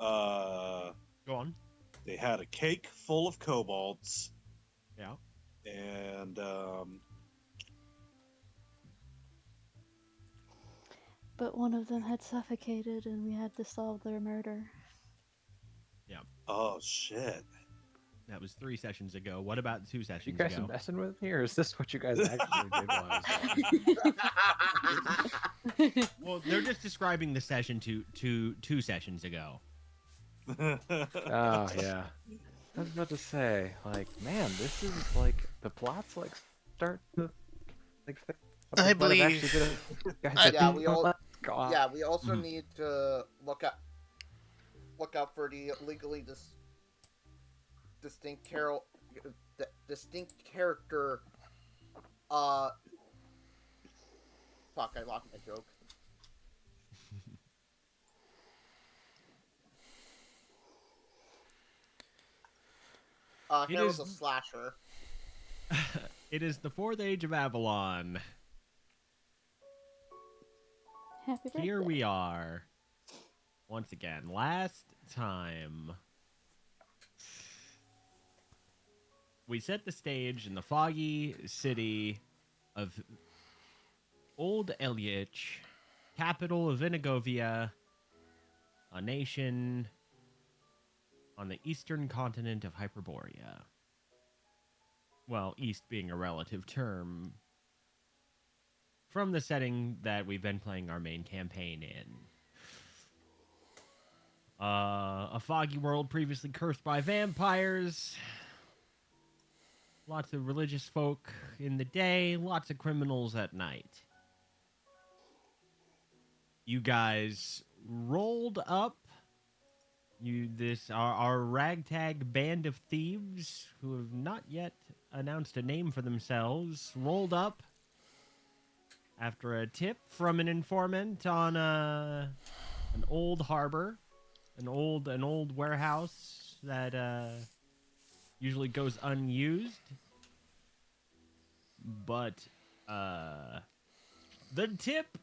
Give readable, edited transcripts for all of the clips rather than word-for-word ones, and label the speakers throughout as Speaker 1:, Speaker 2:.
Speaker 1: Go on.
Speaker 2: They had a cake full of kobolds.
Speaker 1: Yeah.
Speaker 2: And
Speaker 3: But one of them had suffocated, and we had to solve their murder.
Speaker 1: Yeah.
Speaker 2: oh shit.
Speaker 1: That was 3 sessions ago. What about 2 sessions
Speaker 4: You guys
Speaker 1: ago?
Speaker 4: messing with me, or is this what you guys actually did while I was gone?
Speaker 1: Well, they're just describing the session two sessions ago.
Speaker 4: Oh yeah. I was about to say, like, man, this is like the plot's like start to like.
Speaker 5: I believe.
Speaker 6: Yeah, we all.
Speaker 4: God.
Speaker 6: Yeah, we also need to look out for the legally distinct character. Fuck! I lost my joke. Harold's a slasher.
Speaker 1: It is the 4th Age of Avalon.
Speaker 3: Happy birthday.
Speaker 1: Here we are. Once again, last time we set the stage in the foggy city of Old Elyich, capital of Vinigovia, a nation on the eastern continent of Hyperborea. Well, east being a relative term from the setting that we've been playing our main campaign in. A foggy world previously cursed by vampires. Lots of religious folk in the day, lots of criminals at night. You guys rolled up. Our ragtag band of thieves who have not yet announced a name for themselves rolled up after a tip from an informant on an old harbor, an old warehouse that usually goes unused. But the tip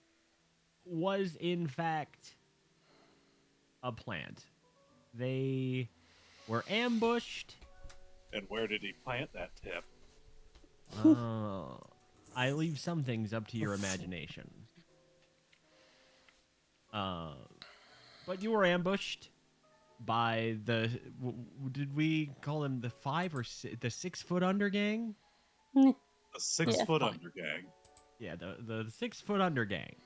Speaker 1: was in fact a plant. They were ambushed.
Speaker 2: And where did he plant that tip?
Speaker 1: I leave some things up to your imagination. But you were ambushed by did we call them the 5 or the 6 foot under gang?
Speaker 2: A 6 foot under gang.
Speaker 1: Yeah, the 6 foot under gang.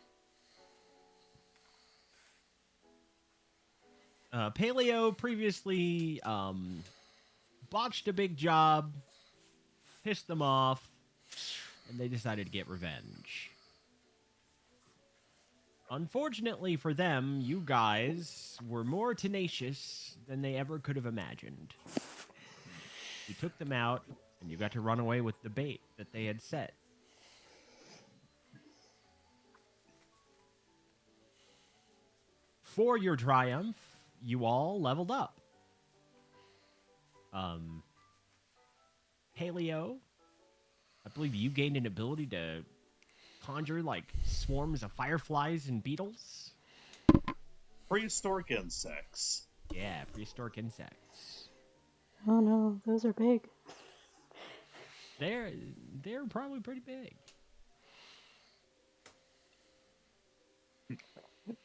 Speaker 1: Paleo previously botched a big job, pissed them off, and they decided to get revenge. Unfortunately for them, you guys were more tenacious than they ever could have imagined. You took them out, and you got to run away with the bait that they had set. For your triumph, you all leveled up. Paleo, I believe you gained an ability to conjure like swarms of fireflies and beetles.
Speaker 2: Prehistoric insects.
Speaker 1: Yeah, prehistoric insects.
Speaker 3: Oh no, those are big.
Speaker 1: They're probably pretty big.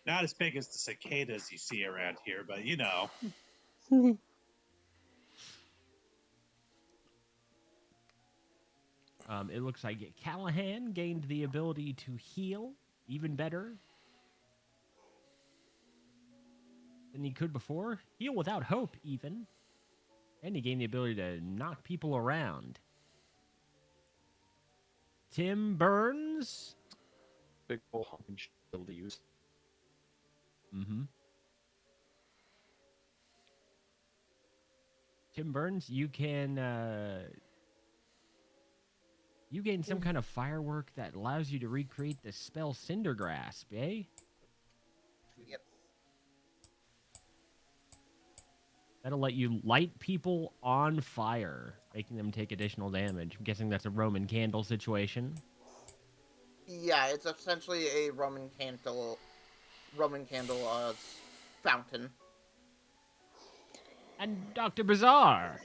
Speaker 2: Not as big as the cicadas you see around here, but you know.
Speaker 1: It looks like Kalahand gained the ability to heal even better than he could before. Heal without hope, even. And he gained the ability to knock people around. Tim Burns.
Speaker 4: Big old honking shield to use.
Speaker 1: Mm-hmm. Tim Burns, you can you gain some kind of firework that allows you to recreate the spell Cinder Grasp, eh?
Speaker 6: Yep.
Speaker 1: That'll let you light people on fire, making them take additional damage. I'm guessing that's a Roman candle situation.
Speaker 6: Yeah, it's essentially a Roman candle fountain.
Speaker 1: And Dr. Bazaar,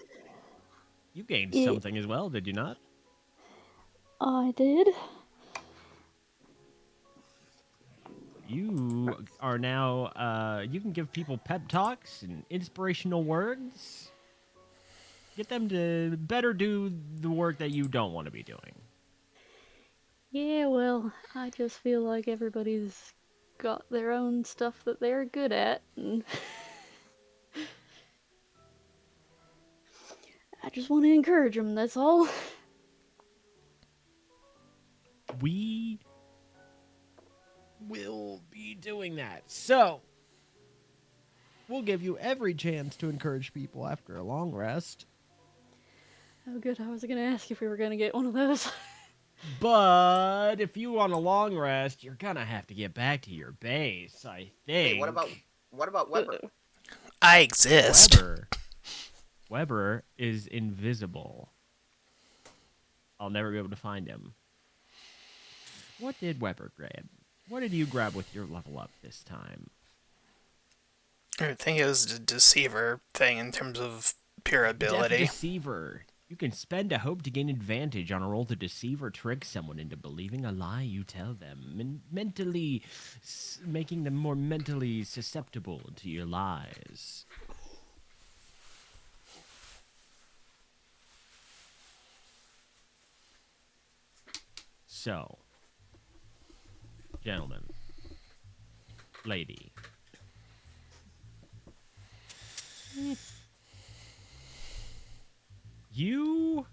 Speaker 1: you gained
Speaker 3: Ye-
Speaker 1: something as well, did you not?
Speaker 3: I did.
Speaker 1: You are now, you can give people pep talks and inspirational words. Get them to better do the work that you don't want to be doing.
Speaker 3: Yeah, well, I just feel like everybody's got their own stuff that they're good at, and I just want to encourage them, that's all.
Speaker 1: We will be doing that. So, we'll give you every chance to encourage people after a long rest.
Speaker 3: Oh, good, I was gonna ask if we were gonna get one of those.
Speaker 1: But if you want a long rest, you're gonna have to get back to your base, I think.
Speaker 6: Hey, what about Weber?
Speaker 5: I exist.
Speaker 1: Weber is invisible. I'll never be able to find him. What did Weber grab? What did you grab with your level up this time?
Speaker 5: I think it was the Deceiver thing in terms of pure ability.
Speaker 1: Deaf Deceiver. You can spend a hope to gain advantage on a roll to deceive or trick someone into believing a lie you tell them, mentally making them more mentally susceptible to your lies. So, gentlemen, lady. You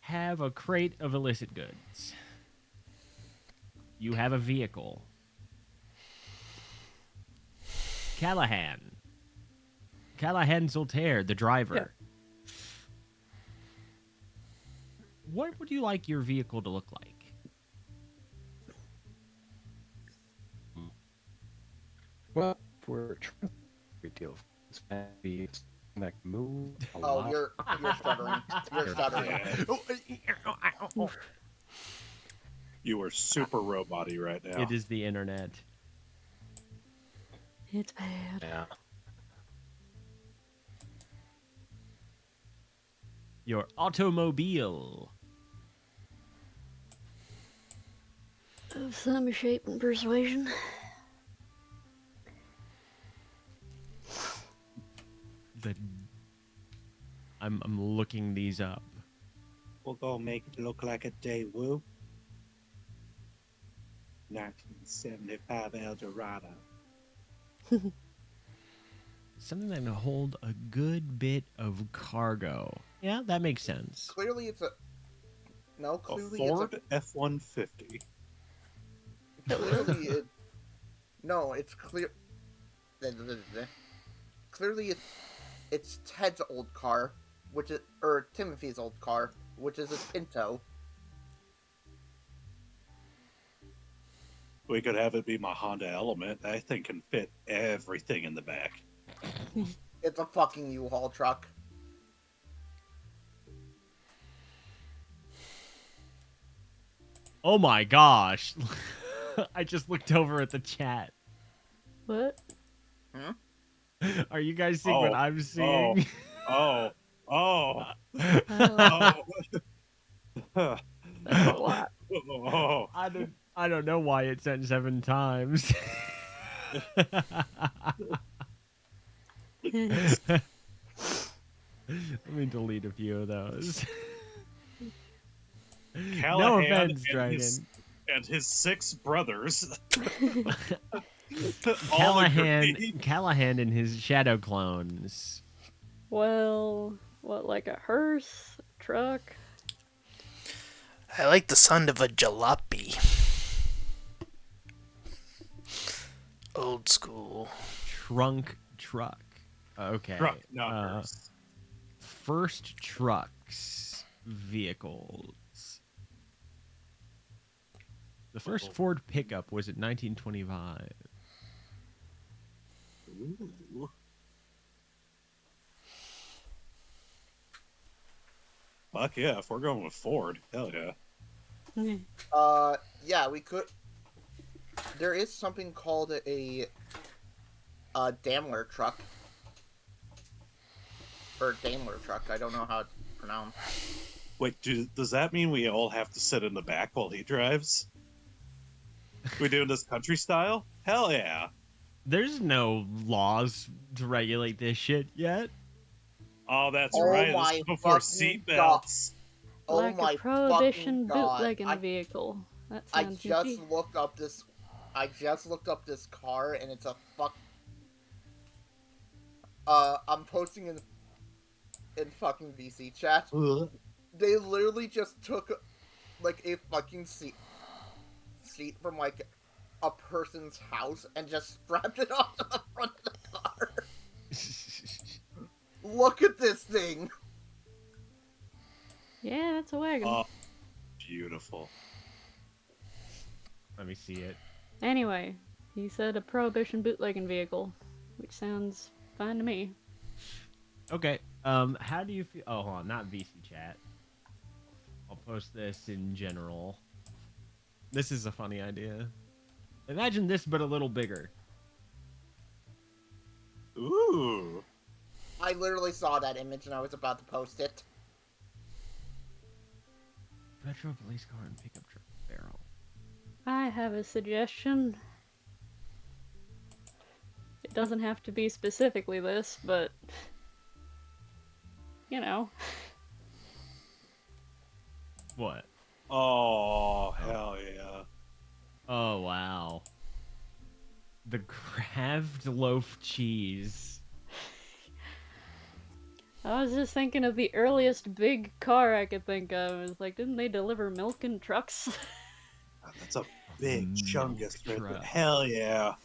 Speaker 1: have a crate of illicit goods. You have a vehicle. Kalahand Zulthair, the driver. Yeah. What would you like your vehicle to look like?
Speaker 4: Well, we're trying to deal with maybe that move.
Speaker 6: Oh, you're stuttering. You're stuttering.
Speaker 2: You are super robot-y right now.
Speaker 1: It is the internet.
Speaker 3: It's bad.
Speaker 4: Yeah.
Speaker 1: Your automobile.
Speaker 3: Of some shape and persuasion.
Speaker 1: I'm looking these up.
Speaker 2: We'll go make it look like a Daewoo. 1975 Eldorado.
Speaker 1: Something that can hold a good bit of cargo. Yeah, that makes sense.
Speaker 6: Clearly, it's a. No,
Speaker 2: A
Speaker 6: clearly
Speaker 2: Ford F-150.
Speaker 6: Clearly, no, it's clear. Clearly, it's Ted's old car, or Timothy's old car, which is a Pinto.
Speaker 2: We could have it be my Honda Element. That thing can fit everything in the back.
Speaker 6: It's a fucking U-Haul truck.
Speaker 1: Oh my gosh. I just looked over at the chat.
Speaker 3: What?
Speaker 1: Are you guys seeing what I'm seeing?
Speaker 2: Oh.
Speaker 3: That's a lot.
Speaker 2: Oh.
Speaker 1: I don't know why it sent 7 times. Let me delete a few of those.
Speaker 2: Kalahand
Speaker 1: No offense, Dragon.
Speaker 2: And his 6 brothers.
Speaker 1: Kalahand and his shadow clones.
Speaker 3: Well, what, like a hearse? A truck?
Speaker 5: I like the sound of a jalopy. Old school.
Speaker 1: Trunk truck. Okay.
Speaker 2: Truck, not hearse.
Speaker 1: First trucks. Vehicles. The first Ford pickup was in 1925.
Speaker 2: Ooh. Fuck yeah, if we're going with Ford, hell yeah.
Speaker 6: Yeah, we could. There is something called a Daimler truck. or Daimler truck. I don't know how it's pronounced.
Speaker 2: Wait, does that mean we all have to sit in the back while he drives? We doing this country style? Hell yeah!
Speaker 1: There's no laws to regulate this shit yet.
Speaker 2: Oh, that's
Speaker 6: Oh
Speaker 2: right. This
Speaker 6: my
Speaker 2: is before
Speaker 6: fucking God.
Speaker 2: seatbelts.
Speaker 6: Oh
Speaker 3: Like
Speaker 6: my
Speaker 3: a prohibition
Speaker 6: fucking God.
Speaker 3: bootlegging vehicle. That
Speaker 6: I
Speaker 3: sounds
Speaker 6: just
Speaker 3: goofy.
Speaker 6: looked up this. I just looked up this car, and it's a fuck. I'm posting in fucking VC chat. They literally just took like a fucking seat from like a person's house and just strapped it onto the front of the car. Look at this thing.
Speaker 3: Yeah, that's a wagon.
Speaker 2: Oh, beautiful.
Speaker 1: Let me see it.
Speaker 3: Anyway, he said a prohibition bootlegging vehicle, which sounds fine to me.
Speaker 1: Okay. How do you feel? Oh, hold on, not VC chat. I'll post this in general. This is a funny idea. Imagine this, but a little bigger.
Speaker 2: Ooh.
Speaker 6: I literally saw that image and I was about to post it.
Speaker 1: Retro police car and pickup truck barrel.
Speaker 3: I have a suggestion. It doesn't have to be specifically this, but you know.
Speaker 1: What?
Speaker 2: Oh, hell yeah.
Speaker 1: Oh, wow. The Kraft loaf cheese.
Speaker 3: I was just thinking of the earliest big car I could think of. It was like, didn't they deliver milk in trucks?
Speaker 2: That's a big chungus,
Speaker 1: Milk
Speaker 2: but
Speaker 1: truck.
Speaker 2: hell yeah.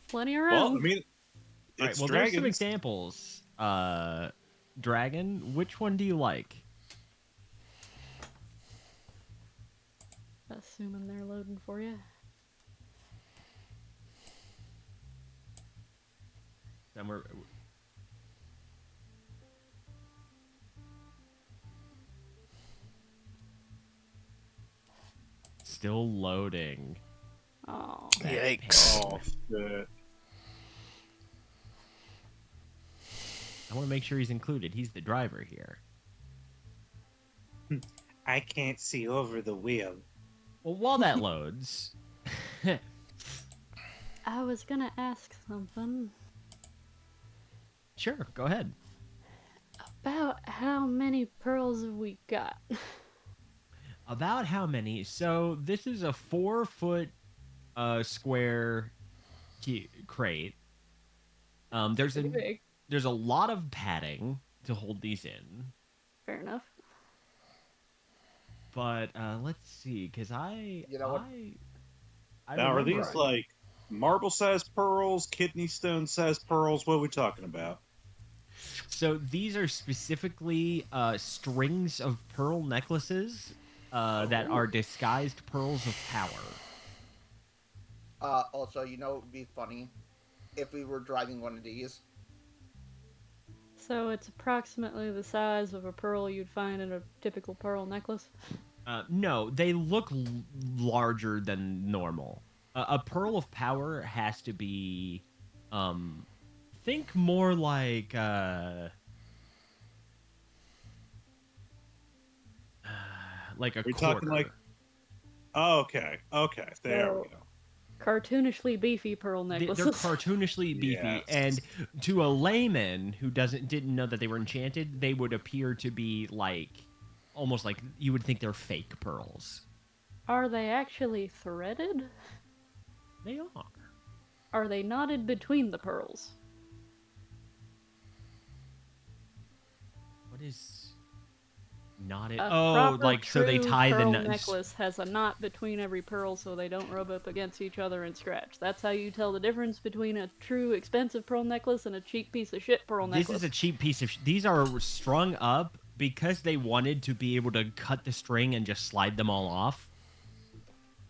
Speaker 3: Plenty of
Speaker 2: Well,
Speaker 3: room.
Speaker 2: I mean,
Speaker 1: All right,
Speaker 2: it's
Speaker 1: well, there's some
Speaker 2: dragons.
Speaker 1: examples. Dragon, which one do you like?
Speaker 3: Assuming they're loading for you.
Speaker 1: Somewhere. Still loading.
Speaker 3: Oh.
Speaker 5: Yikes.
Speaker 2: Oh, shit.
Speaker 1: I want to make sure he's included. He's the driver here.
Speaker 2: I can't see over the wheel.
Speaker 1: Well, while that loads,
Speaker 3: I was gonna ask something
Speaker 1: sure, go ahead.
Speaker 3: about how many pearls have we got?
Speaker 1: About how many? So this is a 4-foot square crate. There's
Speaker 3: Pretty big.
Speaker 1: there's a lot of padding to hold these in.
Speaker 3: Fair enough.
Speaker 1: But let's see, because
Speaker 6: You know what?
Speaker 1: I
Speaker 2: Now, are
Speaker 1: remember
Speaker 2: these like marble-sized pearls, kidney stone-sized pearls? What are we talking about?
Speaker 1: So these are specifically strings of pearl necklaces that are disguised pearls of power.
Speaker 6: Also, you know, it would be funny if we were driving one of these.
Speaker 3: So it's approximately the size of a pearl you'd find in a typical pearl necklace.
Speaker 1: No, they look larger than normal. A pearl of power has to be, think more like a
Speaker 2: We're
Speaker 1: quarter.
Speaker 2: talking like- Oh, okay. Okay. There we
Speaker 3: So-
Speaker 2: go.
Speaker 3: Cartoonishly beefy pearl
Speaker 1: They're
Speaker 3: necklaces.
Speaker 1: cartoonishly beefy,
Speaker 2: Yes.
Speaker 1: and to a layman who didn't know that they were enchanted, they would appear to be like almost like you would think they're fake pearls.
Speaker 3: Are they actually threaded?
Speaker 1: They are.
Speaker 3: Are they knotted between the pearls?
Speaker 1: What is knotted?
Speaker 3: A
Speaker 1: Oh,
Speaker 3: proper,
Speaker 1: like so they
Speaker 3: true
Speaker 1: tie the
Speaker 3: pearl
Speaker 1: nuts.
Speaker 3: necklace has a knot between every pearl so they don't rub up against each other and scratch. That's how you tell the difference between a true expensive pearl necklace and a cheap piece of shit pearl necklace.
Speaker 1: This is a cheap piece of. These are strung up because they wanted to be able to cut the string and just slide them all off.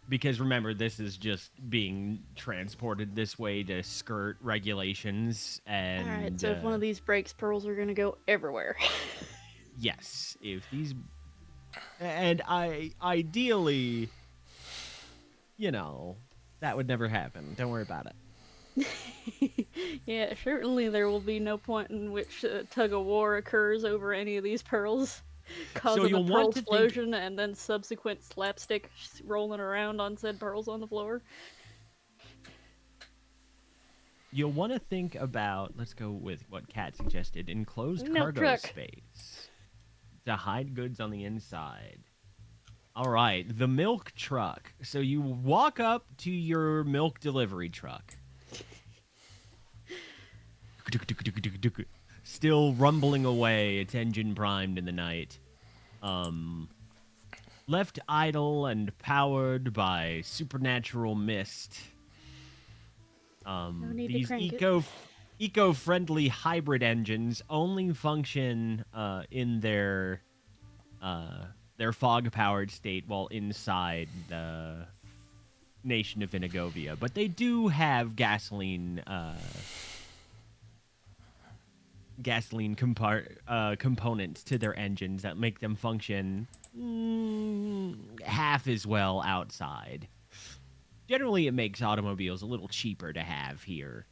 Speaker 1: Because remember, this is just being transported this way to skirt regulations and.
Speaker 3: Alright, so if one of these breaks, pearls are gonna go everywhere.
Speaker 1: Yes, if these, and ideally, that would never happen. Don't worry about it.
Speaker 3: Yeah, certainly there will be no point in which tug of war occurs over any of these pearls, causing a
Speaker 1: you'll
Speaker 3: pearl
Speaker 1: want to think-
Speaker 3: explosion and then subsequent slapstick rolling around on said pearls on the floor.
Speaker 1: You'll want to think about, let's go with what Kat suggested, enclosed
Speaker 3: Milk
Speaker 1: cargo
Speaker 3: truck.
Speaker 1: space to hide goods on the inside. All right, the milk truck. So you walk up to your milk delivery truck. Still rumbling away, its engine primed in the night. Left idle and powered by supernatural mist.
Speaker 3: need to
Speaker 1: These
Speaker 3: crank it.
Speaker 1: eco-friendly hybrid engines only function in their fog-powered state while inside the nation of Vinigovia, but they do have gasoline components to their engines that make them function half as well outside. Generally, it makes automobiles a little cheaper to have here.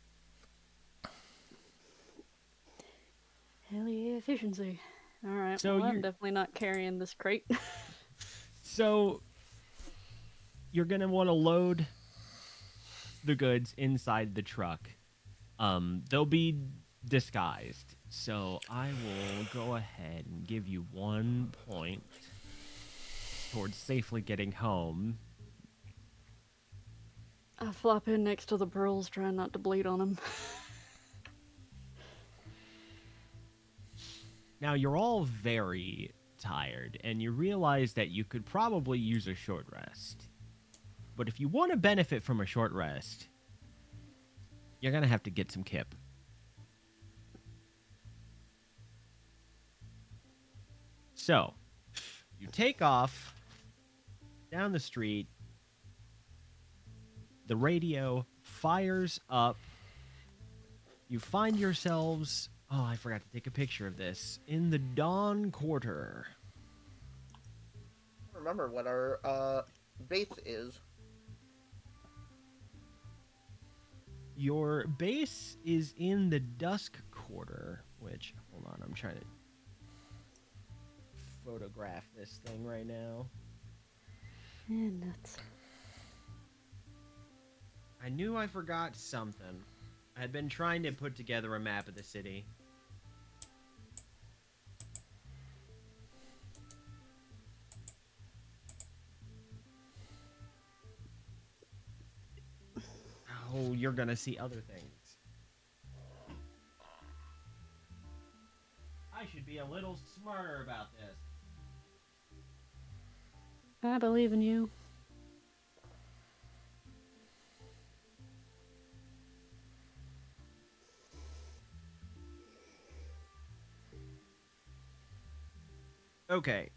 Speaker 3: Hell yeah, efficiency. Alright,
Speaker 1: So
Speaker 3: well, I'm
Speaker 1: you're-
Speaker 3: definitely not carrying this crate.
Speaker 1: So you're gonna want to load the goods inside the truck. They'll be disguised, so I will go ahead and give you 1 point towards safely getting home.
Speaker 3: I flop in next to the pearls, trying not to bleed on them.
Speaker 1: Now, you're all very tired, and you realize that you could probably use a short rest. But if you want to benefit from a short rest, you're going to have to get some kip. So, you take off down the street. The radio fires up. You find yourselves... Oh, I forgot to take a picture of this. In the dawn quarter.
Speaker 6: Remember what our base is.
Speaker 1: Your base is in the dusk quarter, which... Hold on, I'm trying to photograph this thing right now.
Speaker 3: Nuts.
Speaker 1: I knew I forgot something. I had been trying to put together a map of the city. Oh, you're gonna see other things. I should be a little smarter about this.
Speaker 3: I believe in you.
Speaker 1: Okay.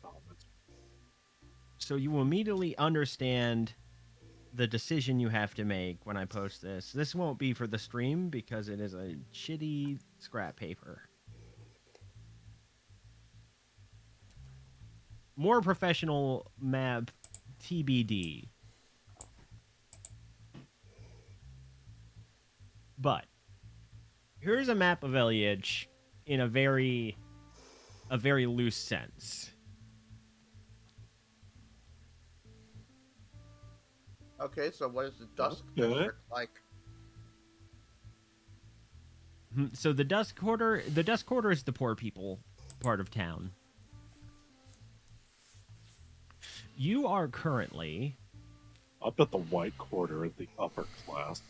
Speaker 1: So you immediately understand the decision you have to make when I post this. This won't be for the stream because it is a shitty scrap paper. More professional map TBD. But here's a map of Elyich in a very loose sense.
Speaker 6: Okay, so what is the dusk
Speaker 2: Okay.
Speaker 6: district like?
Speaker 1: So the dusk quarter is the poor people part of town. You are currently
Speaker 2: Up at the white quarter at the upper class.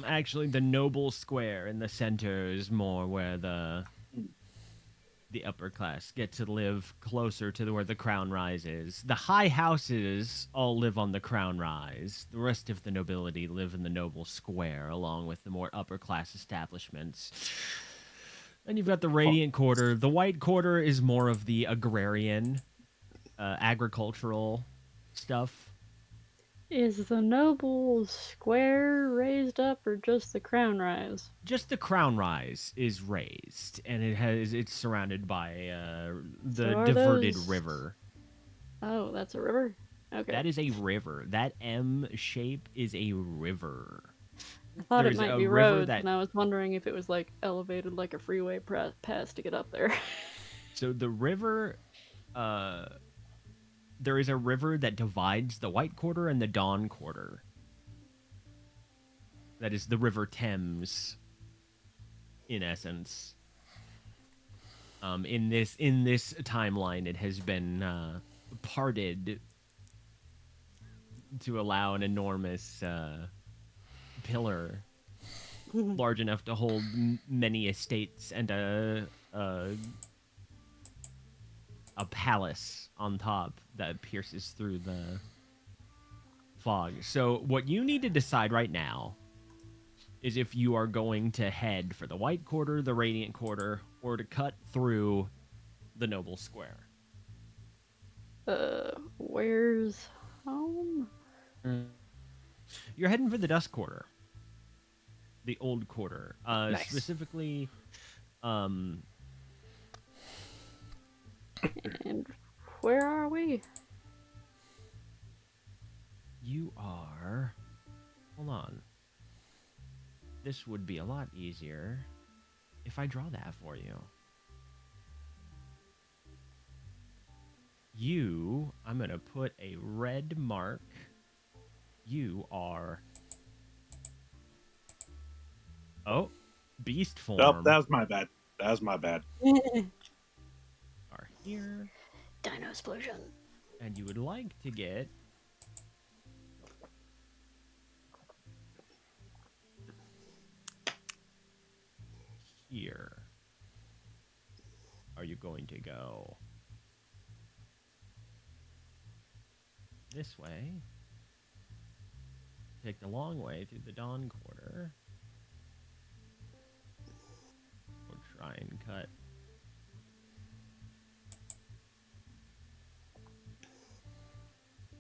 Speaker 1: actually the noble square in the center is more where the upper class get to live closer to where the crown rises. The high houses all live on the crown rise. The rest of the nobility live in the noble square, along with the more upper class establishments. Then you've got the radiant quarter. The white quarter is more of the agrarian, agricultural stuff.
Speaker 3: Is the noble square raised up or just the crown rise?
Speaker 1: Just the crown rise is raised, and it's surrounded by the
Speaker 3: So are
Speaker 1: diverted
Speaker 3: those-
Speaker 1: river.
Speaker 3: Oh, that's a river? Okay.
Speaker 1: That is a river. That M shape is a river.
Speaker 3: I thought it
Speaker 1: There's
Speaker 3: might
Speaker 1: a
Speaker 3: be
Speaker 1: river
Speaker 3: roads,
Speaker 1: that-
Speaker 3: and I was wondering if it was like elevated like a freeway pass to get up there.
Speaker 1: So the river, there is a river that divides the White Quarter and the Dawn Quarter. That is the River Thames, in essence. In this timeline, it has been parted to allow an enormous pillar large enough to hold many estates and a palace on top that pierces through the fog. So what you need to decide right now is if you are going to head for the White Quarter, the Radiant Quarter, or to cut through the Noble Square.
Speaker 3: Where's home?
Speaker 1: You're heading for the Dusk Quarter, the Old Quarter,
Speaker 3: Nice.
Speaker 1: specifically.
Speaker 3: And where are we?
Speaker 1: You are. Hold on. This would be a lot easier if I draw that for you. I'm going to put a red mark. You are. Oh, beast form.
Speaker 2: Oh, that was my bad. That was my bad.
Speaker 1: Are here.
Speaker 3: Dino explosion.
Speaker 1: And you would like to get. Here. Are you going to go this way? Take the long way through the Dawn Quarter. We'll try and cut.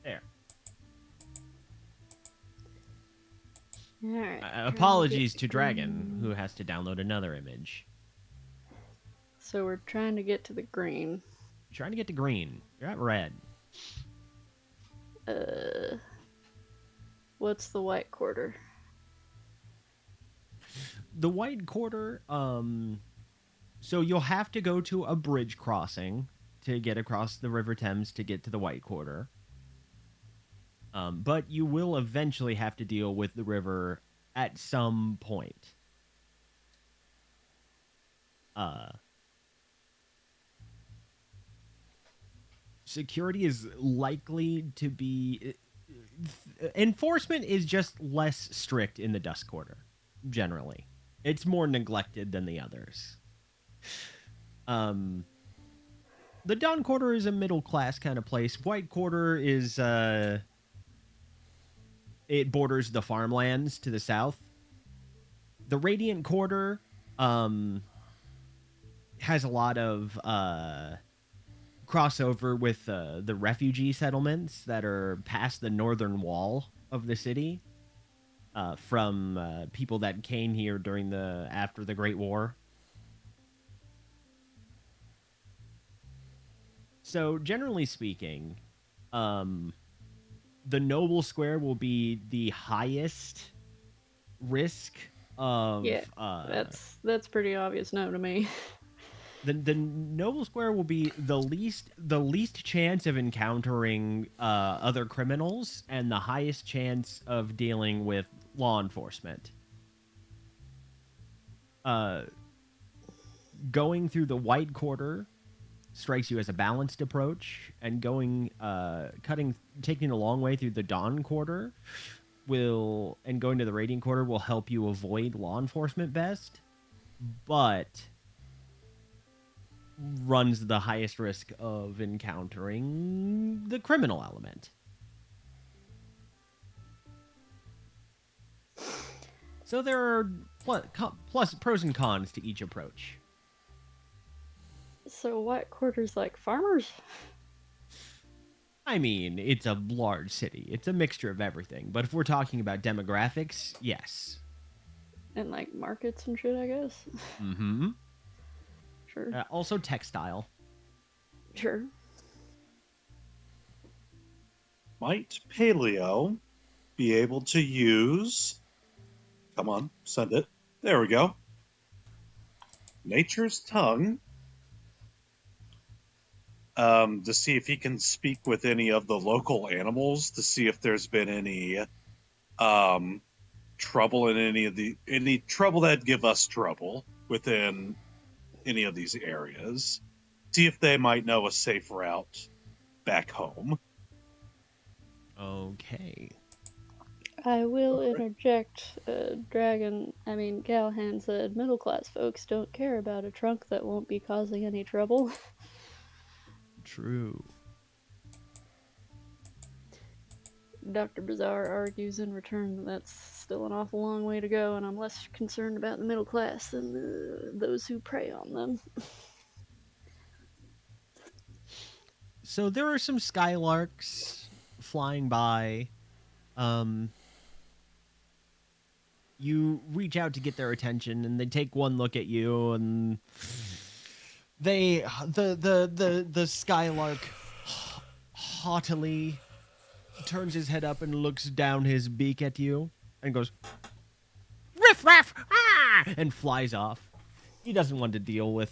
Speaker 1: There.
Speaker 3: Alright.
Speaker 1: Apologies to Dragon, who has to download another image.
Speaker 3: So we're trying to get to the green.
Speaker 1: You're trying to get to green. You're at red.
Speaker 3: What's the White Quarter?
Speaker 1: The White Quarter, so you'll have to go to a bridge crossing to get across the River Thames to get to the White Quarter. But you will eventually have to deal with the river at some point. Security is likely to be... Enforcement is just less strict in the Dusk Quarter, generally. It's more neglected than the others. The Dawn Quarter is a middle-class kind of place. White Quarter is... it borders the farmlands to the south. The Radiant Quarter has a lot of crossover with the refugee settlements that are past the northern wall of the city from people that came here after the Great War. So generally speaking, the Noble Square will be the highest risk of...
Speaker 3: Yeah, that's pretty obvious no to me.
Speaker 1: The Noble Square will be the least chance of encountering other criminals and the highest chance of dealing with law enforcement. Going through the White Quarter strikes you as a balanced approach, and taking a long way through the Dawn Quarter and going to the Radiant Quarter will help you avoid law enforcement best, but runs the highest risk of encountering the criminal element. So there are pros and cons to each approach.
Speaker 3: So White Quarter's like farmers?
Speaker 1: I mean, it's a large city. It's a mixture of everything. But if we're talking about demographics, yes.
Speaker 3: And like markets and shit, I guess.
Speaker 1: Mm-hmm.
Speaker 3: Sure.
Speaker 1: Also textile.
Speaker 3: Sure.
Speaker 2: Might Paleo be able to use Come on, send it. There we go. Nature's tongue. To see if he can speak with any of the local animals, to see if there's been any trouble in any trouble that'd give us trouble within any of these areas. See if they might know a safe route back home.
Speaker 1: Okay.
Speaker 3: I will interject. Kalahand said middle class folks don't care about a trunk that won't be causing any trouble.
Speaker 1: True.
Speaker 3: Dr. Bizarre argues in return that that's still an awful long way to go, and I'm less concerned about the middle class than those who prey on them.
Speaker 1: So there are some skylarks flying by. You reach out to get their attention, and they take one look at you, and the skylark haughtily turns his head up and looks down his beak at you and goes, "Riff raff!" And flies off. He doesn't want to deal with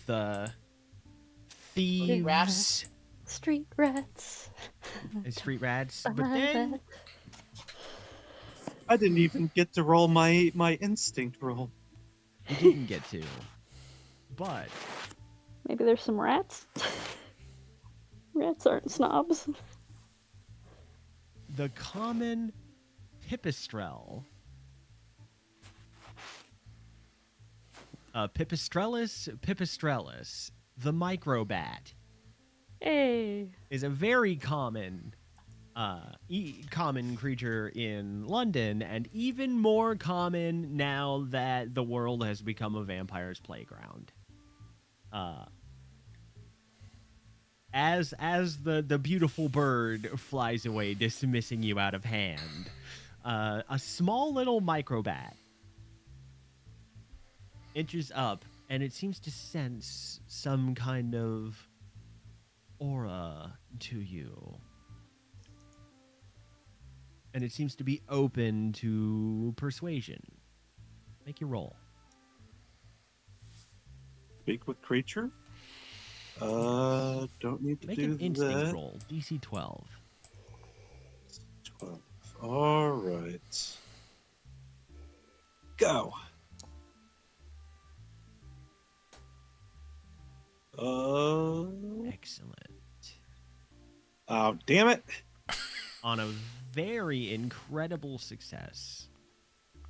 Speaker 1: thieves
Speaker 3: Street rats.
Speaker 1: and street rats. But
Speaker 3: Bye,
Speaker 1: then
Speaker 3: rats.
Speaker 2: I didn't even get to roll my instinct roll.
Speaker 1: you didn't get to. But
Speaker 3: Maybe there's some rats? Rats aren't snobs.
Speaker 1: the common pipistrelle, pipistrellus, the microbat,
Speaker 3: Hey.
Speaker 1: is a very common common creature in London, and even more common now that the world has become a vampire's playground. As the beautiful bird flies away, dismissing you out of hand, a small little microbat inches up, and it seems to sense some kind of aura to you. And it seems to be open to persuasion. Make your roll.
Speaker 2: Speak with creature. Don't need to
Speaker 1: Make
Speaker 2: do
Speaker 1: an instinct
Speaker 2: that.
Speaker 1: roll. DC 12.
Speaker 2: 12. All right. Go.
Speaker 1: Excellent.
Speaker 2: Oh, damn it.
Speaker 1: On a very incredible success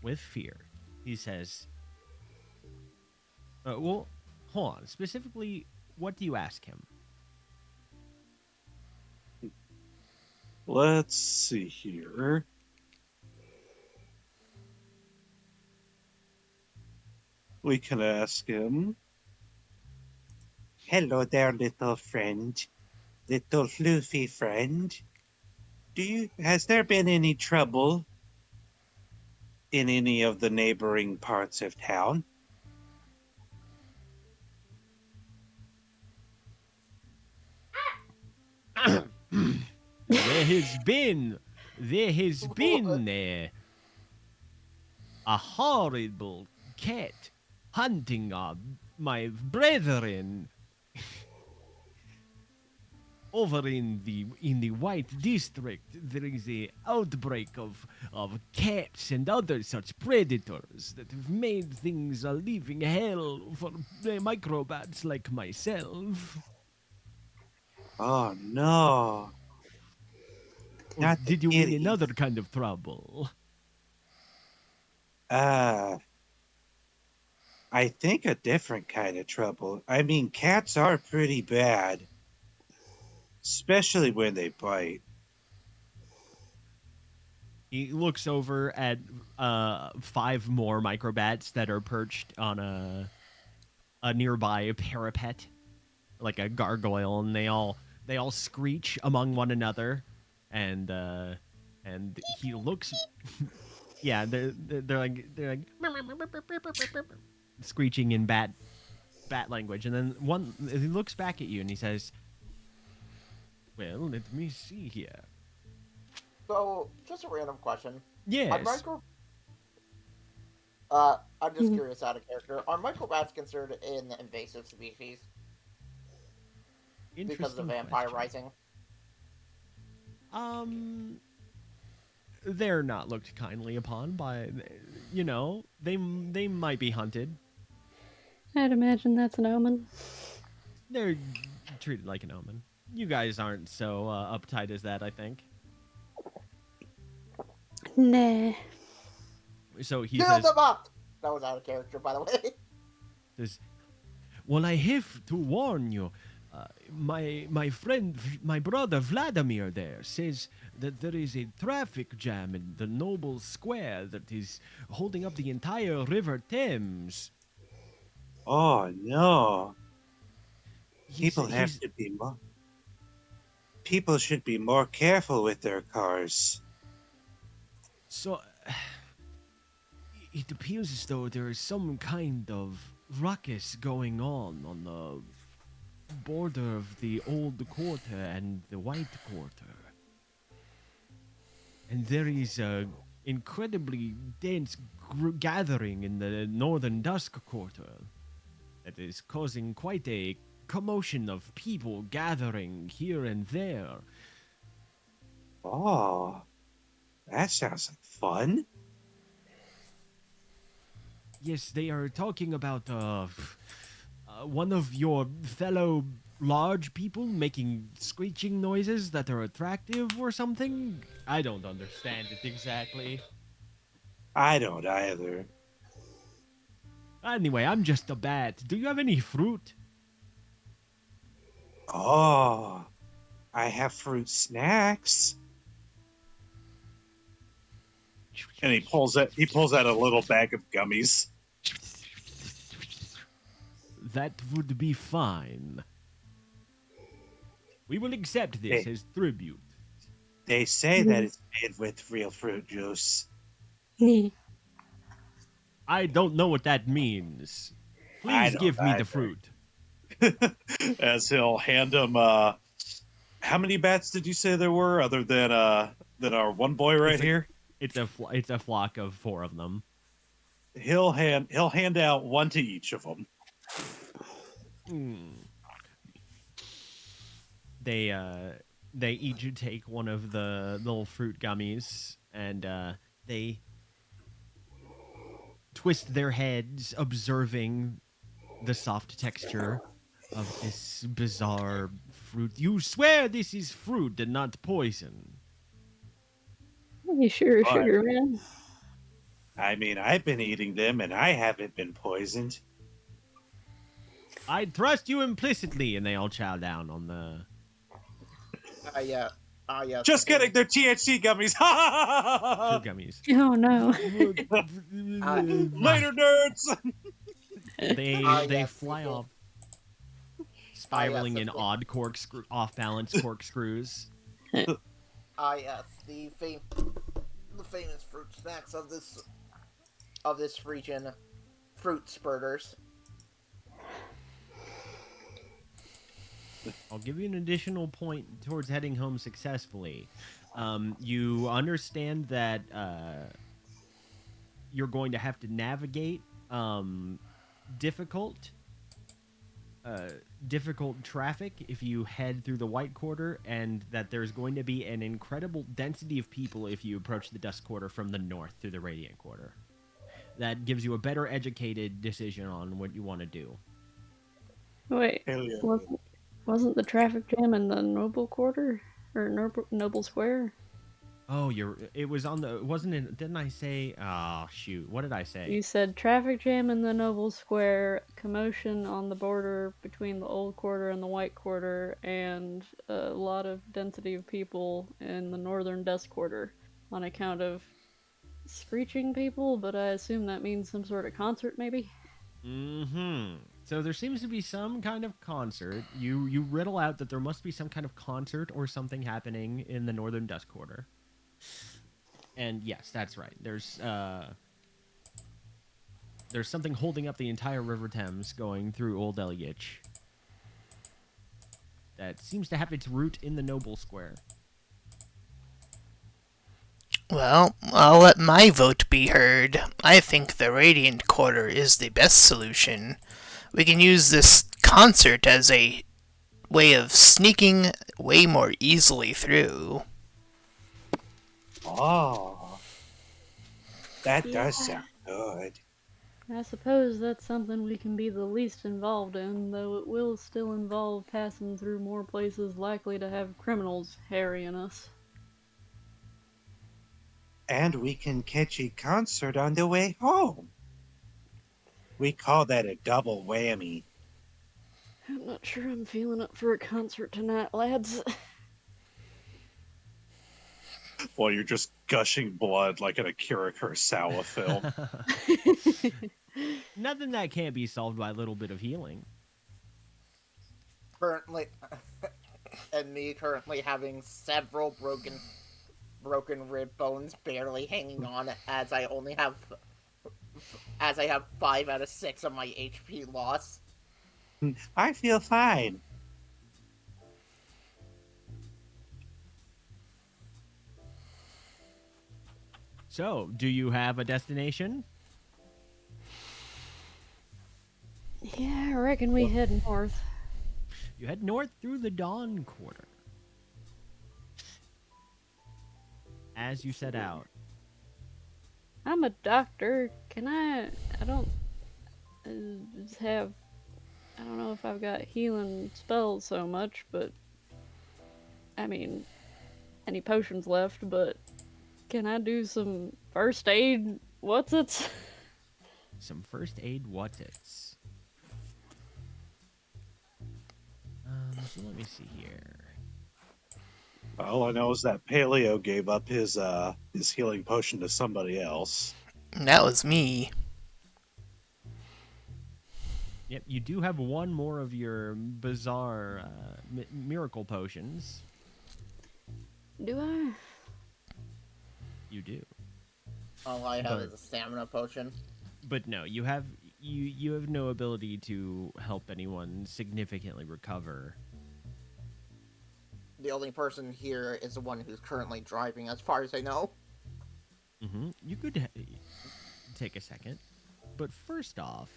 Speaker 1: with fear, he says, well, hold on. Specifically, what do you ask him?
Speaker 2: Let's see here. We can ask him. Hello there, little friend. Little fluffy friend. Has there been any trouble in any of the neighboring parts of town?
Speaker 1: There has been a horrible cat hunting my brethren over in the White District. There is a outbreak of cats and other such predators that have made things a living hell for microbats like myself.
Speaker 2: Oh no.
Speaker 1: Or
Speaker 2: Not the
Speaker 1: did you mean
Speaker 2: kitties.
Speaker 1: another kind of trouble?
Speaker 2: I think a different kind of trouble. I mean, cats are pretty bad. Especially when they bite.
Speaker 1: He looks over at 5 more microbats that are perched on a nearby parapet, like a gargoyle, and they all screech among one another, and he looks, yeah, they're like screeching in bat language, and then he looks back at you and he says, "Well, let me see here."
Speaker 6: So, just a random question.
Speaker 1: Yes.
Speaker 6: Are I'm just curious out of character. Are microbats considered an invasive species because of the
Speaker 1: Interesting
Speaker 6: vampire
Speaker 1: question.
Speaker 6: rising?
Speaker 1: They're not looked kindly upon by, you know, they might be hunted.
Speaker 3: I'd imagine that's an omen.
Speaker 1: They're treated like an omen. You guys aren't so uptight as that, I think.
Speaker 3: Nah.
Speaker 1: So he
Speaker 6: Kill
Speaker 1: says,
Speaker 6: them up! That was out of character, by the way.
Speaker 1: says, "Well, I have to warn you. My friend, my brother Vladimir there says that there is a traffic jam in the Noble Square that is holding up the entire River Thames.
Speaker 2: Oh no.
Speaker 1: He's, he's
Speaker 2: People should be more careful with their cars.
Speaker 1: so. It appears as though there is some kind of ruckus going on the border of the Old Quarter and the White Quarter. And there is a incredibly dense gathering in the Northern Dusk Quarter that is causing quite a commotion of people gathering here and there.
Speaker 2: Oh, that sounds like fun.
Speaker 1: Yes, they are talking about one of your fellow large people making screeching noises that are attractive or something. I don't understand it exactly.
Speaker 2: I don't either.
Speaker 1: Anyway, I'm just a bat. Do you have any fruit?
Speaker 2: Oh, I have fruit snacks. And he pulls out a little bag of gummies.
Speaker 1: That would be fine. We will accept this
Speaker 2: Hey.
Speaker 1: as tribute.
Speaker 2: They say that it's made with real fruit juice.
Speaker 1: I don't know what that means.
Speaker 2: I
Speaker 1: Please
Speaker 2: don't
Speaker 1: give me
Speaker 2: either.
Speaker 1: the fruit.
Speaker 2: As he'll hand him how many bats did you say there were other than our one boy right here?
Speaker 1: It's a flock of 4 of them.
Speaker 2: He'll hand out one to each of them.
Speaker 1: They each take one of the little fruit gummies and they twist their heads, observing the soft texture of this bizarre fruit. You swear this is fruit and not poison.
Speaker 3: You sure,
Speaker 2: But-
Speaker 3: sugar man?
Speaker 2: I mean, I've been eating them and I haven't been poisoned.
Speaker 1: I trust you implicitly, and they all chow down on the.
Speaker 6: Yeah.
Speaker 2: Just kidding, they're THC gummies.
Speaker 1: Fruit gummies.
Speaker 3: Oh no.
Speaker 2: Later, nerds.
Speaker 1: They fly off, spiraling in
Speaker 6: that's
Speaker 1: odd off-balance corkscrews.
Speaker 6: yes, the famous fruit snacks of this region, fruit spurters.
Speaker 1: I'll give you an additional point towards heading home successfully. You understand that you're going to have to navigate difficult traffic if you head through the White Quarter, and that there's going to be an incredible density of people if you approach the Dusk Quarter from the north through the Radiant Quarter. That gives you a better educated decision on what you want to do.
Speaker 3: Wait, wasn't the traffic jam in the Noble Quarter or Noble Square?
Speaker 1: Oh, it was on the, wasn't it, didn't I say, oh, shoot, what did I say?
Speaker 3: You said traffic jam in the Noble Square, commotion on the border between the Old Quarter and the White Quarter, and a lot of density of people in the Northern Dusk Quarter on account of screeching people, but I assume that means some sort of concert, maybe?
Speaker 1: So there seems to be some kind of concert. You riddle out that there must be some kind of concert or something happening in the Northern Dusk Quarter. And yes, that's right. There's something holding up the entire River Thames going through Old Elyich that seems to have its root in the Noble Square.
Speaker 5: Well, I'll let my vote be heard. I think the Radiant Quarter is the best solution. We can use this concert as a way of sneaking way more easily through.
Speaker 2: Oh, that
Speaker 3: Yeah.
Speaker 2: does sound good.
Speaker 3: I suppose that's something we can be the least involved in, though it will still involve passing through more places likely to have criminals harrying us.
Speaker 2: And we can catch a concert on the way home. We call that a double whammy.
Speaker 3: I'm not sure I'm feeling up for a concert tonight, lads.
Speaker 2: Well, you're just gushing blood like in a Kira Kurosawa film.
Speaker 1: Nothing that can't be solved by a little bit of healing.
Speaker 6: Currently, and me currently having several broken rib bones barely hanging on as I have 5 out of 6 of my HP loss.
Speaker 2: I feel fine.
Speaker 1: So, do you have a destination?
Speaker 3: Yeah, I reckon we head north.
Speaker 1: You head north through the Dawn Quarter. As you set out.
Speaker 3: I'm a doctor. Can I don't have. I don't know if I've got healing spells so much, but. I mean, any potions left, but. Can I do some first aid? What's it?
Speaker 1: Some first aid what's-its. So let me see here.
Speaker 2: All I know is that Paleo gave up his healing potion to somebody else.
Speaker 5: That was me.
Speaker 1: Yep, you do have one more of your bizarre miracle potions.
Speaker 3: Do I?
Speaker 1: You do.
Speaker 6: All I have
Speaker 1: But-
Speaker 6: is a stamina potion.
Speaker 1: But no, you have no ability to help anyone significantly recover.
Speaker 6: The only person here is the one who's currently driving, as far as I know.
Speaker 1: You could take a second, but first off,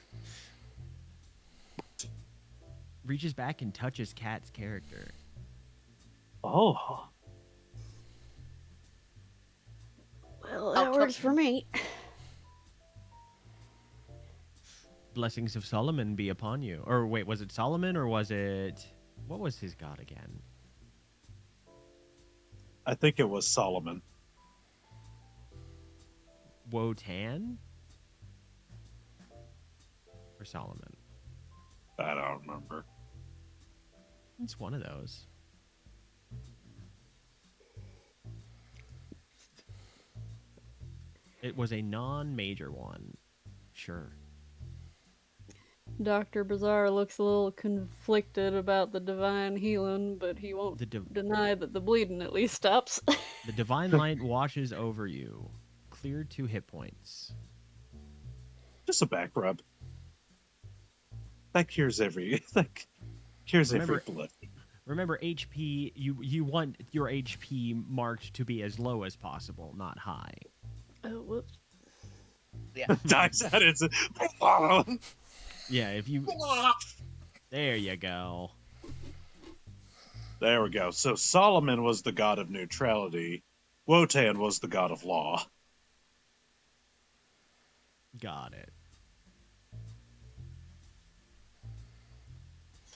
Speaker 1: reaches back and touches Kat's character.
Speaker 2: Oh,
Speaker 3: Well, that works for me.
Speaker 1: Blessings of Solomon be upon you. Or wait, was it Solomon or was it... What was his god again?
Speaker 2: I think it was Solomon.
Speaker 1: Wotan? Or Solomon?
Speaker 2: I don't remember.
Speaker 1: It's one of those. It was a non-major one. Sure.
Speaker 3: Dr. Bizarre looks a little conflicted about the divine healing, but he won't deny that the bleeding at least stops.
Speaker 1: The divine light washes over you. Clear 2 hit points.
Speaker 2: Just a back rub. That cures every
Speaker 1: Remember-
Speaker 2: blip.
Speaker 1: Remember, HP, you want your HP marked to be as low as possible, not high.
Speaker 3: Oh, whoops.
Speaker 6: Yeah.
Speaker 2: Dies out. It's
Speaker 1: Yeah, if you... There you go.
Speaker 2: There we go. So Solomon was the god of neutrality. Wotan was the god of law.
Speaker 1: Got it.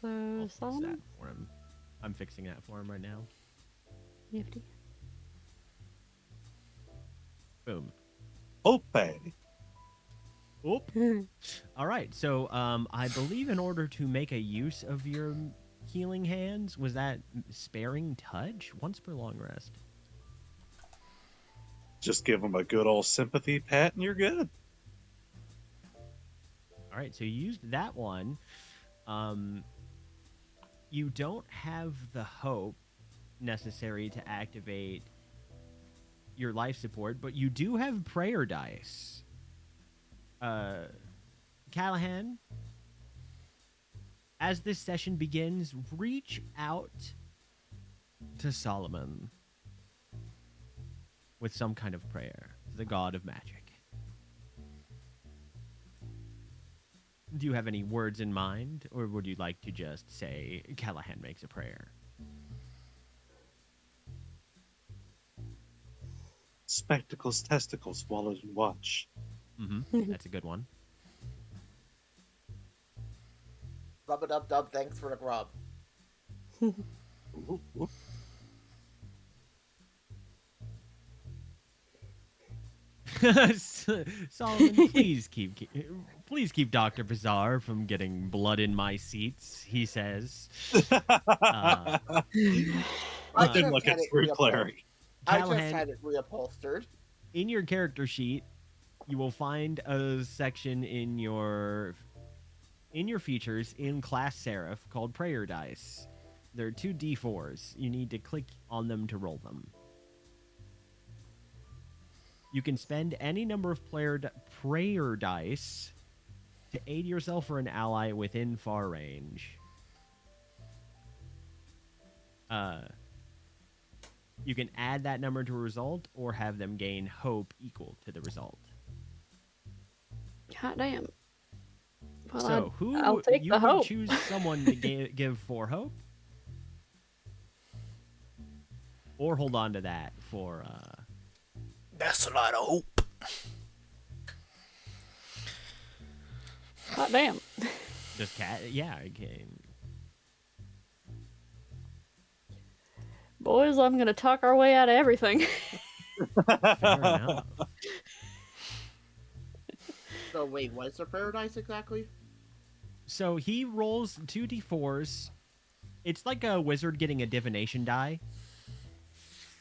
Speaker 3: So,
Speaker 1: I'll fix that
Speaker 3: Solomon?
Speaker 1: for him. I'm fixing that for him right now.
Speaker 3: Nifty.
Speaker 1: Boom.
Speaker 2: Ope.
Speaker 1: Oop. All right. So, I believe in order to make a use of your healing hands, was that sparing touch? Once per long rest.
Speaker 2: Just give him a good old sympathy pat and you're good.
Speaker 1: All right. So you used that one. You don't have the hope necessary to activate your life support, but you do have prayer dice. Kalahand, as this session begins, reach out to Solomon with some kind of prayer to the god of magic. Do you have any words in mind, or would you like to just say Kalahand makes a prayer?
Speaker 2: Spectacles, testicles, swallowed and watch.
Speaker 1: Mm-hmm. That's a good one.
Speaker 6: Rub-a-dub-dub, thanks for the grub.
Speaker 2: Ooh, ooh.
Speaker 1: Solomon, please keep Dr. Bizarre from getting blood in my seats, he says.
Speaker 6: I
Speaker 2: Looking
Speaker 6: just
Speaker 2: like a
Speaker 6: had it
Speaker 2: true
Speaker 6: reupholstered.
Speaker 2: cleric.
Speaker 6: I just
Speaker 1: Kalahand,
Speaker 6: had it reupholstered.
Speaker 1: in your character sheet, you will find a section in your features in Class Seraph called Prayer Dice. There are 2 D4s. You need to click on them to roll them. You can spend any number of prayer dice to aid yourself or an ally within far range. You can add that number to a result or have them gain hope equal to the result.
Speaker 3: God damn. Well,
Speaker 1: So,
Speaker 3: I'll take
Speaker 1: you
Speaker 3: the
Speaker 1: would
Speaker 3: hope.
Speaker 1: choose someone to give 4 hope? Or hold on to that for...
Speaker 5: That's a lot of hope.
Speaker 3: God damn.
Speaker 1: Just cat? Yeah, okay.
Speaker 3: Boys, I'm gonna talk our way out of everything.
Speaker 1: Fair enough.
Speaker 6: So wait, what is the paradise exactly?
Speaker 1: So he rolls 2 d4s. It's like a wizard getting a divination die.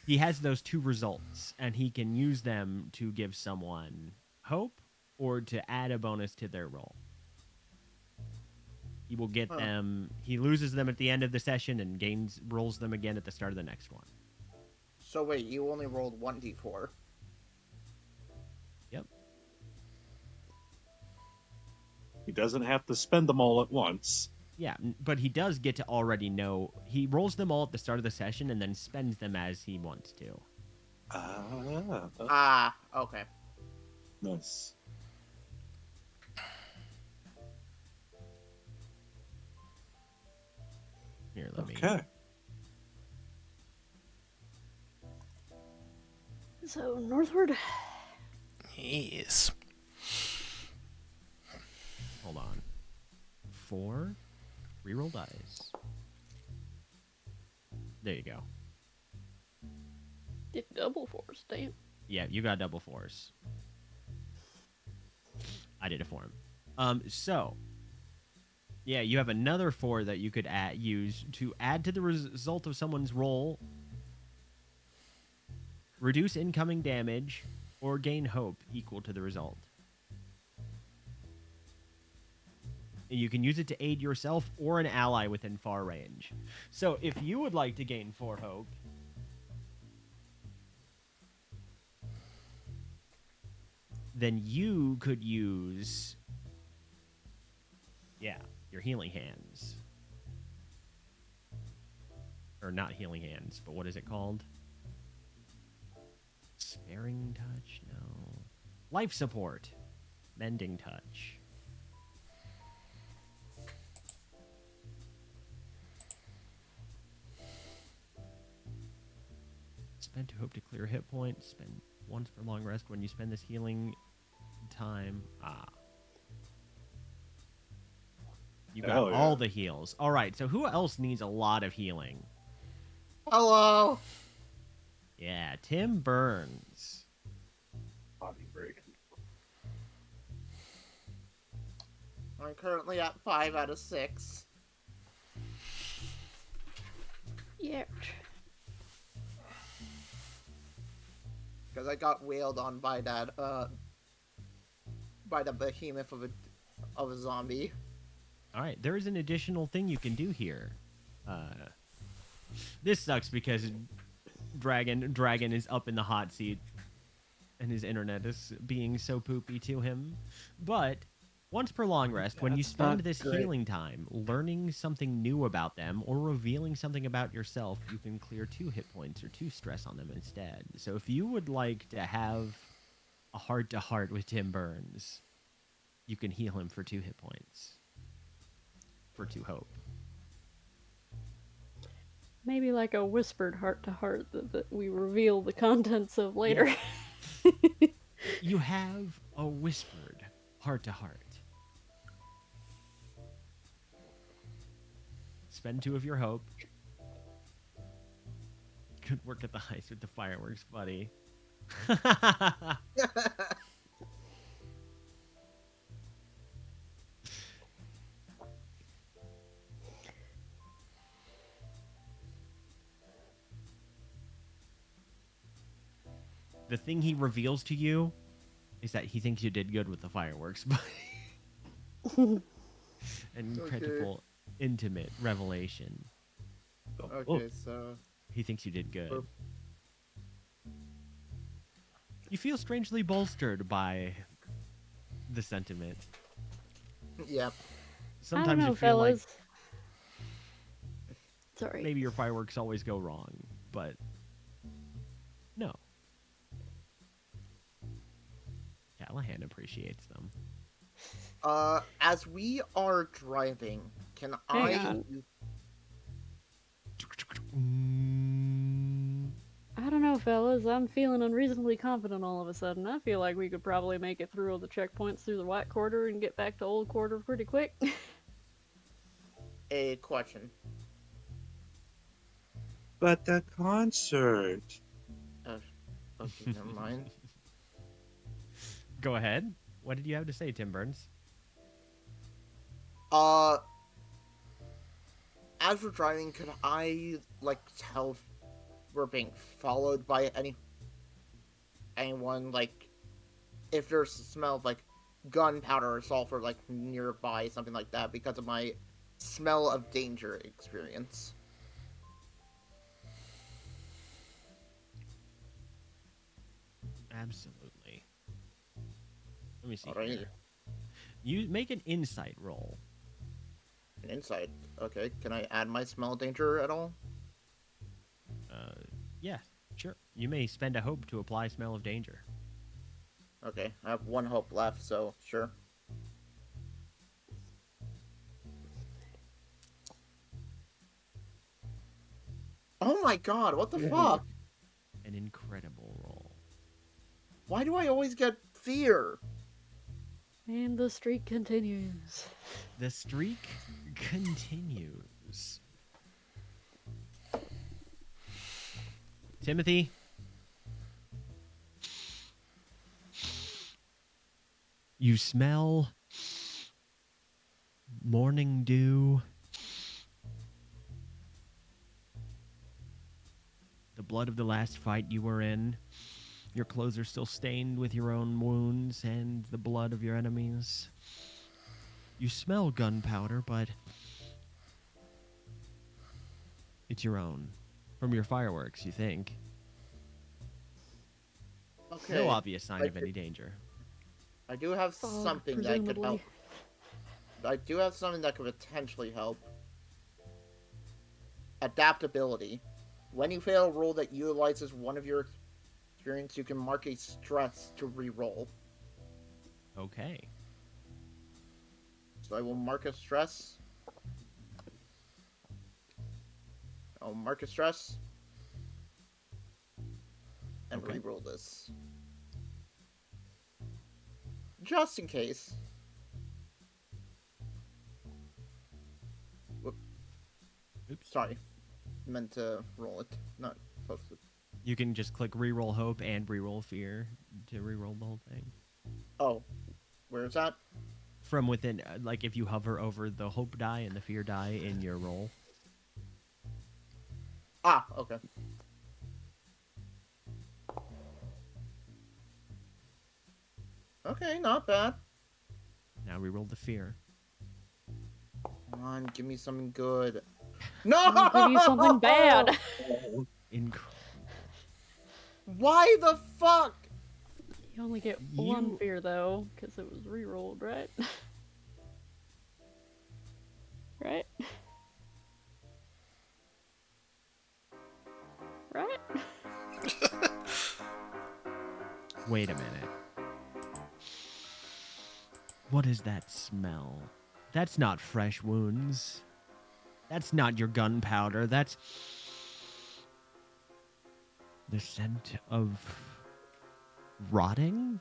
Speaker 1: He has those 2 results, and he can use them to give someone hope or to add a bonus to their roll. He will get them. He loses them at the end of the session and rolls them again at the start of the next one.
Speaker 6: So wait, you only rolled 1d4.
Speaker 1: Yep.
Speaker 2: He doesn't have to spend them all at once.
Speaker 1: Yeah, but he does get to already know. He rolls them all at the start of the session and then spends them as he wants to.
Speaker 6: Okay.
Speaker 2: Nice.
Speaker 1: Here, let me.
Speaker 2: Okay.
Speaker 3: So, northward.
Speaker 5: Yes.
Speaker 1: Hold on. 4. Reroll dice. There you go.
Speaker 3: Get double force, damn.
Speaker 1: Yeah, you got double 4s. I did it for him. So, yeah, you have another 4 that you could use to add to the result of someone's roll, reduce incoming damage, or gain hope equal to the result. And you can use it to aid yourself or an ally within far range. So if you would like to gain 4 hope, then you could use, your healing hands. Or not healing hands, but what is it called? Sparing touch? No. Life support. Mending touch. Spend to hope to clear hit points. Spend once for long rest when you spend this healing time. You got all the heals. All right, so who else needs a lot of healing?
Speaker 6: Hello!
Speaker 1: Yeah, Tim Burns.
Speaker 2: Body break.
Speaker 6: I'm currently at 5 out of 6.
Speaker 3: Yeah.
Speaker 6: Because I got wailed on by that, by the behemoth of a zombie.
Speaker 1: All right, there is an additional thing you can do here. This sucks because Dragon is up in the hot seat, and his internet is being so poopy to him. But Once per long rest, when you
Speaker 4: That's
Speaker 1: spend
Speaker 4: not
Speaker 1: this
Speaker 4: great.
Speaker 1: healing time learning something new about them or revealing something about yourself, you can clear 2 hit points or 2 stress on them instead. So if you would like to have a heart-to-heart with Tim Burns, you can heal him for 2 hit points. For 2 hope.
Speaker 3: Maybe like a whispered heart to heart that we reveal the contents of later.
Speaker 1: You have a whispered heart-to-heart. Spend 2 of your hope. Good work at the heist with the fireworks, buddy. The thing he reveals to you is that he thinks you did good with the fireworks. An incredible, intimate revelation.
Speaker 6: Okay, so
Speaker 1: He thinks you did good. You feel strangely bolstered by the sentiment.
Speaker 6: yep.
Speaker 1: Sometimes
Speaker 3: I don't know,
Speaker 1: you feel
Speaker 3: fellas.
Speaker 1: like
Speaker 3: Sorry.
Speaker 1: maybe your fireworks always go wrong, but no. Kalahand appreciates them.
Speaker 6: As we are driving, can
Speaker 3: Hang
Speaker 6: I?
Speaker 3: on. I don't know, fellas. I'm feeling unreasonably confident all of a sudden. I feel like we could probably make it through all the checkpoints through the White Quarter and get back to Old Quarter pretty quick.
Speaker 6: A question.
Speaker 2: But the concert.
Speaker 6: Okay, never mind.
Speaker 1: Go ahead. What did you have to say, Tim Burns?
Speaker 6: As we're driving, could I like tell if we're being followed by anyone? Like, if there's a smell of like gunpowder or sulfur like nearby, something like that, because of my smell of danger experience.
Speaker 1: Absolutely. Let me see.
Speaker 6: Alright.
Speaker 1: Here. You make an insight roll.
Speaker 6: An insight. Okay, can I add my smell of danger at all?
Speaker 1: Yeah, sure. You may spend a hope to apply smell of danger.
Speaker 6: Okay, I have 1 hope left, so sure. Oh my god, what the fuck?
Speaker 1: An incredible roll.
Speaker 6: Why do I always get fear?
Speaker 3: And the streak continues.
Speaker 1: The streak continues. Timothy. You smell morning dew. The blood of the last fight you were in. Your clothes are still stained with your own wounds and the blood of your enemies. You smell gunpowder, but it's your own. From your fireworks, you think.
Speaker 6: Okay.
Speaker 1: No obvious sign of any danger.
Speaker 6: I do have
Speaker 3: Fog,
Speaker 6: something that could
Speaker 3: presumably.
Speaker 6: help. I do have something that could potentially help. Adaptability. When you fail a roll that utilizes one of your experience, you can mark a stress to re-roll.
Speaker 1: Okay.
Speaker 6: So I will mark a stress. I'll mark a stress. And
Speaker 1: Okay.
Speaker 6: re-roll this. Just in case. Whoop.
Speaker 1: Oops.
Speaker 6: Sorry. Meant to roll it, not supposed to.
Speaker 1: You can just click reroll hope and reroll fear to reroll the whole thing.
Speaker 6: Oh. Where is that?
Speaker 1: From within, like if you hover over the hope die and the fear die in your roll.
Speaker 6: Ah, okay. Okay, not bad.
Speaker 1: Now reroll the fear.
Speaker 6: Come on, give me something good. No!
Speaker 3: I'll give you something bad.
Speaker 1: Incredible.
Speaker 6: Why the fuck?
Speaker 3: You only get
Speaker 1: You-
Speaker 3: one fear though, because it was re-rolled, right?
Speaker 1: Wait a minute. What is that smell? That's not fresh wounds. That's not your gunpowder. That's the scent of rotting?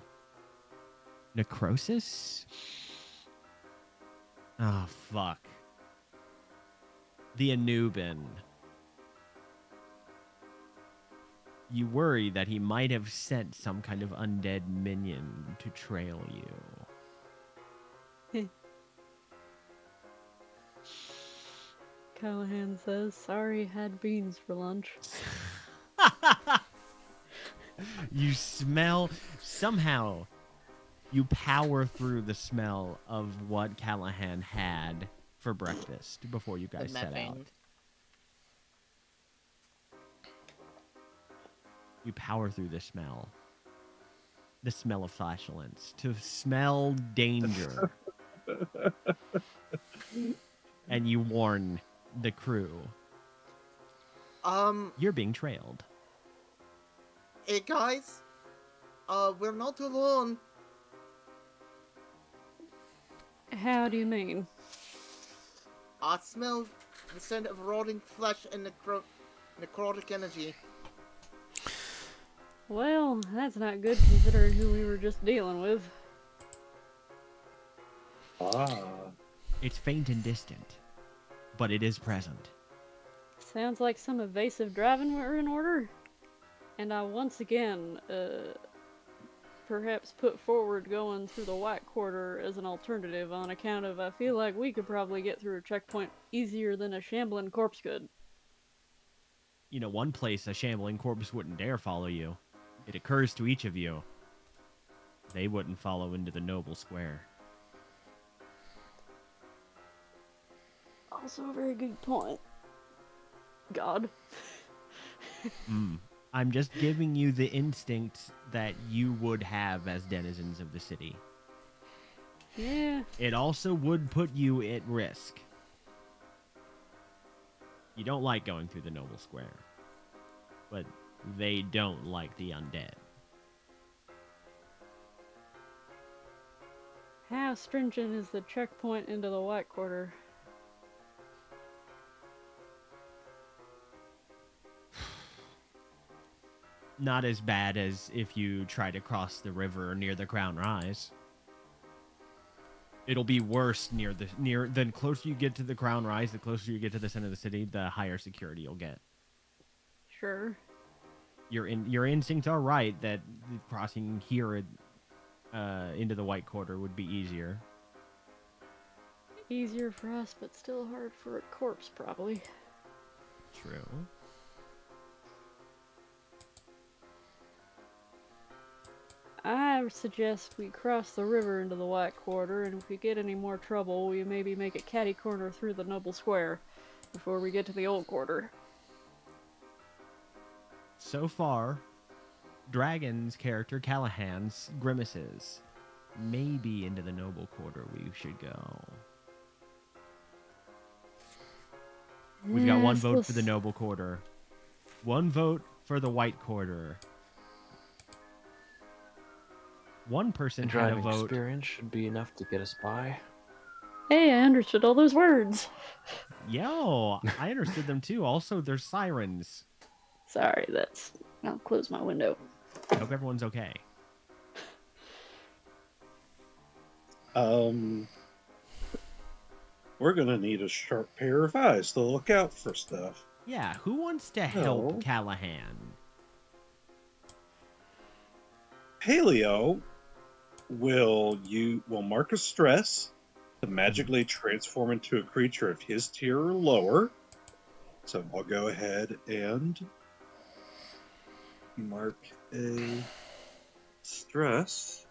Speaker 1: Necrosis? Oh, fuck. The Anuban. You worry that he might have sent some kind of undead minion to trail you.
Speaker 3: Kalahand says, sorry, had beans for lunch.
Speaker 1: You smell... Somehow, you power through the smell of what Kalahand had for breakfast before you guys set out. You power through the smell. The smell of flatulence. To smell danger. And you warn the crew. You're being trailed.
Speaker 6: Hey guys, we're not alone.
Speaker 3: How do you mean?
Speaker 6: I smell the scent of rotting flesh and necrotic energy.
Speaker 3: Well, that's not good considering who we were just dealing with.
Speaker 1: It's faint and distant, but it is present.
Speaker 3: Sounds like some evasive driving were in order. And I once again, perhaps put forward going through the White Quarter as an alternative on account of I feel like we could probably get through a checkpoint easier than a shambling corpse could.
Speaker 1: You know, one place a shambling corpse wouldn't dare follow you. It occurs to each of you. They wouldn't follow into the noble square.
Speaker 3: Also a very good point. God.
Speaker 1: I'm just giving you the instincts that you would have as denizens of the city.
Speaker 3: Yeah.
Speaker 1: It also would put you at risk. You don't like going through the noble square. But they don't like the undead.
Speaker 3: How stringent is the checkpoint into the White Quarter?
Speaker 1: Not as bad as if you try to cross the river near the Crown Rise. It'll be worse the closer you get to the Crown Rise, the closer you get to the center of the city, the higher security you'll get.
Speaker 3: Sure.
Speaker 1: Your instincts are right that crossing here into the White Quarter would be easier.
Speaker 3: Easier for us, but still hard for a corpse, probably.
Speaker 1: True.
Speaker 3: I suggest we cross the river into the White Quarter, and if we get any more trouble, we maybe make a catty corner through the Noble Square before we get to the Old Quarter.
Speaker 1: So far, Dragon's character Kalahand's grimaces. Maybe into the Noble Quarter we should go. We've got one vote for the Noble Quarter. One vote for the White Quarter. One person had a
Speaker 4: Driving
Speaker 1: vote.
Speaker 4: experience should be enough to get us by.
Speaker 3: Hey, I understood all those words.
Speaker 1: Yo, I understood them too. Also, there's sirens.
Speaker 3: Sorry, I'll close my window.
Speaker 1: I hope everyone's okay.
Speaker 2: We're gonna need a sharp pair of eyes to look out for stuff.
Speaker 1: Yeah, who wants to help Kalahand?
Speaker 2: Paleo will mark a stress to magically transform into a creature of his tier or lower. So I'll go ahead and mark a stress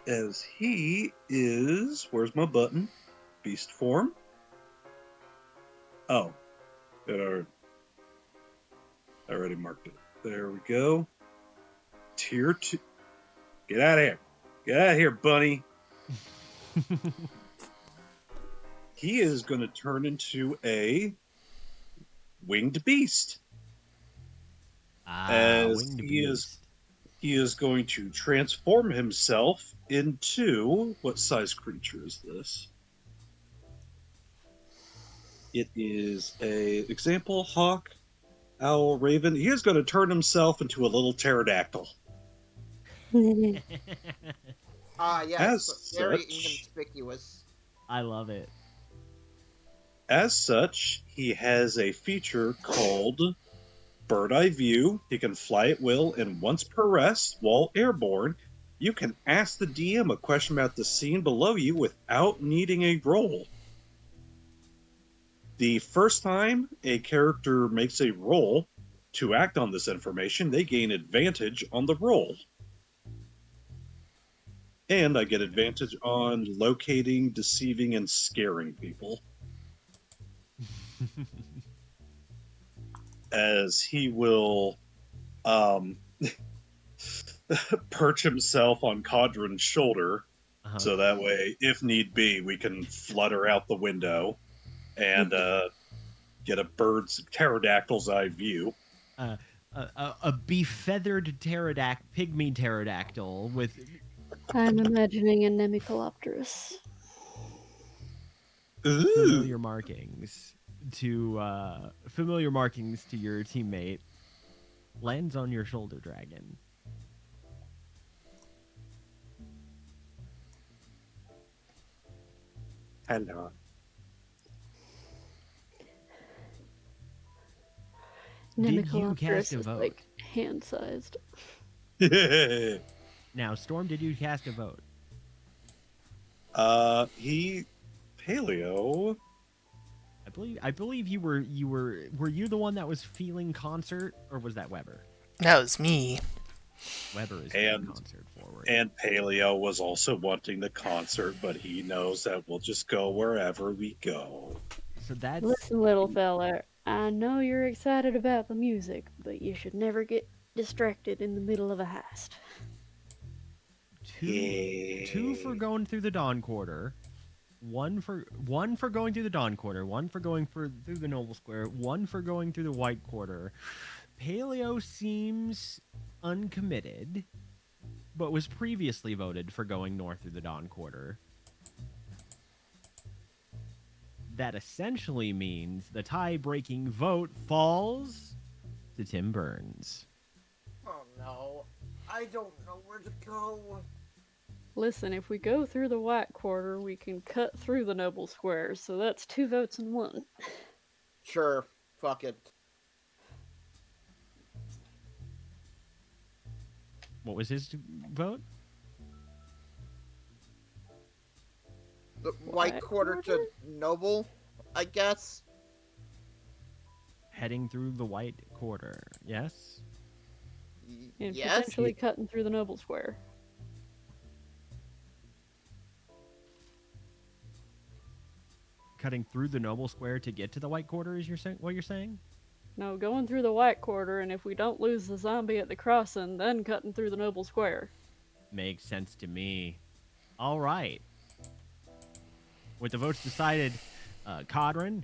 Speaker 2: as he is, where's my button? Beast form. Oh, I already marked it. There we go. Tier 2. Get out of here. Get out of here, bunny. He is going to turn into a winged beast.
Speaker 1: Winged beast.
Speaker 2: he is going to transform himself into what size creature is this? It is a example hawk, owl, raven. He is going to turn himself into a little pterodactyl.
Speaker 6: Yes,
Speaker 2: As
Speaker 6: very
Speaker 2: such,
Speaker 6: inconspicuous.
Speaker 1: I love it.
Speaker 2: he has a feature called Bird Eye View. He can fly at will, and once per rest, while airborne, you can ask the DM a question about the scene below you without needing a roll. The first time a character makes a roll to act on this information, they gain advantage on the roll. And I get advantage on locating, deceiving, and scaring people. As he will perch himself on Cadron's shoulder, so that way, if need be, we can flutter out the window and get a pterodactyl's eye view.
Speaker 1: A befeathered pygmy pterodactyl with
Speaker 3: I'm imagining a Nemicolopterus.
Speaker 1: familiar markings to your teammate lands on your shoulder dragon.
Speaker 2: Hello.
Speaker 1: Did you cast a
Speaker 3: is
Speaker 1: vote?
Speaker 3: like hand-sized.
Speaker 1: Now, Storm, did you cast a vote?
Speaker 2: Paleo.
Speaker 1: I believe were you the one that was feeling concert, or was that Weber?
Speaker 5: That was me.
Speaker 1: Weber is feeling concert forward.
Speaker 2: And Paleo was also wanting the concert, but he knows that we'll just go wherever we go.
Speaker 1: So that's...
Speaker 3: Listen, little fella, I know you're excited about the music, but you should never get distracted in the middle of a heist.
Speaker 1: Two for going through the Dawn Quarter, one for going through the Dawn Quarter, one for going through the Noble Square, one for going through the White Quarter. Paleo seems uncommitted, but was previously voted for going north through the Dawn Quarter. That essentially means the tie-breaking vote falls to Tim Burns.
Speaker 6: Oh no, I don't know where to go.
Speaker 3: Listen, if we go through the White Quarter, we can cut through the Noble Square, so that's 2 votes in 1.
Speaker 6: Sure, fuck it.
Speaker 1: What was his vote?
Speaker 6: The White Quarter to Noble, I guess.
Speaker 1: Heading through the White Quarter, yes?
Speaker 3: And
Speaker 6: Yes.
Speaker 3: potentially cutting through the Noble Square.
Speaker 1: Cutting through the Noble Square to get to the White Quarter is what you're saying?
Speaker 3: No, going through the White Quarter, and if we don't lose the zombie at the crossing, then cutting through the Noble Square.
Speaker 1: Makes sense to me. All right. With the votes decided, Kalahand,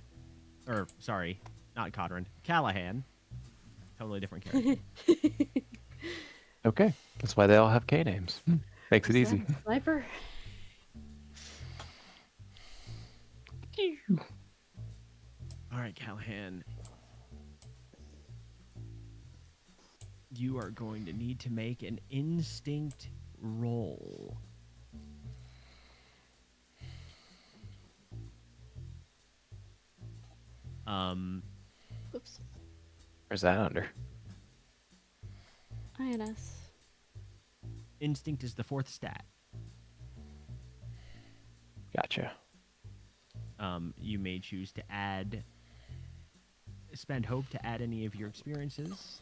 Speaker 1: totally different character.
Speaker 4: Okay, that's why they all have K names. Makes it easy.
Speaker 3: Sniper?
Speaker 1: All right, Kalahand. You are going to need to make an instinct roll.
Speaker 3: Oops.
Speaker 4: Where's that under?
Speaker 3: INS.
Speaker 1: Instinct is the 4th stat.
Speaker 4: Gotcha.
Speaker 1: You may choose to spend hope to add any of your experiences.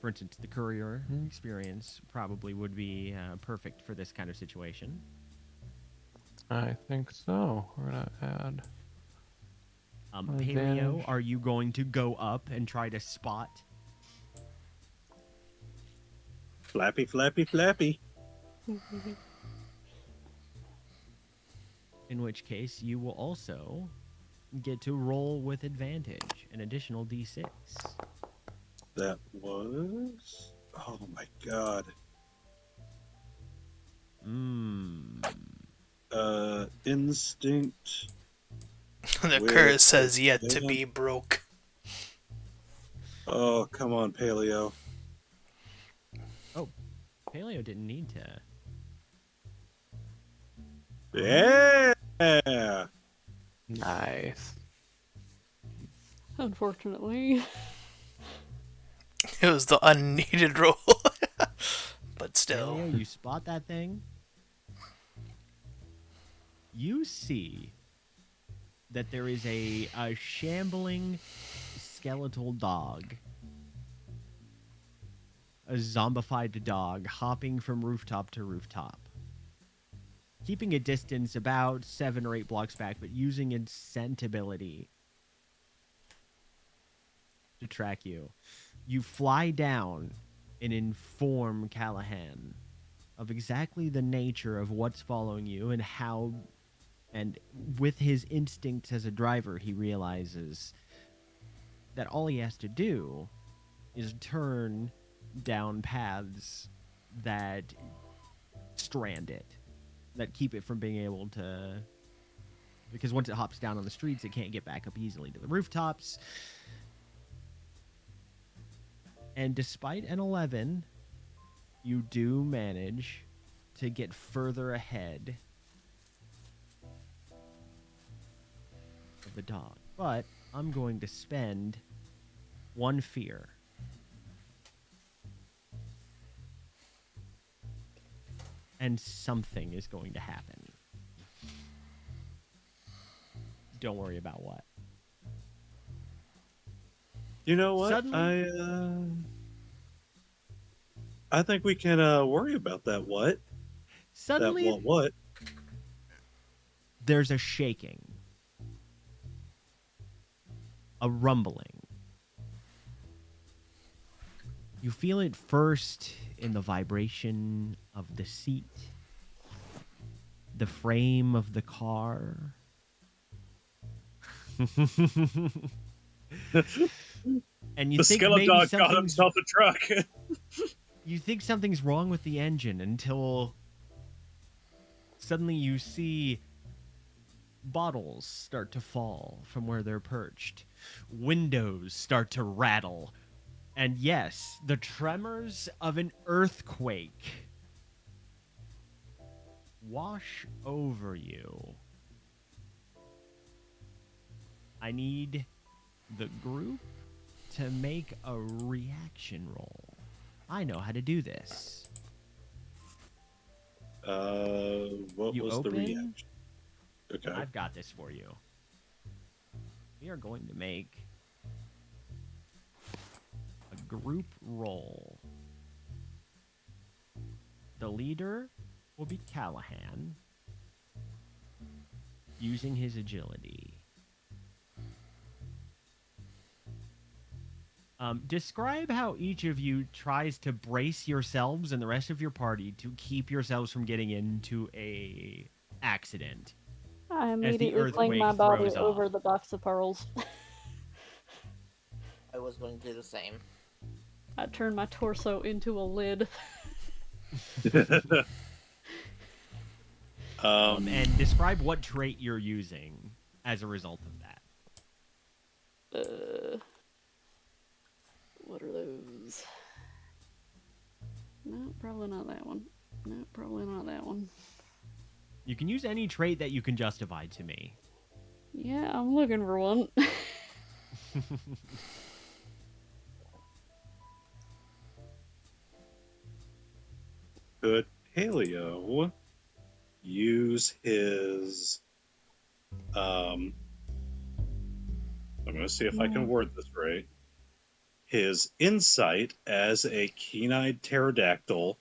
Speaker 1: For instance, the courier experience probably would be perfect for this kind of situation.
Speaker 4: I think so. We're gonna add.
Speaker 1: Paleo, are you going to go up and try to spot?
Speaker 2: Flappy, flappy, flappy.
Speaker 1: In which case, you will also get to roll with advantage, an additional d6.
Speaker 2: That was Oh my god. Instinct.
Speaker 5: The
Speaker 2: with
Speaker 5: curse has yet to
Speaker 2: advantage.
Speaker 5: be broke.
Speaker 2: Oh, come on, Paleo.
Speaker 1: Oh, Paleo didn't need to.
Speaker 2: Yeah.
Speaker 4: Nice.
Speaker 3: Unfortunately.
Speaker 5: It was the unneeded roll. But still.
Speaker 1: Paleo, you spot that thing. You see that there is a shambling skeletal dog. A zombified dog hopping from rooftop to rooftop. Keeping a distance about 7 or 8 blocks back, but using its scent ability to track you. You fly down and inform Kalahand of exactly the nature of what's following you and how, and with his instincts as a driver, he realizes that all he has to do is turn down paths that strand it, that keep it from being able to, because once it hops down on the streets, it can't get back up easily to the rooftops. And despite an 11, you do manage to get further ahead of the dog. But I'm going to spend 1 fear. And something is going to happen. Don't worry about what.
Speaker 2: You know what?
Speaker 1: Suddenly-
Speaker 2: I think we can worry about that. What?
Speaker 1: Suddenly,
Speaker 2: That what?
Speaker 1: there's a shaking, a rumbling. You feel it first in the vibration of the seat, the frame of the car. And you
Speaker 2: The
Speaker 1: think
Speaker 2: skeleton
Speaker 1: maybe
Speaker 2: dog got
Speaker 1: something's,
Speaker 2: himself a truck.
Speaker 1: you think something's wrong with the engine until suddenly you see bottles start to fall from where they're perched. Windows start to rattle. And yes, the tremors of an earthquake wash over you. I need the group to make a reaction roll. I know how to do this.
Speaker 2: What
Speaker 1: You
Speaker 2: was the
Speaker 1: open?
Speaker 2: reaction? Okay.
Speaker 1: I've got this for you. We are going to make a group roll. The leader will be Kalahand, using his agility. Describe how each of you tries to brace yourselves and the rest of your party to keep yourselves from getting into a accident.
Speaker 3: I
Speaker 1: the
Speaker 3: immediately fling my
Speaker 1: earthquake
Speaker 3: body
Speaker 1: throws
Speaker 3: over
Speaker 1: off.
Speaker 3: the box of pearls.
Speaker 6: I was going to do the same.
Speaker 3: I turn my torso into a lid.
Speaker 1: And describe what trait you're using as a result of that.
Speaker 3: What are those? No, probably not that one. No, probably not that one.
Speaker 1: You can use any trait that you can justify to me.
Speaker 3: Yeah, I'm looking for one.
Speaker 2: Could Paleo use his I'm going to see if I can word this right. His insight as a keen-eyed pterodactyl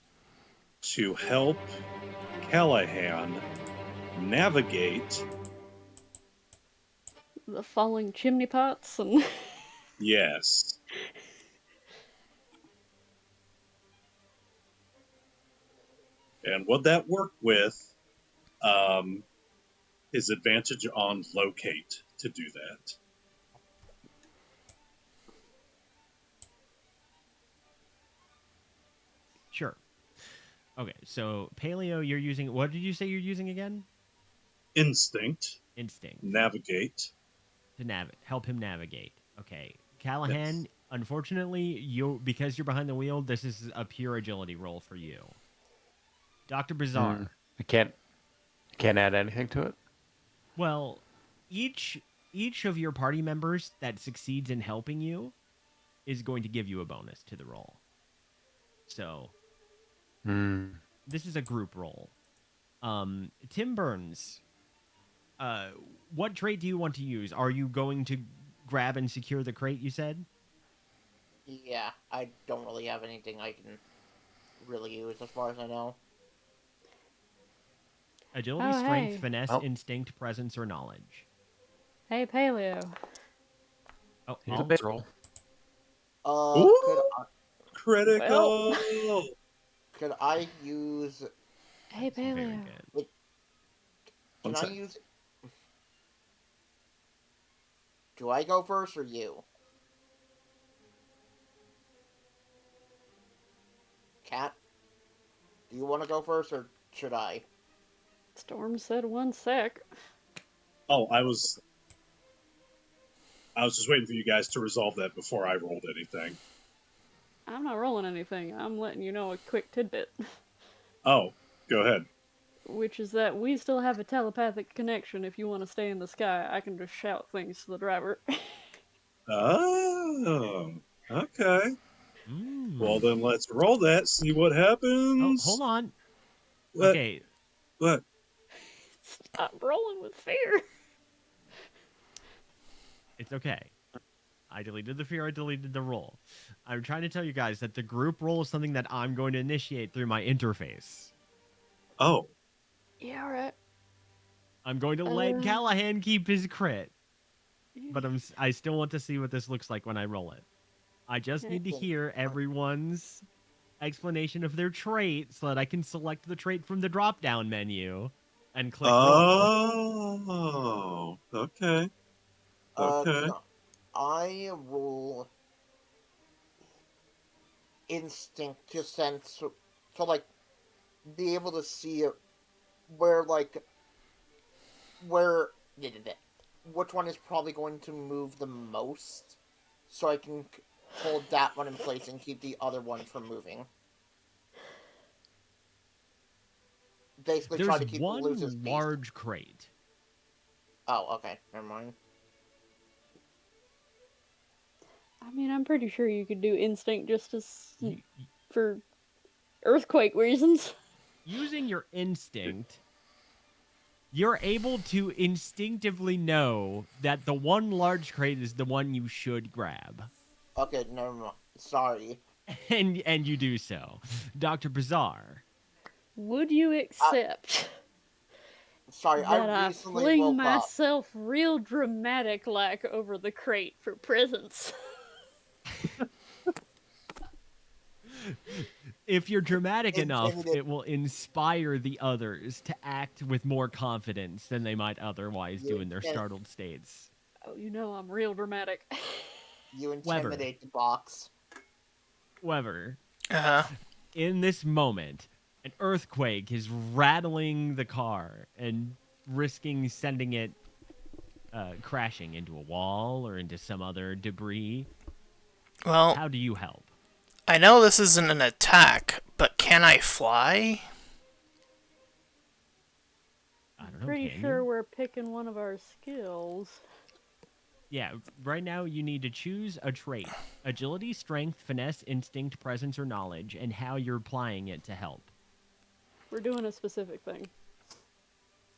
Speaker 2: to help Kalahand navigate.
Speaker 3: The falling chimney pots and
Speaker 2: Yes. And would that work with his advantage on locate to do that?
Speaker 1: Okay, so Paleo, you're using. What did you say you're using again?
Speaker 7: Instinct.
Speaker 1: Instinct
Speaker 7: Navigate.
Speaker 1: to help him navigate. Okay,
Speaker 7: Yes.
Speaker 1: Kalahand. Unfortunately, because you're behind the wheel, this is a pure agility roll for you. Doctor Bizarre.
Speaker 4: I can't add anything to it.
Speaker 1: Well, each of your party members that succeeds in helping you is going to give you a bonus to the roll. So this is a group roll. Tim Burns, what trait do you want to use? Are you going to grab and secure the crate, you said?
Speaker 6: Yeah, I don't really have anything I can really use as far as I know.
Speaker 1: Agility,
Speaker 3: Oh,
Speaker 1: strength,
Speaker 3: hey.
Speaker 1: finesse,
Speaker 4: Oh.
Speaker 1: instinct, presence, or knowledge.
Speaker 3: Hey, Paleo.
Speaker 1: Oh,
Speaker 4: Here's a base roll.
Speaker 7: Ooh! Critical.
Speaker 6: Could I use?
Speaker 3: Hey,
Speaker 1: That's very
Speaker 3: Paleo.
Speaker 1: good.
Speaker 6: Can
Speaker 7: One
Speaker 6: I
Speaker 7: sec.
Speaker 6: use? Do I go first or you? Cat, do you want to go first or should I?
Speaker 3: Storm said 1 sec.
Speaker 7: Oh, I was just waiting for you guys to resolve that before I rolled anything.
Speaker 3: I'm not rolling anything. I'm letting you know a quick tidbit.
Speaker 7: Oh, go ahead.
Speaker 3: Which is that we still have a telepathic connection. If you want to stay in the sky, I can just shout things to the driver.
Speaker 7: Oh, okay. Well,
Speaker 1: Mm.
Speaker 7: then let's roll that. See what
Speaker 1: Oh,
Speaker 7: happens.
Speaker 1: hold on.
Speaker 7: What?
Speaker 1: Okay,
Speaker 7: What?
Speaker 3: Stop rolling with fear.
Speaker 1: it's okay. I deleted the fear, I deleted the roll. I'm trying to tell you guys that the group roll is something that I'm going to initiate through my interface.
Speaker 7: Oh,
Speaker 3: Yeah, alright.
Speaker 1: I'm going to let Kalahand keep his crit, but I still want to see what this looks like when I roll it. I just need to hear everyone's explanation of their trait so that I can select the trait from the drop-down menu and click roll.
Speaker 7: oh, okay. Okay.
Speaker 6: I roll instinct to sense, to like be able to see where which one is probably going to move the most, so I can hold that one in place and keep the other one from moving. Basically, try to
Speaker 1: There's
Speaker 6: keep
Speaker 1: one
Speaker 6: Luce's peace.
Speaker 1: large crate.
Speaker 6: Oh, okay, never mind.
Speaker 3: I mean, I'm pretty sure you could do instinct just as
Speaker 1: You,
Speaker 3: for earthquake reasons.
Speaker 1: using your instinct, you're able to instinctively know that the one large crate is the one you should grab.
Speaker 6: Okay, never mind. Sorry.
Speaker 1: And you do so. Dr. Bizarre.
Speaker 3: Would you accept
Speaker 6: Sorry,
Speaker 3: that
Speaker 6: I
Speaker 3: I
Speaker 6: recently
Speaker 3: fling
Speaker 6: woke up.
Speaker 3: myself real dramatic like over the crate for presents?
Speaker 1: If you're dramatic enough,
Speaker 6: Intimidate.
Speaker 1: it will inspire the others to act with more confidence than they might otherwise do in their startled states.
Speaker 3: Oh, you know I'm real dramatic.
Speaker 6: You intimidate the box.
Speaker 1: Weber,
Speaker 5: Uh-huh.
Speaker 1: in this moment, an earthquake is rattling the car and risking sending it crashing into a wall or into some other debris.
Speaker 5: Well,
Speaker 1: How do you help?
Speaker 5: I know this isn't an attack, but can I fly?
Speaker 1: I don't know.
Speaker 3: Pretty
Speaker 1: can
Speaker 3: sure
Speaker 1: you?
Speaker 3: we're picking one of our skills.
Speaker 1: Yeah, right now you need to choose a trait. Agility, strength, finesse, instinct, presence, or knowledge, and how you're applying it to help.
Speaker 3: We're doing a specific thing.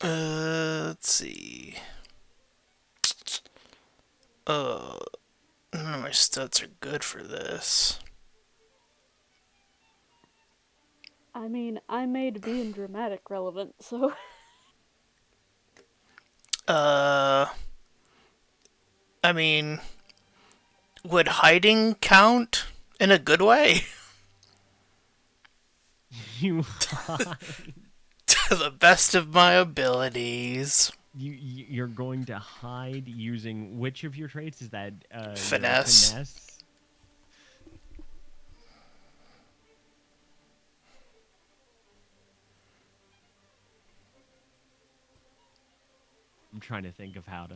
Speaker 5: Let's see. None of my stats are good for this.
Speaker 3: I mean, I made being dramatic relevant, so...
Speaker 5: I mean, would hiding count in a good way?
Speaker 1: You
Speaker 5: To the best of my abilities.
Speaker 1: you're going to hide using which of your traits? Is that
Speaker 5: Finesse.
Speaker 1: I'm trying to think of how to.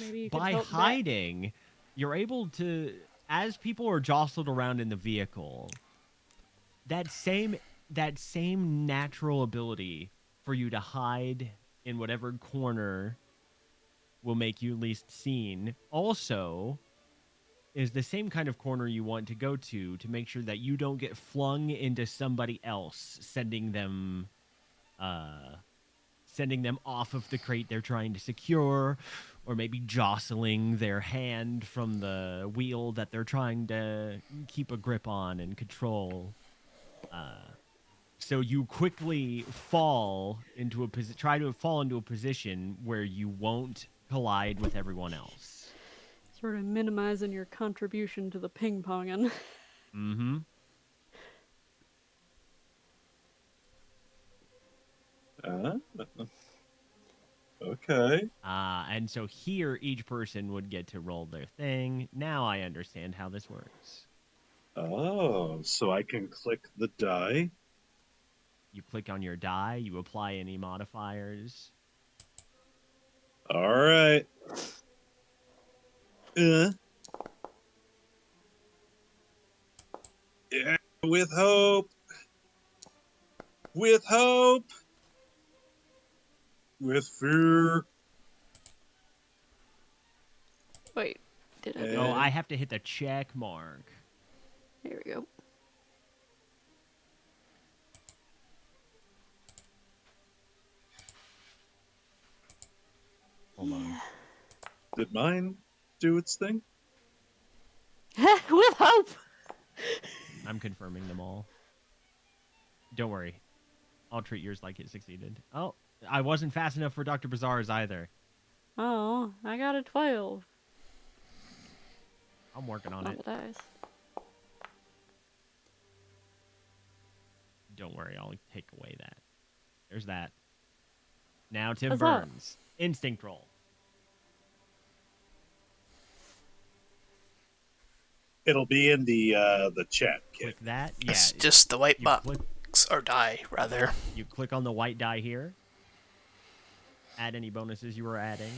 Speaker 3: Maybe you could
Speaker 1: By
Speaker 3: help that.
Speaker 1: hiding, you're able to, as people are jostled around in the vehicle, that same natural ability for you to hide in whatever corner will make you least seen also is the same kind of corner you want to go to make sure that you don't get flung into somebody else, sending them off of the crate they're trying to secure, or maybe jostling their hand from the wheel that they're trying to keep a grip on and control. So you quickly try to fall into a position where you won't collide with everyone else.
Speaker 3: Sort of minimizing your contribution to the ping-ponging.
Speaker 1: Mm-hmm.
Speaker 7: Okay.
Speaker 1: And so here, each person would get to roll their thing. Now I understand how this works.
Speaker 7: Oh, so I can click the die.
Speaker 1: You click on your die, you apply any modifiers.
Speaker 7: All right. Yeah, with hope. With hope. With fear.
Speaker 3: Wait, did I do
Speaker 1: Oh,
Speaker 3: that?
Speaker 1: I have to hit the check mark.
Speaker 3: There we go.
Speaker 1: Hold on.
Speaker 7: Did mine do its thing?
Speaker 3: With hope!
Speaker 1: I'm confirming them all. Don't worry. I'll treat yours like it succeeded. Oh, I wasn't fast enough for Dr. Bazaar's either.
Speaker 3: Oh, I got a 12
Speaker 1: I'm working on
Speaker 3: on
Speaker 1: it.
Speaker 3: the dice.
Speaker 1: Don't worry, I'll take away that. There's that. Now Tim
Speaker 3: What's up?
Speaker 1: Burns. Instinct roll.
Speaker 7: It'll be in the chat kit.
Speaker 1: Click that. Yeah.
Speaker 5: It's just the white
Speaker 1: you
Speaker 5: box,
Speaker 1: click,
Speaker 5: or die, rather.
Speaker 1: you click on the white die here. Add any bonuses you were adding.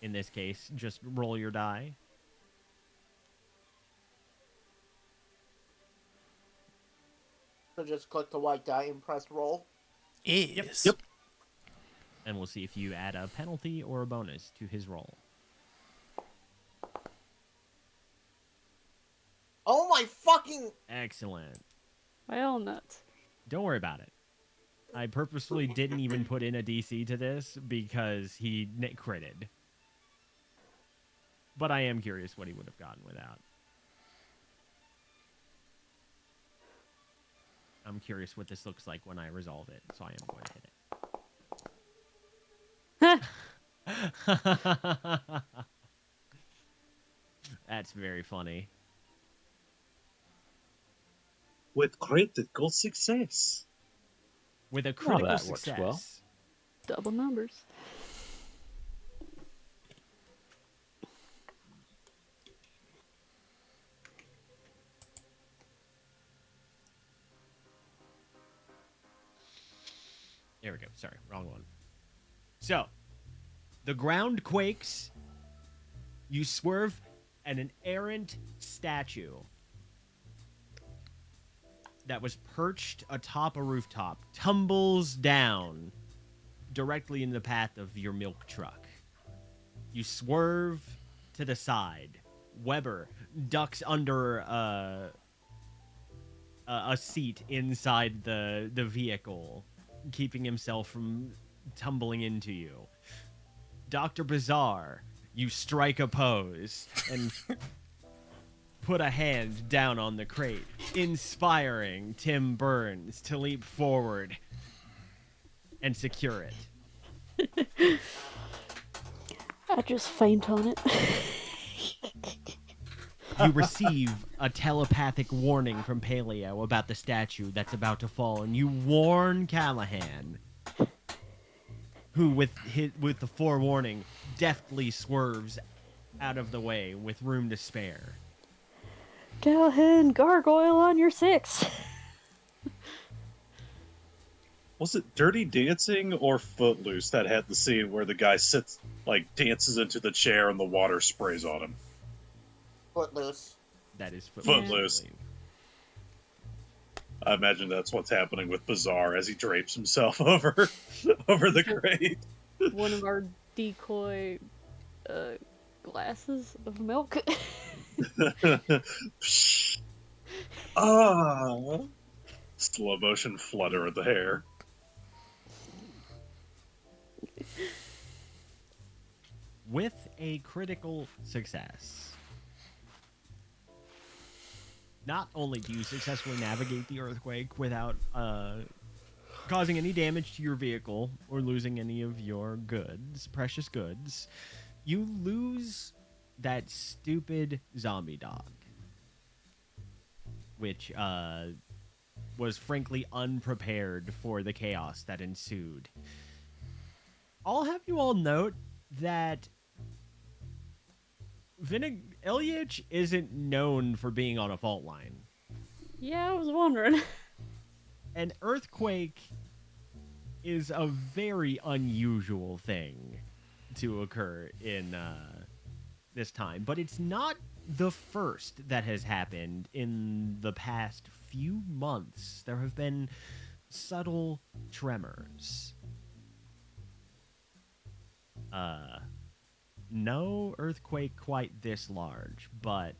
Speaker 1: In this case, just roll your die.
Speaker 6: So just click the white die and press roll.
Speaker 5: Yes.
Speaker 7: Yep.
Speaker 1: And we'll see if you add a penalty or a bonus to his roll.
Speaker 6: Oh my fucking...
Speaker 1: Excellent.
Speaker 3: Well, nuts.
Speaker 1: Don't worry about it. I purposefully didn't even put in a DC to this because he critted. But I am curious what he would have gotten without. I'm curious what this looks like when I resolve it, so I am going to hit it. That's very funny.
Speaker 7: With critical success.
Speaker 1: With a critical
Speaker 4: that works
Speaker 1: success.
Speaker 4: well.
Speaker 3: Double numbers.
Speaker 1: There we go. Sorry, wrong one. So, the ground quakes. You swerve, and an errant statue that was perched atop a rooftop tumbles down directly in the path of your milk truck. You swerve to the side. Weber ducks under a seat inside the vehicle, keeping himself from tumbling into you. Dr. Bazaar, you strike a pose and put a hand down on the crate, inspiring Tim Burns to leap forward and secure it.
Speaker 3: I just faint on it.
Speaker 1: You receive a telepathic warning from Paleo about the statue that's about to fall, and you warn Kalahand, who, with the forewarning, deftly swerves out of the way with room to spare.
Speaker 3: Kalahand, gargoyle on your 6.
Speaker 7: Was it Dirty Dancing or Footloose that had the scene where the guy sits, like, dances into the chair and the water sprays on him?
Speaker 6: Footloose.
Speaker 1: That is
Speaker 7: Footloose.
Speaker 1: I believe.
Speaker 7: I imagine that's what's happening with Bizarre as he drapes himself over over the crate.
Speaker 3: One of our decoy glasses of milk.
Speaker 7: Ah, slow motion flutter of the hair.
Speaker 1: With a critical success, not only do you successfully navigate the earthquake without causing any damage to your vehicle or losing any of your goods, precious goods, you lose that stupid zombie dog, which was frankly unprepared for the chaos that ensued. I'll have you all note that Ilyich isn't known for being on a fault line.
Speaker 3: Yeah, I was wondering.
Speaker 1: An earthquake is a very unusual thing to occur in this time, but it's not the first that has happened in the past few months. There have been subtle tremors. No earthquake quite this large, but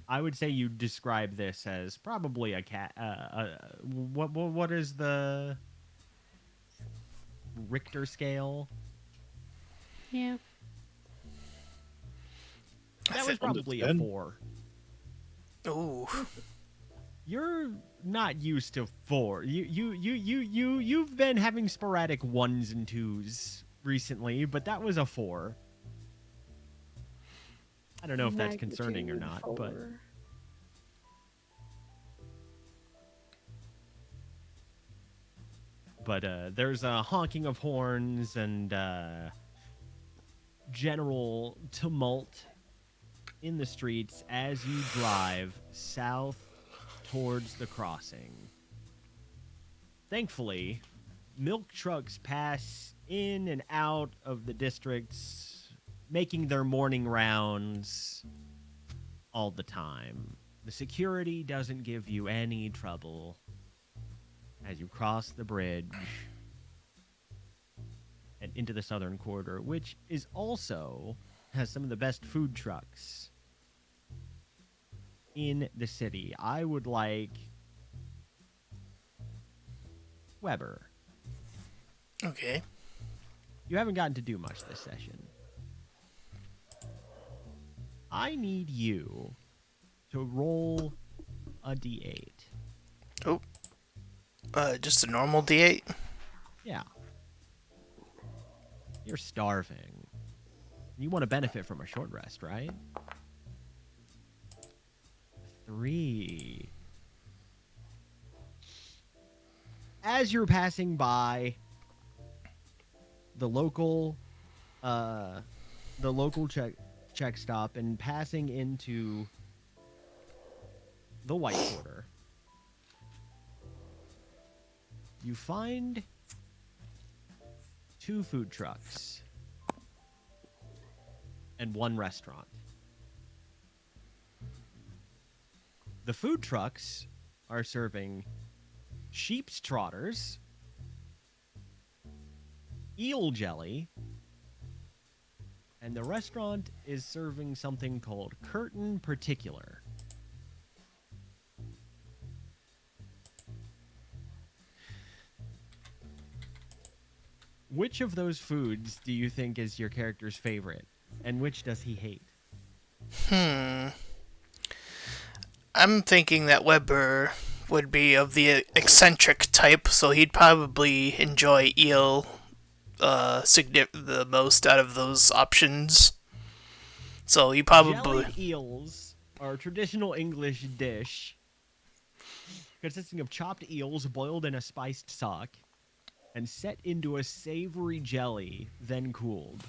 Speaker 1: I would say you describe this as probably a cat. What is the Richter scale?
Speaker 3: Yeah.
Speaker 1: That was probably a 4.
Speaker 5: Ooh.
Speaker 1: You're not used to 4. You've been having sporadic 1s and 2s recently, but that was a 4. I don't know if that's concerning or not, but there's a honking of horns and general tumult in the streets as you drive south towards the crossing. Thankfully, milk trucks pass in and out of the districts, making their morning rounds all the time. The security doesn't give you any trouble as you cross the bridge and into the southern quarter, which is also has some of the best food trucks in the city. I would like Weber.
Speaker 5: Okay.
Speaker 1: You haven't gotten to do much this session. I need you to roll a d8.
Speaker 5: Oh. Just a normal D8?
Speaker 1: Yeah. You're starving. You want to benefit from a short rest, right? 3. As you're passing by the local check stop and passing into the White Quarter, you find 2 food trucks and 1 restaurant. The food trucks are serving sheep's trotters, eel jelly, and the restaurant is serving something called curtain particular. Which of those foods do you think is your character's favorite, and which does he hate?
Speaker 5: I'm thinking that Weber would be of the eccentric type, so he'd probably enjoy eel the most out of those options. So he probably...
Speaker 1: Jellied eels are a traditional English dish consisting of chopped eels boiled in a spiced stock and set into a savory jelly, then cooled.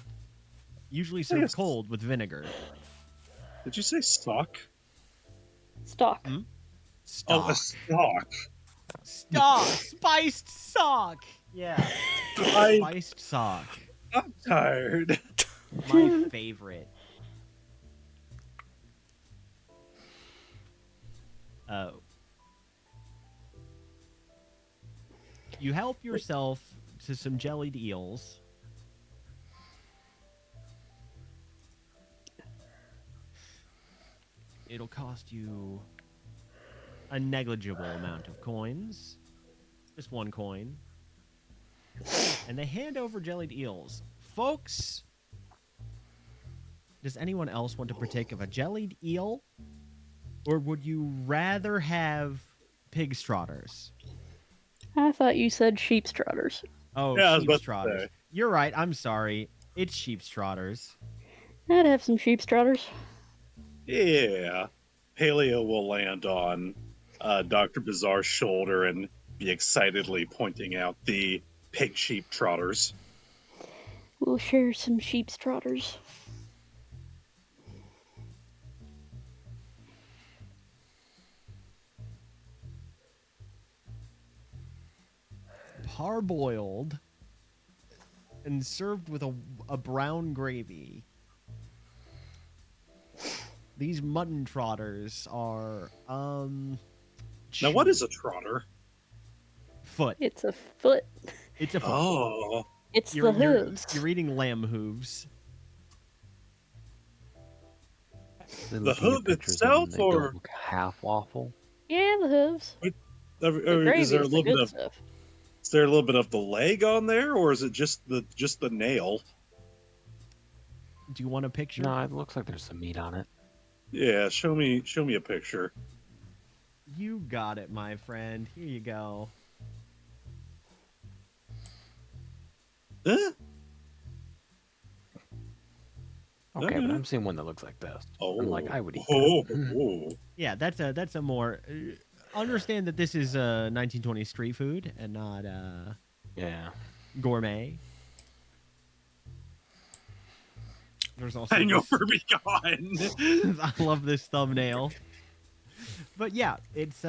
Speaker 1: Usually served cold with vinegar.
Speaker 7: Did you say sock?
Speaker 3: Stock.
Speaker 1: Hmm?
Speaker 7: Oh, a
Speaker 1: Stock.
Speaker 7: sock.
Speaker 1: Stock. Spiced sock. Yeah.
Speaker 7: I,
Speaker 1: Spiced sock.
Speaker 7: I'm tired.
Speaker 1: My favorite. Oh. You help yourself to some jellied eels. It'll cost you a negligible amount of coins. Just 1 coin. And they hand over jellied eels. Folks, does anyone else want to partake of a jellied eel? Or would you rather have pig strotters?
Speaker 3: I thought you said sheep strotters.
Speaker 1: Oh,
Speaker 7: Yeah, I was
Speaker 1: sheep
Speaker 7: about to
Speaker 1: strotters.
Speaker 7: say.
Speaker 1: You're right. I'm sorry. It's sheep strotters.
Speaker 3: I'd have some sheep strotters.
Speaker 7: Yeah. Paleo will land on Dr. Bizarre's shoulder and be excitedly pointing out the pig sheep trotters.
Speaker 3: We'll share some sheep strotters.
Speaker 1: Parboiled and served with a brown gravy. These mutton trotters are
Speaker 7: Now, what is
Speaker 1: chewy.
Speaker 7: a trotter?
Speaker 1: Foot?
Speaker 3: It's a foot.
Speaker 1: It's a foot.
Speaker 7: Oh,
Speaker 3: It's
Speaker 1: You're,
Speaker 3: the
Speaker 1: you're,
Speaker 3: hooves.
Speaker 1: you're eating lamb hooves.
Speaker 4: They're
Speaker 7: the
Speaker 4: looking at
Speaker 7: hoof
Speaker 4: pictures
Speaker 7: itself,
Speaker 4: and they
Speaker 7: or
Speaker 4: don't look half awful.
Speaker 3: Yeah, the hooves. The
Speaker 7: is there a
Speaker 3: gravy's the
Speaker 7: little bit
Speaker 3: good
Speaker 7: of
Speaker 3: stuff.
Speaker 7: is there a little bit of the leg on there, or is it just the nail?
Speaker 1: Do you want a picture?
Speaker 4: No, it looks like there's some meat on it.
Speaker 7: Yeah, show me a picture.
Speaker 1: You got it, my friend. Here you go.
Speaker 7: Huh?
Speaker 4: Okay, but I'm seeing one that looks like this.
Speaker 7: Oh,
Speaker 4: I'm like, I would eat
Speaker 7: oh,
Speaker 4: that.
Speaker 7: oh.
Speaker 1: Yeah, that's a more. Understand that this is 1920s street food and not
Speaker 4: Yeah.
Speaker 1: gourmet. There's also
Speaker 7: Hang
Speaker 1: this-
Speaker 7: over, be gone.
Speaker 1: I love this thumbnail. But yeah, it's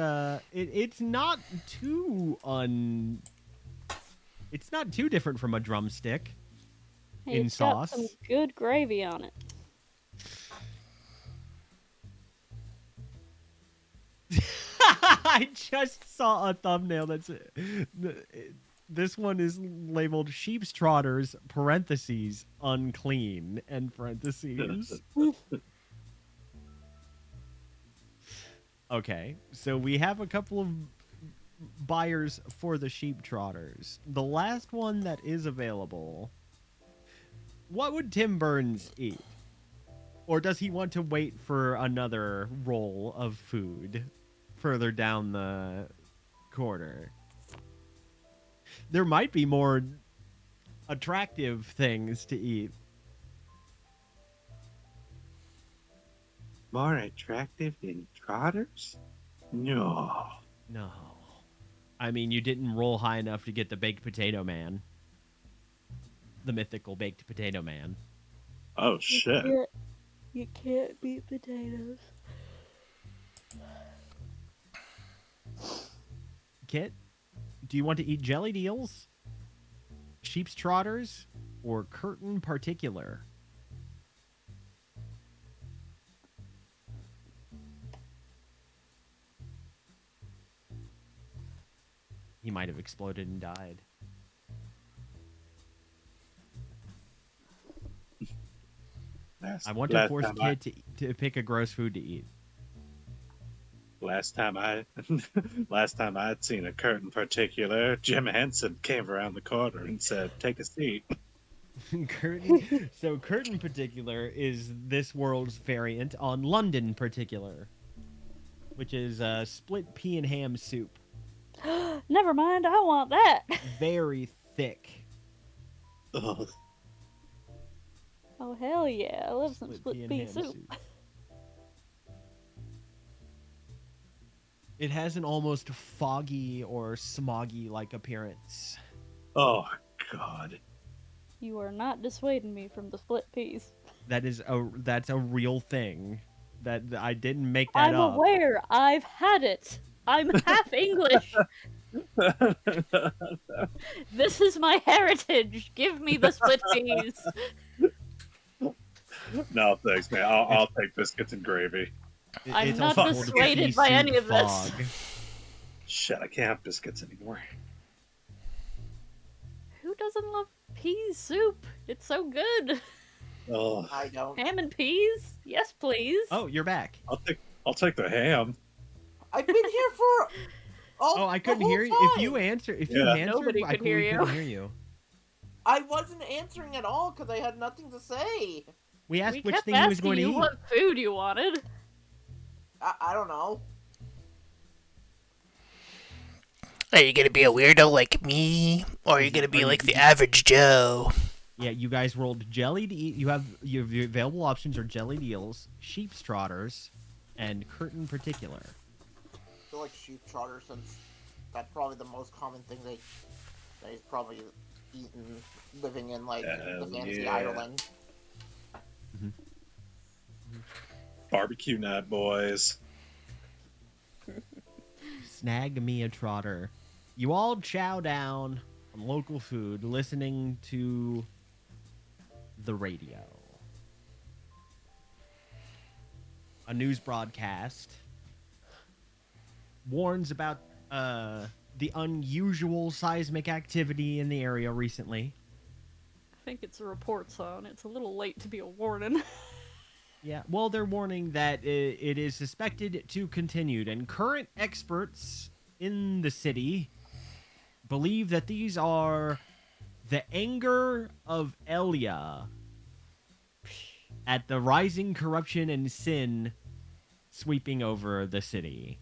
Speaker 1: not too it's not too different from a drumstick in
Speaker 3: It's got
Speaker 1: sauce.
Speaker 3: some good gravy on it.
Speaker 1: I just saw a thumbnail that's this one is labeled sheep's trotters parentheses unclean end parentheses. Okay, so we have a couple of buyers for the sheep trotters. The last one that is available. What would Tim Burns eat? Or does he want to wait for another roll of food further down the corner? There might be more attractive things to eat.
Speaker 2: More attractive than trotters? No.
Speaker 1: No. I mean, you didn't roll high enough to get the baked potato man. The mythical baked potato man.
Speaker 7: Oh shit!
Speaker 3: You can't beat potatoes.
Speaker 1: Kit, do you want to eat jellied eels, sheep's trotters, or curtain particular? He might have exploded and died. I want to force Kit to pick a gross food to eat.
Speaker 7: Last time I'd seen a curtain particular, Jim Henson came around the corner and said, "Take a seat."
Speaker 1: Curtain. So curtain particular is this world's variant on London particular, which is split pea and ham soup.
Speaker 3: Never mind, I want that.
Speaker 1: Very thick.
Speaker 7: Ugh.
Speaker 3: Oh hell yeah, I love some split
Speaker 1: and
Speaker 3: pea
Speaker 1: ham
Speaker 3: soup.
Speaker 1: It has an almost foggy or smoggy like appearance.
Speaker 7: Oh God!
Speaker 3: You are not dissuading me from the split peas.
Speaker 1: That's a real thing. That I didn't make that
Speaker 3: I'm
Speaker 1: up.
Speaker 3: aware. I've had it. I'm half English. This is my heritage. Give me the split peas.
Speaker 7: No, thanks, man. I'll take biscuits and gravy.
Speaker 3: I'm
Speaker 1: It's
Speaker 3: not
Speaker 1: also called
Speaker 3: persuaded
Speaker 1: pea
Speaker 3: by
Speaker 1: soup
Speaker 3: any of this.
Speaker 1: fog.
Speaker 7: Shit, I can't have biscuits anymore.
Speaker 3: Who doesn't love pea soup? It's so good.
Speaker 7: Oh,
Speaker 6: I don't.
Speaker 3: Ham and peas? Yes, please.
Speaker 1: Oh, you're back.
Speaker 7: I'll take the ham.
Speaker 6: I've been here for.
Speaker 1: Oh, I couldn't hear you. If you answered,
Speaker 3: Nobody
Speaker 1: I
Speaker 3: could hear you.
Speaker 1: couldn't hear you.
Speaker 6: I wasn't answering at all because I had nothing to say.
Speaker 1: We asked
Speaker 3: We
Speaker 1: which
Speaker 3: kept
Speaker 1: thing he was going to
Speaker 3: asking
Speaker 1: eat.
Speaker 3: you what food you wanted.
Speaker 6: I don't know.
Speaker 5: Are you gonna be a weirdo like me, or are you gonna be like the average Joe?
Speaker 1: Yeah, you guys rolled jellied. You have your available options are jellied eels, sheep's trotters, and curtain particular.
Speaker 6: I feel like sheep trotter since that's probably the most common thing that he's probably eaten living in like the fantasy Ireland.
Speaker 7: Barbecue nut, boys.
Speaker 1: Snag me a trotter. You all chow down on local food, listening to the radio. A news broadcast warns about the unusual seismic activity in the area recently.
Speaker 3: I think it's a report zone. It's a little late to be a warning.
Speaker 1: Yeah, well, they're warning that it is suspected to continue, and current experts in the city believe that these are the anger of Elia at the rising corruption and sin sweeping over the city.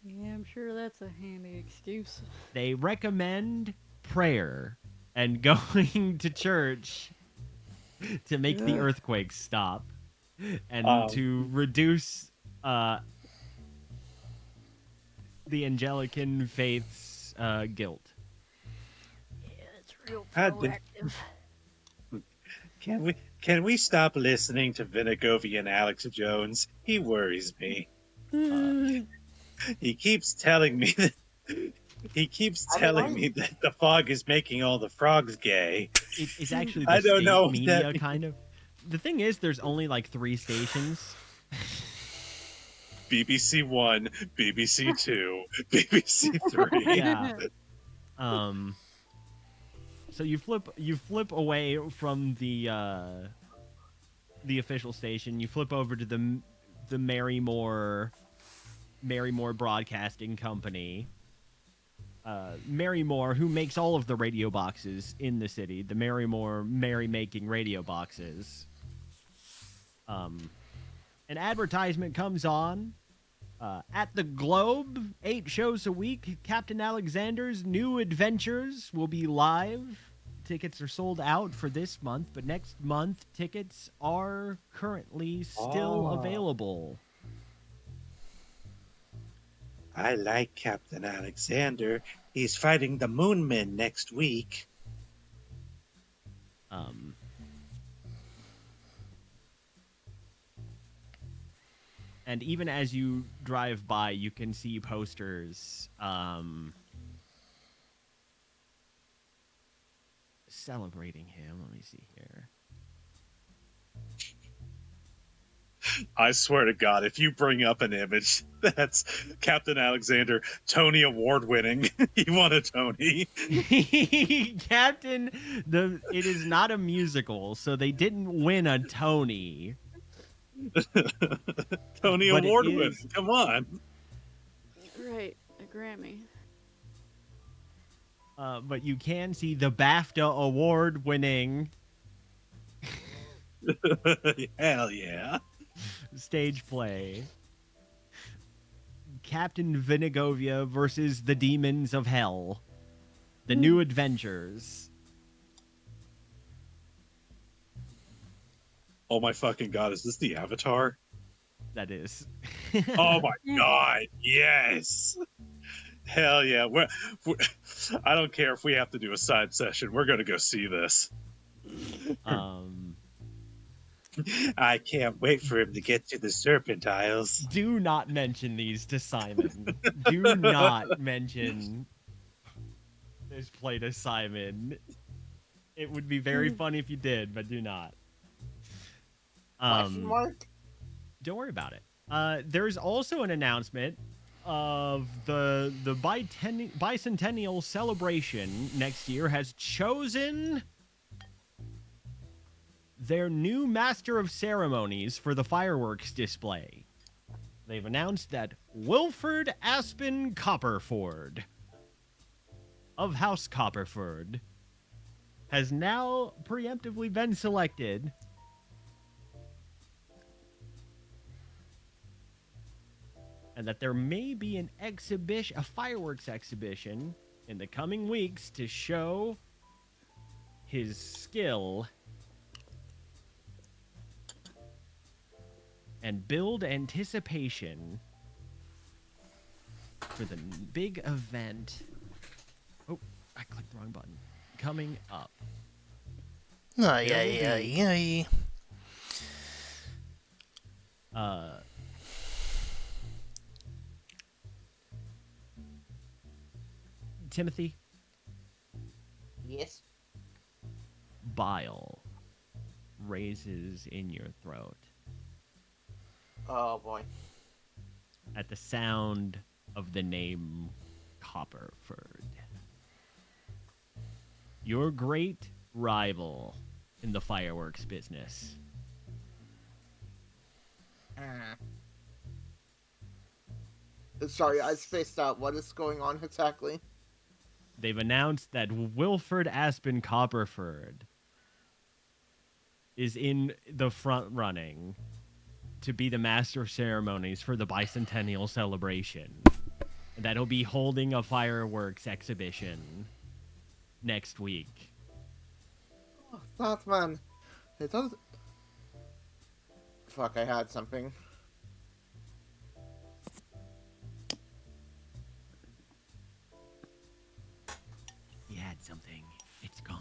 Speaker 3: Yeah, I'm sure that's a handy excuse.
Speaker 1: They recommend prayer and going to church to make the earthquakes stop and to reduce the Angelican faith's guilt.
Speaker 3: Yeah, it's real
Speaker 2: God, the-
Speaker 3: proactive.
Speaker 2: Can we stop listening to Vinigovian Alex Jones? He worries me. He keeps telling me that the fog is making all the frogs gay.
Speaker 1: It's actually the
Speaker 2: I don't
Speaker 1: state
Speaker 2: know if
Speaker 1: media
Speaker 2: that-
Speaker 1: kind of. The thing is, there's only like 3 stations.
Speaker 7: BBC 1, BBC 2, BBC 3.
Speaker 1: Yeah. So you flip away from the official station. You flip over to the Marymore Broadcasting Company. Marymore, who makes all of the radio boxes in the city, the Marymore merrymaking radio boxes. An advertisement comes on. At the Globe, 8 shows a week, Captain Alexander's New Adventures will be live. Tickets are sold out for this month, but next month tickets are currently still available.
Speaker 2: I like Captain Alexander. He's fighting the Moonmen next week.
Speaker 1: And even as you drive by, you can see posters celebrating him. Let me see here.
Speaker 7: I swear to God, if you bring up an image that's Captain Alexander, Tony Award winning, he won a Tony.
Speaker 1: Captain, it is not a musical, so they didn't win a Tony.
Speaker 7: Tony
Speaker 1: But it
Speaker 7: Award
Speaker 1: is-
Speaker 7: winning, come on.
Speaker 3: Right, a Grammy.
Speaker 1: But you can see the BAFTA award winning
Speaker 7: Hell yeah.
Speaker 1: stage play. Captain Vinigovia versus the Demons of Hell. The New Adventures.
Speaker 7: Oh my fucking God, is this the Avatar?
Speaker 1: That is.
Speaker 7: Oh my God, yes. Hell yeah. I don't care if we have to do a side session. We're going to go see this.
Speaker 2: I can't wait for him to get to the Serpent Isles.
Speaker 1: Do not mention these to Simon. Do not mention this play to Simon. It would be very funny if you did, but do not.
Speaker 6: Question mark?
Speaker 1: Don't worry about it. There's also an announcement of the bicentennial celebration next year has chosen their new master of ceremonies for the fireworks display. They've announced that Wilford Aspen Copperford of House Copperford has now preemptively been selected and that there may be an exhibition, a fireworks exhibition in the coming weeks to show his skill and build anticipation for the big event. Oh, I clicked the wrong button. Coming up.
Speaker 5: Ay, ay, ay, ay.
Speaker 1: Timothy,
Speaker 6: Yes.
Speaker 1: bile raises in your throat
Speaker 6: Oh boy.
Speaker 1: at the sound of the name Copperford. Your great rival in the fireworks business.
Speaker 6: Sorry, I spaced out. What is going on exactly?
Speaker 1: They've announced that Wilford Aspen Copperford is in the front running to be the master of ceremonies for the bicentennial celebration. That he'll be holding a fireworks exhibition next week.
Speaker 6: Oh, that man. It does. Fuck, I had something.
Speaker 1: He had something. It's gone.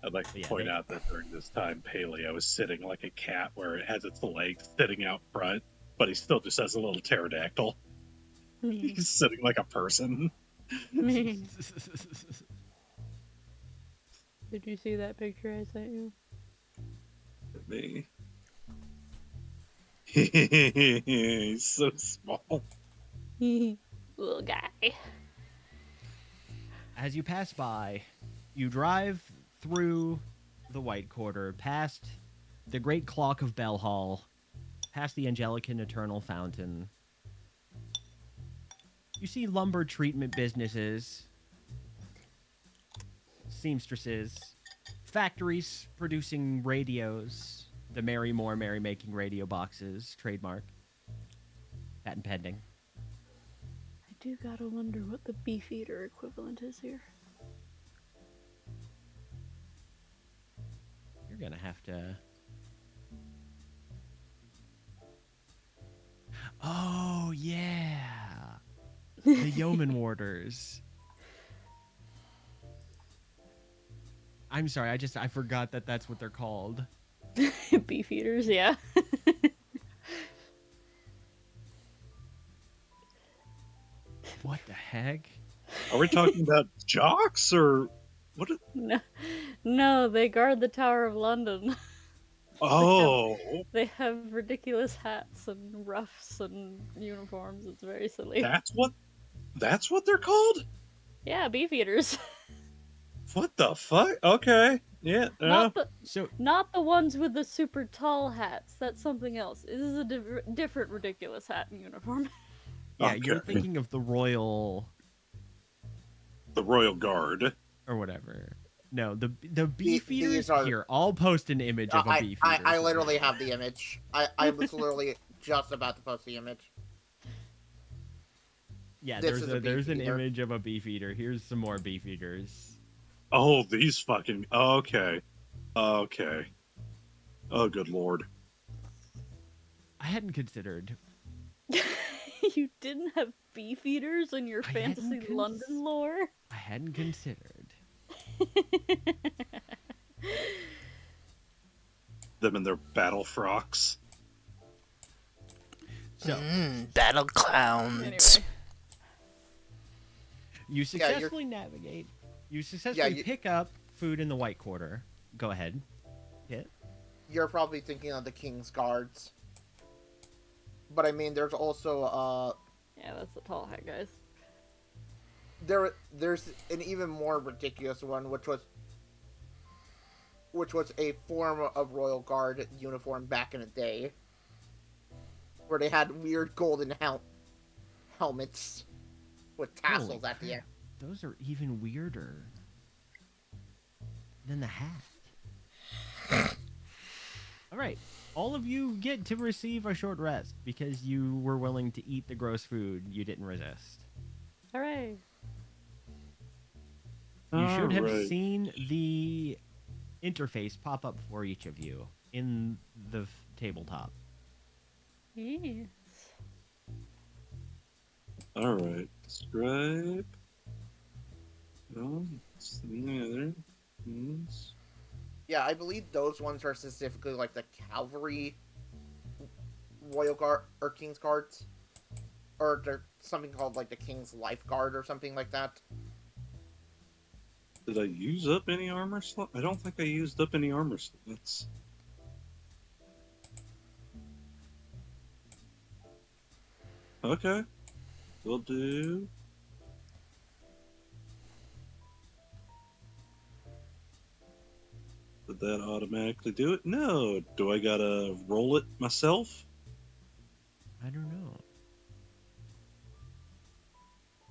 Speaker 7: I'd like to point out that during this time, Paleo is sitting like a cat where it has its legs sitting out front, but he still just has a little pterodactyl. He's sitting like a person.
Speaker 3: Did you see that picture I sent you?
Speaker 7: Me. He's so small.
Speaker 3: Little guy.
Speaker 1: As you pass by, you drive through the White Quarter, past the Great Clock of Bell Hall, past the Angelican Eternal Fountain. You see lumber treatment businesses, seamstresses, factories producing radios, the Mary Moore merrymaking radio boxes, trademark, patent pending.
Speaker 3: I do gotta wonder what the Beefeater equivalent is here.
Speaker 1: You're gonna have to... Oh, yeah! The Yeoman Warders. I'm sorry, I forgot that that's what they're called.
Speaker 3: Beefeaters, yeah.
Speaker 1: What the heck?
Speaker 7: Are we talking about jocks or what?
Speaker 3: No, they guard the Tower of London.
Speaker 7: Oh,
Speaker 3: They have ridiculous hats and ruffs and uniforms. It's very silly.
Speaker 7: that's what they're called?
Speaker 3: Yeah, Beefeaters.
Speaker 7: What the fuck? Okay. Yeah.
Speaker 3: Not the ones with the super tall hats. That's something else. This is a different ridiculous hat and uniform.
Speaker 1: Yeah,
Speaker 7: Okay.
Speaker 1: you're thinking of the Royal
Speaker 7: Guard.
Speaker 1: or whatever. No, the Beefeaters
Speaker 6: are...
Speaker 1: Here, I'll post an image of a Beefeater.
Speaker 6: I literally have the image. I was literally just about to post the image.
Speaker 1: Yeah, there's an image of a Beefeater. Here's some more Beefeaters.
Speaker 7: Oh, these fucking... Okay. Okay. Oh, good lord.
Speaker 1: I hadn't considered.
Speaker 3: You didn't have beef eaters in your
Speaker 1: I hadn't
Speaker 3: fantasy London lore?
Speaker 1: I hadn't considered.
Speaker 7: Them in their battle frocks.
Speaker 1: So
Speaker 5: Battle clowns.
Speaker 3: Anyway.
Speaker 1: you successfully navigate. You successfully pick up food in the White Quarter. Go ahead. Hit.
Speaker 6: You're probably thinking of the King's Guards. But I mean, there's also,
Speaker 3: Yeah, that's the tall hat, guys.
Speaker 6: There's an even more ridiculous one, which was a form of Royal Guard uniform back in the day. Where they had weird golden helmets with tassels
Speaker 1: Holy
Speaker 6: at the end.
Speaker 1: Those are even weirder than the hat. All right. All of you get to receive a short rest because you were willing to eat the gross food you didn't resist.
Speaker 3: Hooray!
Speaker 1: You should have
Speaker 7: Alright.
Speaker 1: seen the interface pop up for each of you in the tabletop.
Speaker 3: Yes.
Speaker 7: Alright. Scribe. No, it's the other. Yes.
Speaker 6: Yeah, I believe those ones are specifically like the Cavalry Royal Guard or King's Guards. Or they're something called like the King's Life Guard or something like that.
Speaker 7: Did I use up any armor slot? I don't think I used up any armor slots. Okay. We'll do. Did that automatically do it? No. Do I gotta roll it myself?
Speaker 1: I don't know.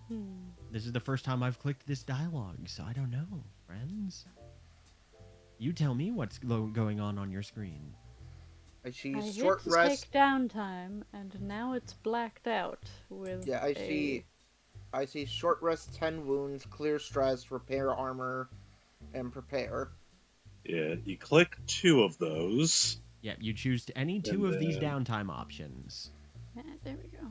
Speaker 3: Hmm.
Speaker 1: This is the first time I've clicked this dialogue, so I don't know, friends. You tell me what's going on your screen.
Speaker 6: I see
Speaker 3: I
Speaker 6: short
Speaker 3: hit to
Speaker 6: rest.
Speaker 3: take downtime, and now it's blacked out with.
Speaker 6: Yeah, I see short rest, 10 wounds, clear stress, repair armor, and prepare.
Speaker 7: Yeah, you click 2 of those.
Speaker 1: Yeah, you choose any two of these downtime options.
Speaker 3: Yeah, there we go.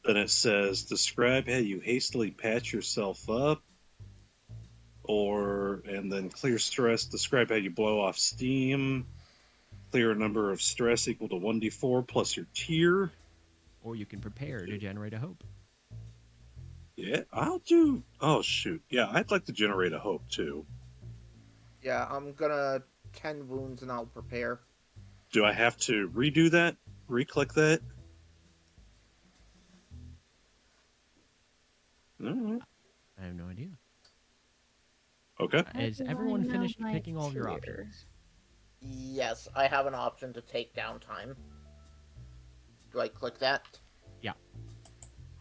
Speaker 7: Then it says, describe how you hastily patch yourself up. And then clear stress, describe how you blow off steam. Clear a number of stress equal to 1d4 plus your tier.
Speaker 1: Or you can prepare to generate a hope.
Speaker 7: Yeah, I'll do. Oh, shoot. Yeah, I'd like to generate a hope, too.
Speaker 6: Yeah, I'm gonna 10 wounds and I'll prepare.
Speaker 7: Do I have to redo that? Re-click that? Alright.
Speaker 1: I have no idea.
Speaker 7: Okay.
Speaker 1: Has
Speaker 3: How do
Speaker 1: everyone
Speaker 3: I know
Speaker 1: finished
Speaker 3: my
Speaker 1: picking all of your
Speaker 3: tier?
Speaker 1: options?
Speaker 6: Yes, I have an option to take downtime. Do I click that?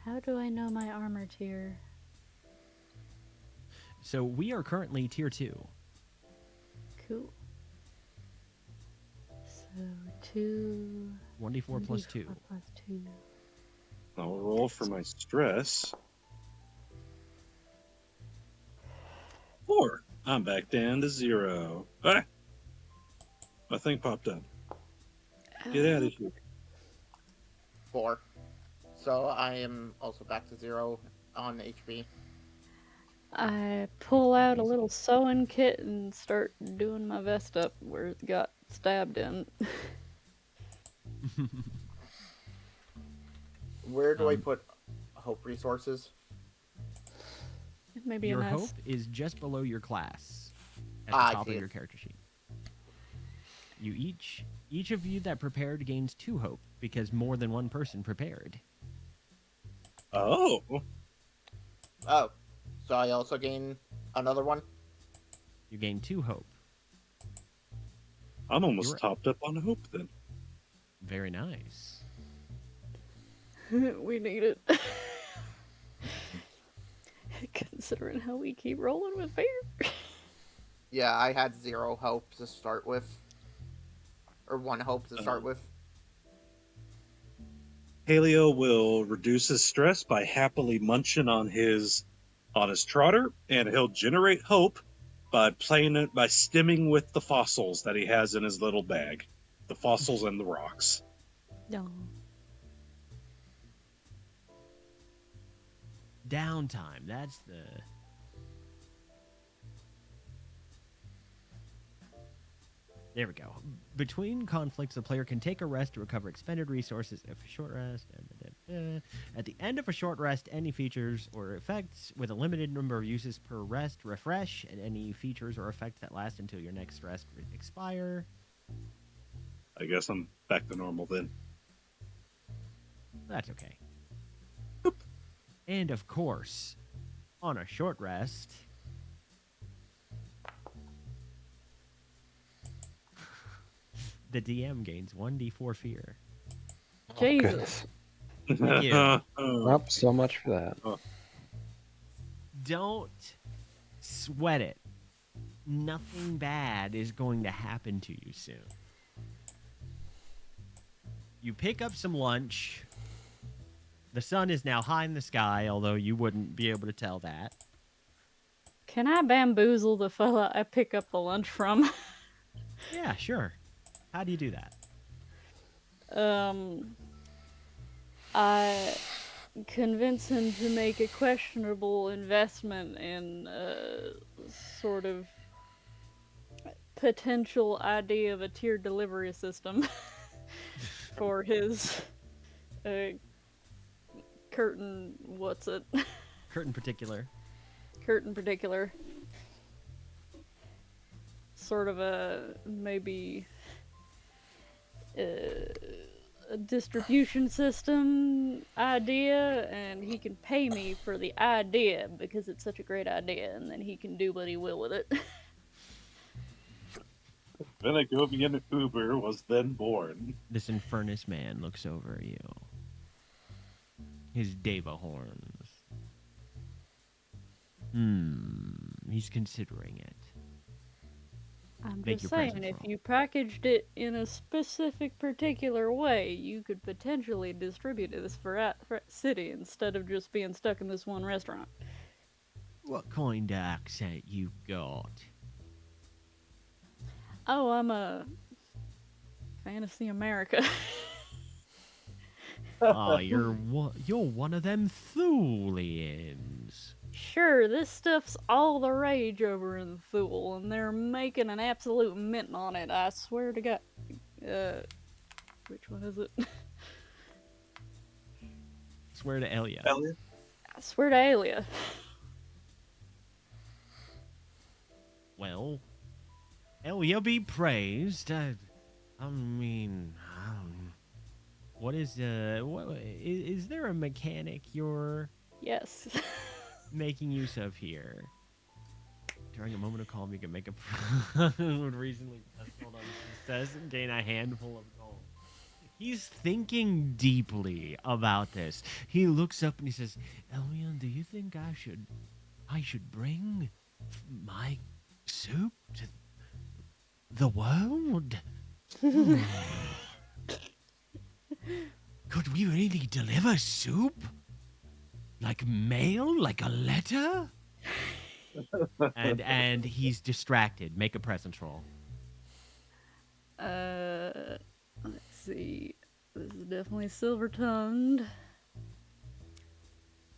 Speaker 3: How do I know my armor tier?
Speaker 1: So we are currently tier 2.
Speaker 3: Cool. So 2.
Speaker 1: 1d4 plus 2.
Speaker 3: 1d4 plus 2.
Speaker 7: I'll roll for my stress. 4. I'm back down to 0. Ah! My thing popped up. Get out of here.
Speaker 6: 4. So I am also back to 0 on HP.
Speaker 3: I pull out a little sewing kit and start doing my vest up where it got stabbed in.
Speaker 6: Where do I put hope resources?
Speaker 3: Maybe
Speaker 1: Your
Speaker 3: a nice.
Speaker 1: hope is just below your class at
Speaker 6: I
Speaker 1: the top
Speaker 6: see
Speaker 1: of
Speaker 6: it.
Speaker 1: your character sheet. You each of you that prepared gains 2 hope because more than one person prepared.
Speaker 7: Oh.
Speaker 6: Oh, so I also gain another one?
Speaker 1: You gain 2 hope.
Speaker 7: I'm almost
Speaker 1: You're-
Speaker 7: topped up on hope then.
Speaker 1: Very nice.
Speaker 3: We need it. Considering how we keep rolling with fear.
Speaker 6: Yeah, I had 0 hope to start with. Or 1 hope to start with.
Speaker 7: Paleo will reduce his stress by happily munching on his trotter, and he'll generate hope by playing it by stimming with the fossils that he has in his little bag. The fossils and the rocks.
Speaker 3: No.
Speaker 1: Downtime. That's the... There we go. Between conflicts, the player can take a rest to recover expended resources. If a short rest... At the end of a short rest, any features or effects with a limited number of uses per rest refresh, and any features or effects that last until your next rest expire.
Speaker 7: I guess I'm back to normal then.
Speaker 1: That's okay. And of course, on a short rest... the DM gains 1d4 fear.
Speaker 3: Jesus.
Speaker 1: Thank you.
Speaker 4: Up so much for that.
Speaker 1: Don't sweat it. Nothing bad is going to happen to you soon. You pick up some lunch. The sun is now high in the sky, although you wouldn't be able to tell that.
Speaker 3: Can I bamboozle the fella I pick up the lunch from?
Speaker 1: Yeah, sure. How do you do that?
Speaker 3: I convince him to make a questionable investment in sort of potential idea of a tiered delivery system for his curtain. What's it?
Speaker 1: Curtain particular.
Speaker 3: Curtain particular. Sort of a maybe a distribution system idea, and he can pay me for the idea because it's such a great idea, and then he can do what he will with it.
Speaker 7: Vinigovian Uber was then born.
Speaker 1: This infernus man looks over at you. His Deva horns. He's considering it.
Speaker 3: I'm
Speaker 1: Make
Speaker 3: just
Speaker 1: your
Speaker 3: saying,
Speaker 1: presence
Speaker 3: if
Speaker 1: roll.
Speaker 3: you packaged it in a specific particular way, you could potentially distribute this for city instead of just being stuck in this one restaurant.
Speaker 1: What kind of accent you got?
Speaker 3: Oh, I'm a Fantasy America.
Speaker 1: Oh, you're one of them Thulians.
Speaker 3: Sure, this stuff's all the rage over in Thule, and they're making an absolute mint on it, I swear to God. Which one is it?
Speaker 1: Swear to Elia.
Speaker 2: Elliot?
Speaker 3: I swear to Alia.
Speaker 1: Well, Elia be praised. I mean, what is is there a mechanic you're
Speaker 3: Yes.
Speaker 1: making use of here? During a moment of calm, you can make a would reasonably hold on. It says gain a handful of gold. He's thinking deeply about this. He looks up and he says, "Elian, do you think I should bring my soup to the world? Could we really deliver soup? Like mail? Like a letter?" and he's distracted. Make a presence roll.
Speaker 3: Let's see. This is definitely silver-tongued.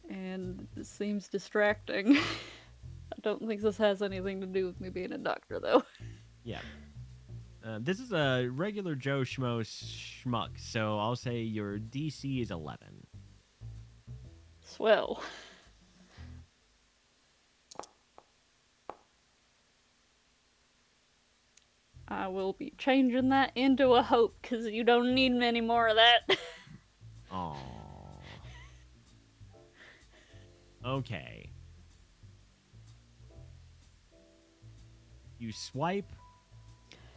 Speaker 3: And it seems distracting. I don't think this has anything to do with me being a doctor, though.
Speaker 1: Yeah. This is a regular Joe Schmo schmuck, so I'll say your DC is 11.
Speaker 3: Swell. I will be changing that into a hope, because you don't need many more of that.
Speaker 1: Aww. Okay. You swipe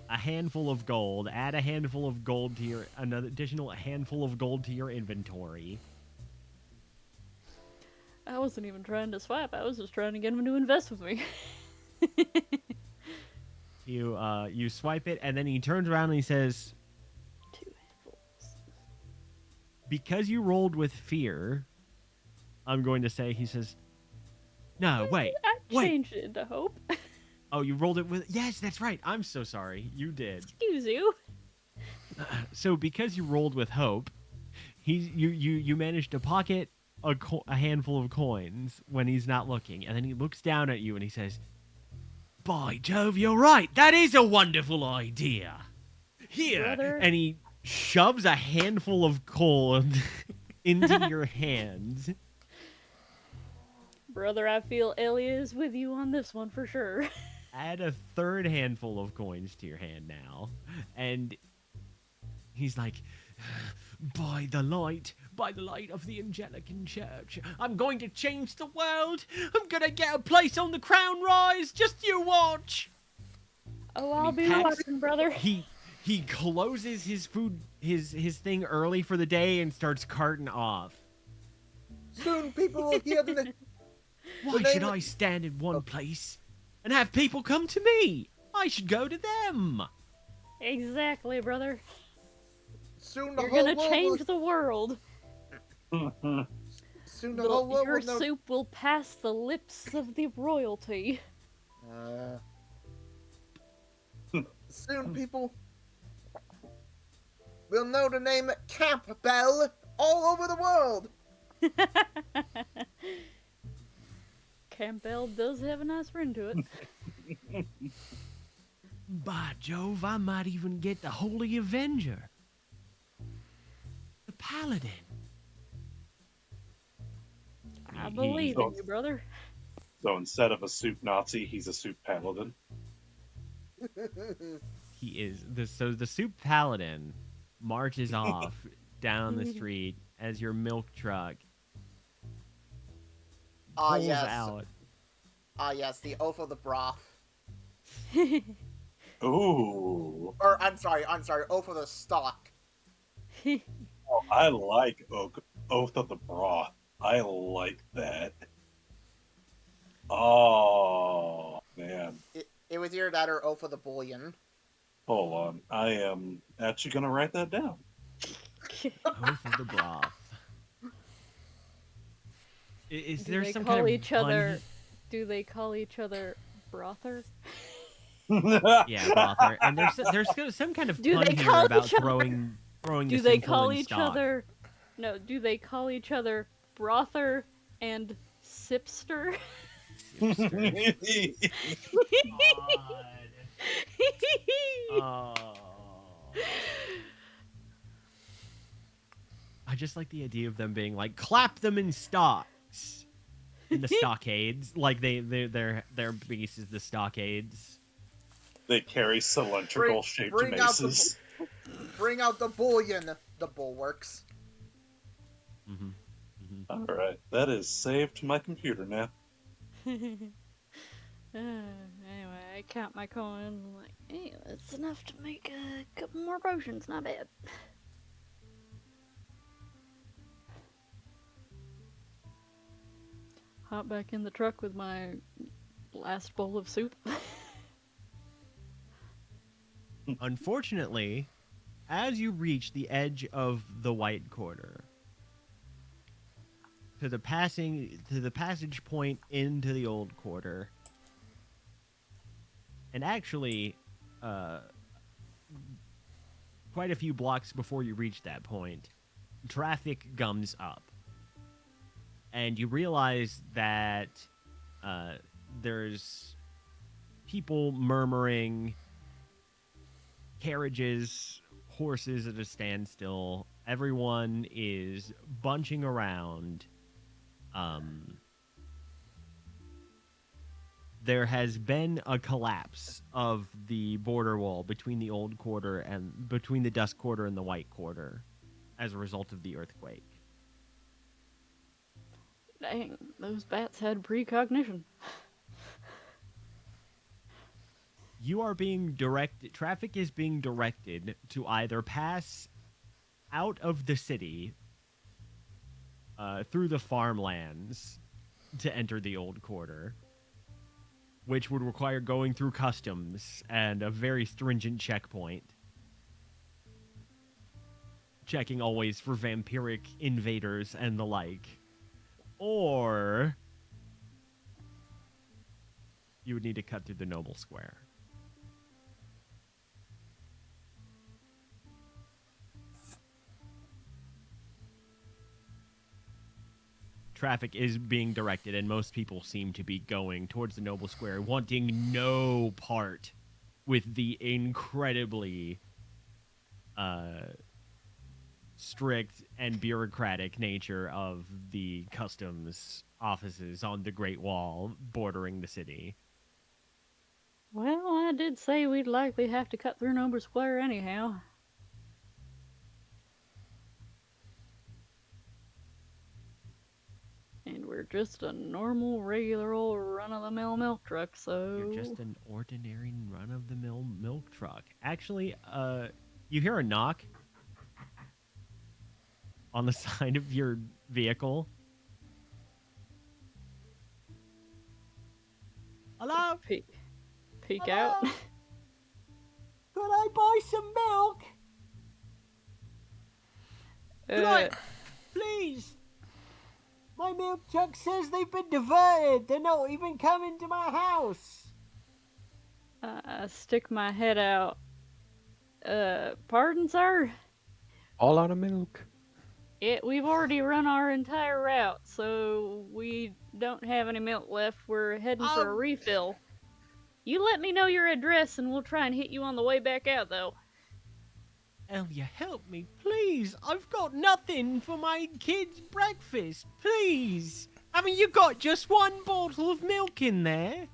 Speaker 1: a handful of gold, add a handful of gold to your another additional handful of gold to your inventory.
Speaker 3: I wasn't even trying to swipe, I was just trying to get him to invest with me.
Speaker 1: You swipe it, and then he turns around and he says,
Speaker 3: 2 handfuls.
Speaker 1: "Because you rolled with fear, I'm going to say," he says, "No, wait,
Speaker 3: I
Speaker 1: wait.
Speaker 3: changed it into hope.
Speaker 1: Oh, you rolled it with... Yes, that's right. I'm so sorry. You did.
Speaker 3: Excuse you.
Speaker 1: So because you rolled with hope, you managed to pocket a handful of coins when he's not looking, and then he looks down at you and he says, "By Jove, you're right. That is a wonderful idea. Here,"
Speaker 3: Brother.
Speaker 1: and he shoves a handful of coal into your hand.
Speaker 3: Brother, I feel Elia is with you on this one for sure.
Speaker 1: Add a third handful of coins to your hand now, and he's like, by the light of the Anglican Church, I'm going to change the world. I'm gonna get a place on the crown rise. Just you watch."
Speaker 3: Oh,
Speaker 1: And
Speaker 3: I'll
Speaker 1: he
Speaker 3: be
Speaker 1: packs-
Speaker 3: watching, brother.
Speaker 1: He closes his food his thing early for the day and starts carting off.
Speaker 6: Soon people will hear the
Speaker 1: Why
Speaker 6: name-
Speaker 1: should I stand in one place and have people come to me? I should go to them.
Speaker 3: Exactly, brother.
Speaker 6: soon the
Speaker 3: You're
Speaker 6: whole
Speaker 3: gonna
Speaker 6: world
Speaker 3: change the world.
Speaker 6: soon the whole world
Speaker 3: Your
Speaker 6: will know.
Speaker 3: soup will pass the lips of the royalty.
Speaker 6: Soon people will know the name Campbell all over the world.
Speaker 3: Campbell does have a nice ring to it.
Speaker 1: By Jove, I might even get the Holy Avenger. The Paladin.
Speaker 3: I believe in you, brother.
Speaker 7: So instead of a soup Nazi, he's a soup paladin.
Speaker 1: He is. So the Soup Paladin marches off down the street as your milk truck
Speaker 6: Ah,
Speaker 1: pulls
Speaker 6: yes.
Speaker 1: out.
Speaker 6: Ah, yes, the oath of the broth.
Speaker 7: Ooh.
Speaker 6: Or, I'm sorry, oath of the stock.
Speaker 7: Oh, I like Oath of the Broth. I like that. Oh, man.
Speaker 6: It was either that or oath of the bullion.
Speaker 7: Hold on. I am actually going to write that down.
Speaker 1: Oath of the Broth. Is
Speaker 3: Do
Speaker 1: there
Speaker 3: they
Speaker 1: some
Speaker 3: call
Speaker 1: kind of
Speaker 3: each
Speaker 1: pun-
Speaker 3: other? Do they call each other brother?
Speaker 1: Yeah, brother. And there's some kind of
Speaker 3: Do
Speaker 1: pun
Speaker 3: they
Speaker 1: here
Speaker 3: call
Speaker 1: about
Speaker 3: each other-
Speaker 1: throwing
Speaker 3: Do
Speaker 1: the
Speaker 3: they
Speaker 1: sinful
Speaker 3: call
Speaker 1: in
Speaker 3: each
Speaker 1: stock.
Speaker 3: other? No. Do they call each other brother and sipster?
Speaker 1: Oh. I just like the idea of them being like, clap them in stocks. In the stockades. Like their base is the stockades.
Speaker 7: They carry cylindrical shaped
Speaker 6: bring out the
Speaker 7: maces.
Speaker 6: Bring out the bullion, the bulwarks.
Speaker 1: Mm-hmm.
Speaker 7: All right, that is saved to my computer now.
Speaker 3: Anyway, I count my coins. I'm like, hey, that's enough to make a couple more potions. Not bad. Hop back in the truck with my last bowl of soup.
Speaker 1: Unfortunately, as you reach the edge of the White Quarter, to the passage point into the Old Quarter, and actually, quite a few blocks before you reach that point, traffic gums up, and you realize that there's people murmuring, carriages, horses at a standstill. Everyone is bunching around. There has been a collapse of the border wall between the Old Quarter and between the Dusk Quarter and the White Quarter as a result of the earthquake.
Speaker 3: Dang, those bats had precognition.
Speaker 1: You are being directed, traffic is being directed to either pass out of the city through the farmlands to enter the Old Quarter, which would require going through customs and a very stringent checkpoint. Checking always for vampiric invaders and the like. Or you would need to cut through the Noble Square. traffic is being directed, and most people seem to be going towards the Noble Square, wanting no part with the incredibly strict and bureaucratic nature of the customs offices on the Great Wall bordering the city.
Speaker 3: Well, I did say we'd likely have to cut through Noble Square anyhow. And we're just a normal, regular old run-of-the-mill milk truck, so...
Speaker 1: You're just an ordinary run-of-the-mill milk truck. Actually, you hear a knock on the side of your vehicle. Hello?
Speaker 3: Peek
Speaker 1: Hello?
Speaker 3: out.
Speaker 8: Could I buy some milk? Please. My milk truck says they've been diverted. They're not even coming to my house.
Speaker 3: I stick my head out. Pardon, sir?
Speaker 4: All out of milk.
Speaker 3: We've already run our entire route, so we don't have any milk left. We're heading for a refill. You let me know your address and we'll try and hit you on the way back out, though.
Speaker 8: Elia, help me, please. I've got nothing for my kids' breakfast. Please. Haven't you got just one bottle of milk in there?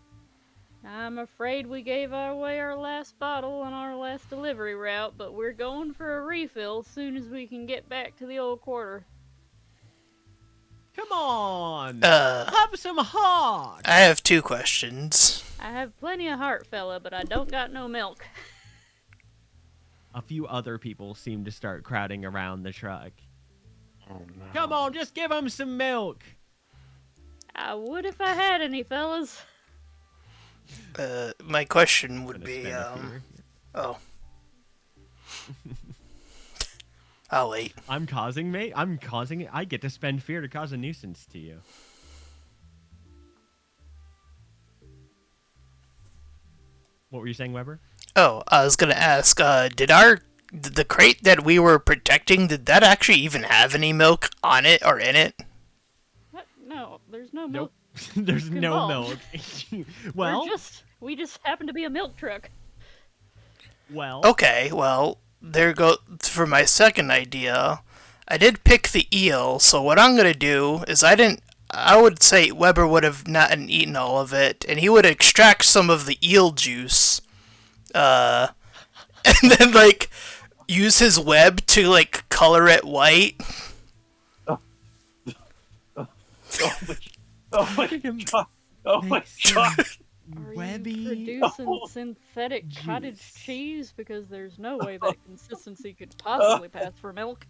Speaker 3: I'm afraid we gave away our last bottle on our last delivery route, but we're going for a refill as soon as we can get back to the old quarter.
Speaker 8: Come on. Have some heart.
Speaker 5: I have 2 questions.
Speaker 3: I have plenty of heart, fella, but I don't got no milk.
Speaker 1: A few other people seem to start crowding around the truck.
Speaker 4: Oh no.
Speaker 8: Come on, just give them some milk.
Speaker 3: I would if I had any, fellas.
Speaker 5: My question would
Speaker 1: Gonna
Speaker 5: be,
Speaker 1: spend a fear.
Speaker 5: oh. I'll wait.
Speaker 1: I'm causing it. I get to spend fear to cause a nuisance to you. What were you saying, Weber?
Speaker 5: Oh, I was gonna ask, did the crate that we were protecting, did that actually even have any milk on it or in it?
Speaker 3: What? No, there's no milk.
Speaker 1: Nope. There's no
Speaker 3: involved.
Speaker 1: milk. Well,
Speaker 3: we just happen to be a milk truck.
Speaker 1: well.
Speaker 5: Okay, well, there go for my second idea. I did pick the eel, so what I'm gonna do is I would say Weber would have not eaten all of it, and he would extract some of the eel juice, and then, like, use his web to, like, color it white.
Speaker 7: Oh my god! Oh my god!
Speaker 3: Are
Speaker 1: Webby.
Speaker 3: you producing synthetic cottage cheese? Because there's no way that consistency could possibly pass for milk.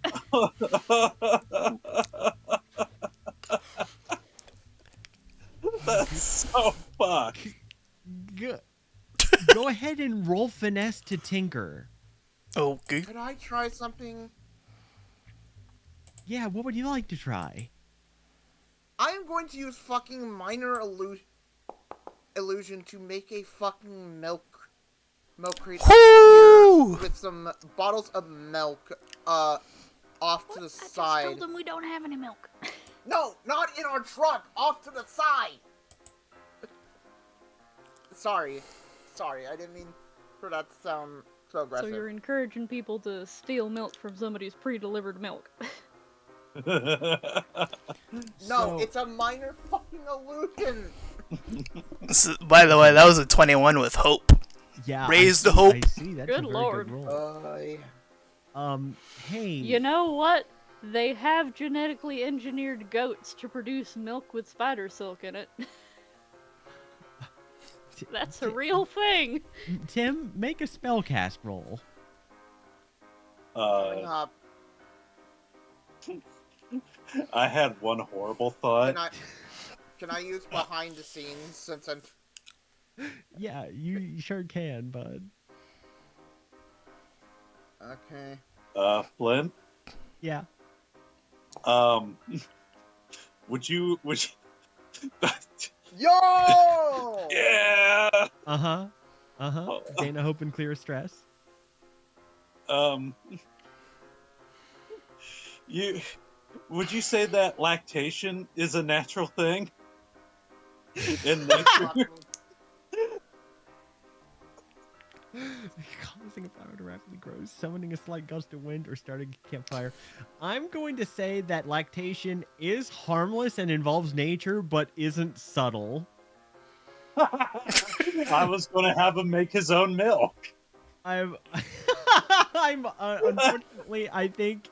Speaker 7: That's so fucked.
Speaker 1: Go ahead and roll finesse to tinker.
Speaker 5: Okay.
Speaker 6: Could I try something?
Speaker 1: Yeah, what would you like to try?
Speaker 6: I am going to use fucking minor illusion to make a fucking milk crate
Speaker 5: Whoo!
Speaker 6: with some bottles of milk off to the side.
Speaker 3: I just told them we don't have any milk.
Speaker 6: No, not in our truck. Off to the side. Sorry, I didn't mean for that to sound so aggressive.
Speaker 3: So you're encouraging people to steal milk from somebody's pre-delivered milk.
Speaker 6: No, it's a minor fucking illusion.
Speaker 5: By the way, that was a 21 with hope.
Speaker 1: Yeah,
Speaker 5: Raise the
Speaker 1: I
Speaker 5: hope.
Speaker 1: see. That's
Speaker 3: Good
Speaker 1: a very
Speaker 3: lord.
Speaker 1: Good roll. Hey.
Speaker 3: You know what? They have genetically engineered goats to produce milk with spider silk in it. That's a real thing.
Speaker 1: Tim, make a spellcast roll.
Speaker 6: Coming up.
Speaker 7: I had one horrible thought.
Speaker 6: Can I use behind the scenes since I'm...
Speaker 1: Yeah, you sure can, bud.
Speaker 6: Okay.
Speaker 7: Flynn?
Speaker 1: Yeah.
Speaker 7: Would you...
Speaker 6: Yo!
Speaker 7: Yeah!
Speaker 1: Dana Hope and Clear Stress.
Speaker 7: You
Speaker 2: Would you say that lactation is a natural thing in nature?
Speaker 1: Causing a flower to rapidly grow, summoning a slight gust of wind, or starting a campfire. I'm going to say that lactation is harmless and involves nature, but isn't subtle.
Speaker 2: I was going to have him make his own milk.
Speaker 1: I'm unfortunately, I think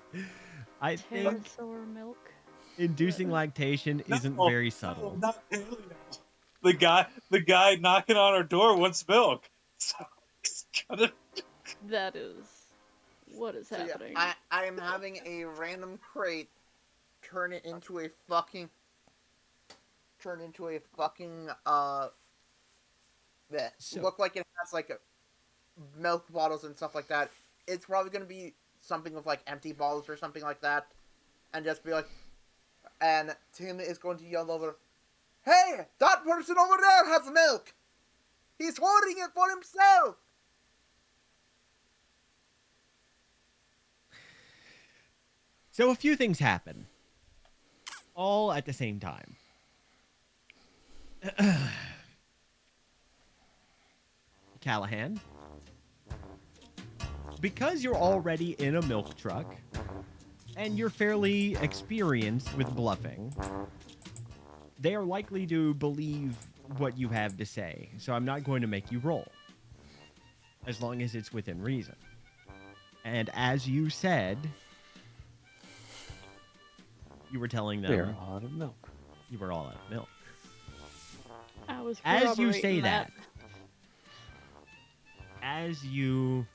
Speaker 3: Pterosaur milk.
Speaker 1: inducing lactation isn't
Speaker 2: No,
Speaker 1: very subtle.
Speaker 2: No, not Paleo. The guy knocking on our door wants milk. So he's gonna...
Speaker 3: That is what is happening.
Speaker 6: Yeah, I am having a random crate turn into a fucking that look like it has like milk bottles and stuff like that. It's probably gonna be something with like empty bottles or something like that, and just be like, and Tim is going to yell over, "Hey, that person over there has milk! He's hoarding it for himself!"
Speaker 1: So a few things happen, all at the same time. Kalahand, because you're already in a milk truck, and you're fairly experienced with bluffing, they are likely to believe what you have to say, so I'm not going to make you roll, as long as it's within reason. And as you said, you were telling them
Speaker 4: We're out of milk.
Speaker 1: you were all out of milk.
Speaker 3: I was
Speaker 1: As you say
Speaker 3: corroborating
Speaker 1: that, as you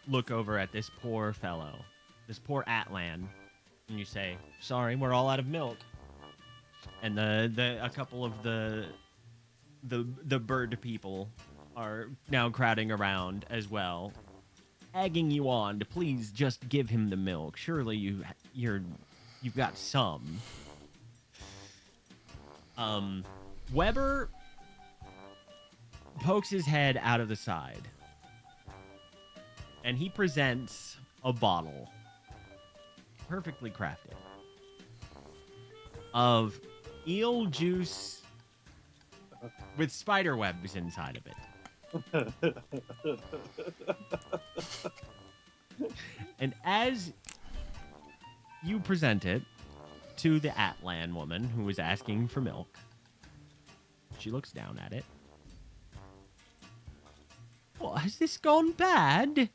Speaker 1: look over at this poor fellow, this poor Atlan, and you say, "Sorry, we're all out of milk," and a couple of the bird people are now crowding around as well, egging you on to please just give him the milk. Surely you've got some. Weber pokes his head out of the side, and he presents a bottle, perfectly crafted, of eel juice with spider webs inside of it. And as you present it to the Atlan woman who is asking for milk, she looks down at it. What, has this gone bad?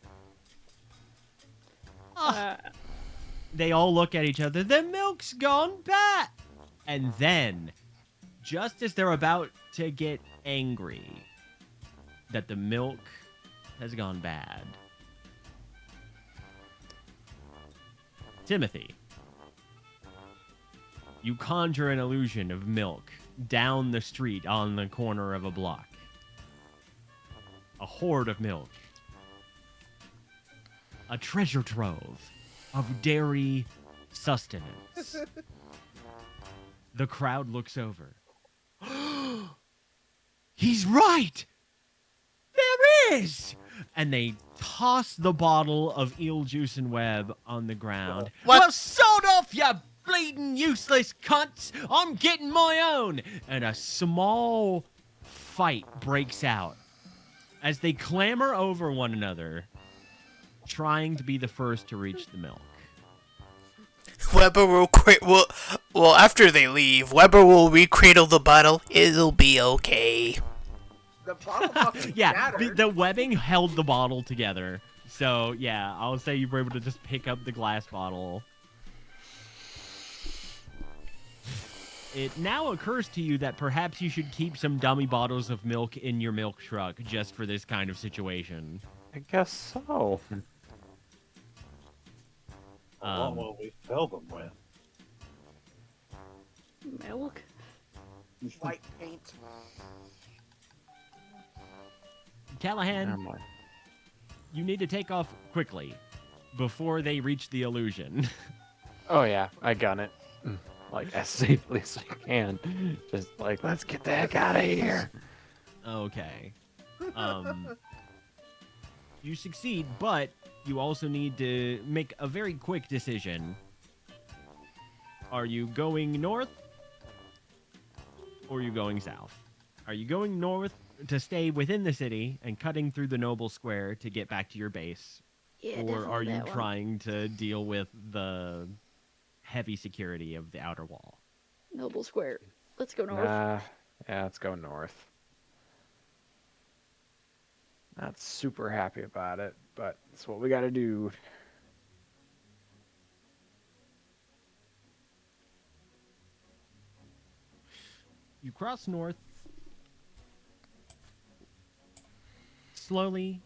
Speaker 1: They all look at each other. The milk's gone bad. And then, just as they're about to get angry that the milk has gone bad, Timothy, you conjure an illusion of milk down the street on the corner of a block. A hoard of milk. A treasure trove of dairy sustenance. The crowd looks over. He's right! There is! And they toss the bottle of eel juice and web on the ground.
Speaker 5: What?
Speaker 1: Well, sod off, you bleeding useless cunts! I'm getting my own! And a small fight breaks out as they clamor over one another, trying to be the first to reach the milk.
Speaker 5: Weber will well, after they leave, Weber will recradle the bottle. It'll be okay.
Speaker 6: The bottle fucking
Speaker 1: Yeah,
Speaker 6: shattered.
Speaker 1: the webbing held the bottle together. So, yeah, I'll say you were able to just pick up the glass bottle. It now occurs to you that perhaps you should keep some dummy bottles of milk in your milk truck just for this kind of situation.
Speaker 4: I guess so.
Speaker 2: What will we fill them with?
Speaker 3: Milk?
Speaker 6: White paint.
Speaker 1: Kalahand,
Speaker 4: Never mind.
Speaker 1: you need to take off quickly before they reach the illusion.
Speaker 4: Oh yeah, I gun it. Like as safely as I can. Just like, let's get the heck out of here.
Speaker 1: Okay. You succeed, but you also need to make a very quick decision. Are you going north or are you going south? Are you going north to stay within the city and cutting through the Noble Square to get back to your base?
Speaker 3: Yeah,
Speaker 1: Or are
Speaker 3: definitely
Speaker 1: you
Speaker 3: that one.
Speaker 1: trying to deal with the heavy security of the outer wall?
Speaker 3: Noble Square. Let's go north.
Speaker 4: Nah, yeah, let's go north. Not super happy about it, but it's what we gotta do.
Speaker 1: You cross north slowly,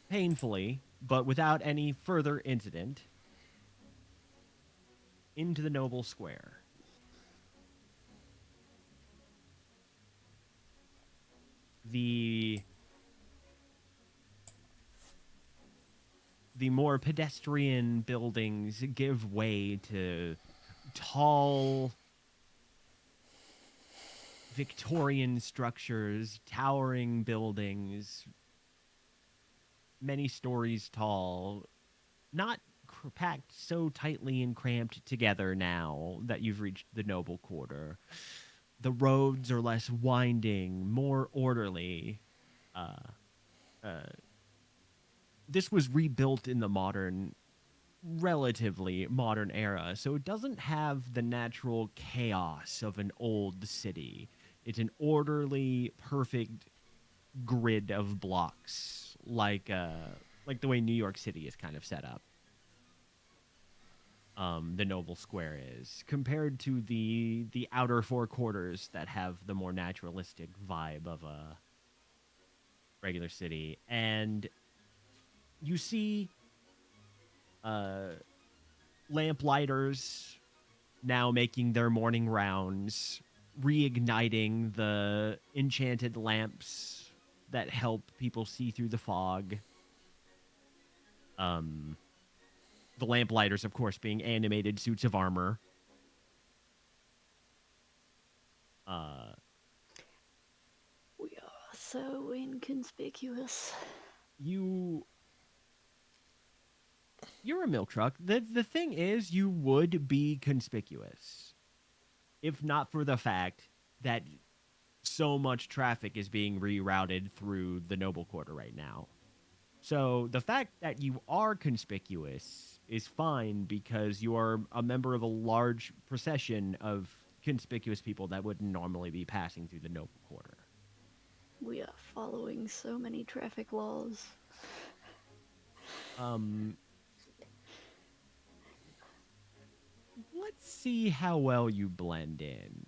Speaker 1: painfully, but without any further incident into the Noble Square. The more pedestrian buildings give way to tall Victorian structures, towering buildings, many stories tall, not packed so tightly and cramped together now that you've reached the Noble Quarter. The roads are less winding, more orderly. This was rebuilt in the relatively modern era, so it doesn't have the natural chaos of an old city. It's an orderly, perfect grid of blocks, like the way New York City is kind of set up. The Noble Square is compared to the outer four quarters that have the more naturalistic vibe of a regular city. And you see lamplighters now making their morning rounds, reigniting the enchanted lamps that help people see through the fog. The lamplighters, of course, being animated suits of armor.
Speaker 3: We are so inconspicuous.
Speaker 1: You're a milk truck. The thing is, you would be conspicuous if not for the fact that so much traffic is being rerouted through the Noble Quarter right now. So the fact that you are conspicuous is fine because you are a member of a large procession of conspicuous people that wouldn't normally be passing through the Noble Quarter.
Speaker 3: We are following so many traffic laws.
Speaker 1: Let's see how well you blend in.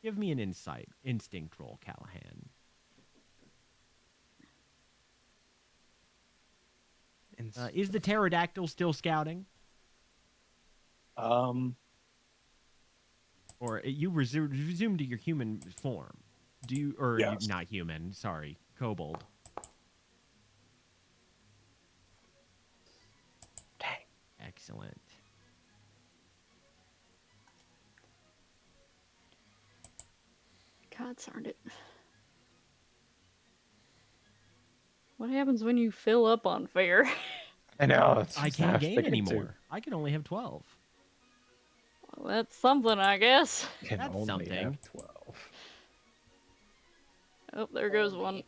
Speaker 1: Give me an instinct roll, Kalahand. Is the pterodactyl still scouting? Or you resumed to your human form? Do you, or
Speaker 7: Yes.
Speaker 1: not human? Sorry, kobold.
Speaker 4: Dang.
Speaker 1: Excellent.
Speaker 3: God darn it. What happens when you fill up on fare?
Speaker 4: I know. That's
Speaker 1: I
Speaker 4: just what
Speaker 1: can't
Speaker 4: was
Speaker 1: gain
Speaker 4: thinking
Speaker 1: anymore.
Speaker 4: too.
Speaker 1: I can only have 12.
Speaker 3: Well, that's something, I guess.
Speaker 4: Can
Speaker 1: That's
Speaker 4: only
Speaker 1: something.
Speaker 4: have 12.
Speaker 3: Oh, there goes one.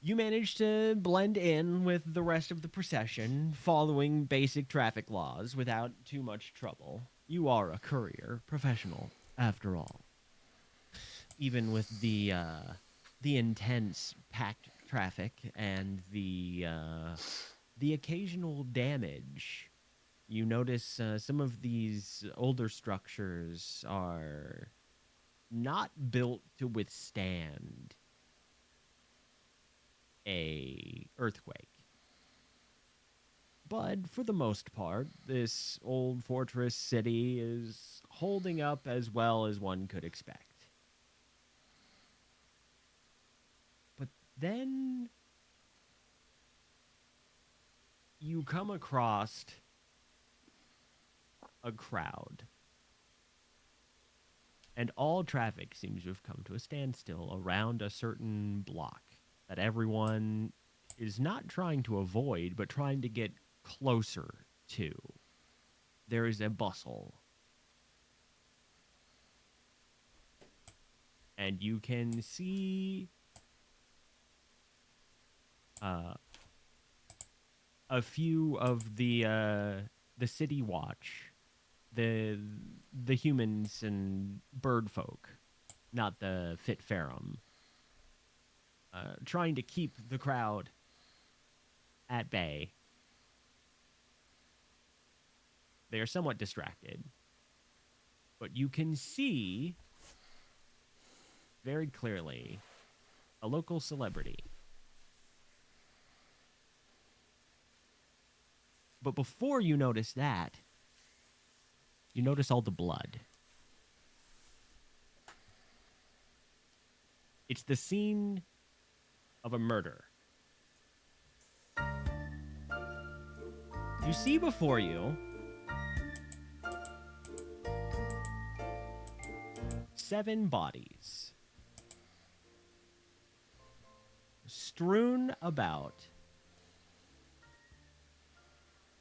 Speaker 1: You managed to blend in with the rest of the procession, following basic traffic laws without too much trouble. You are a courier professional, after all. Even with the intense packed traffic and the occasional damage, you notice some of these older structures are not built to withstand a earthquake. But for the most part, this old fortress city is holding up as well as one could expect. But then you come across a crowd. And all traffic seems to have come to a standstill around a certain block that everyone is not trying to avoid, but trying to get closer to. There is a bustle. And you can see a few of the city watch, the humans and bird folk, not the fit ferrum, trying to keep the crowd at bay. They are somewhat distracted, but you can see very clearly a local celebrity. But before you notice that, you notice all the blood. It's the scene of a murder. You see before you 7 bodies strewn about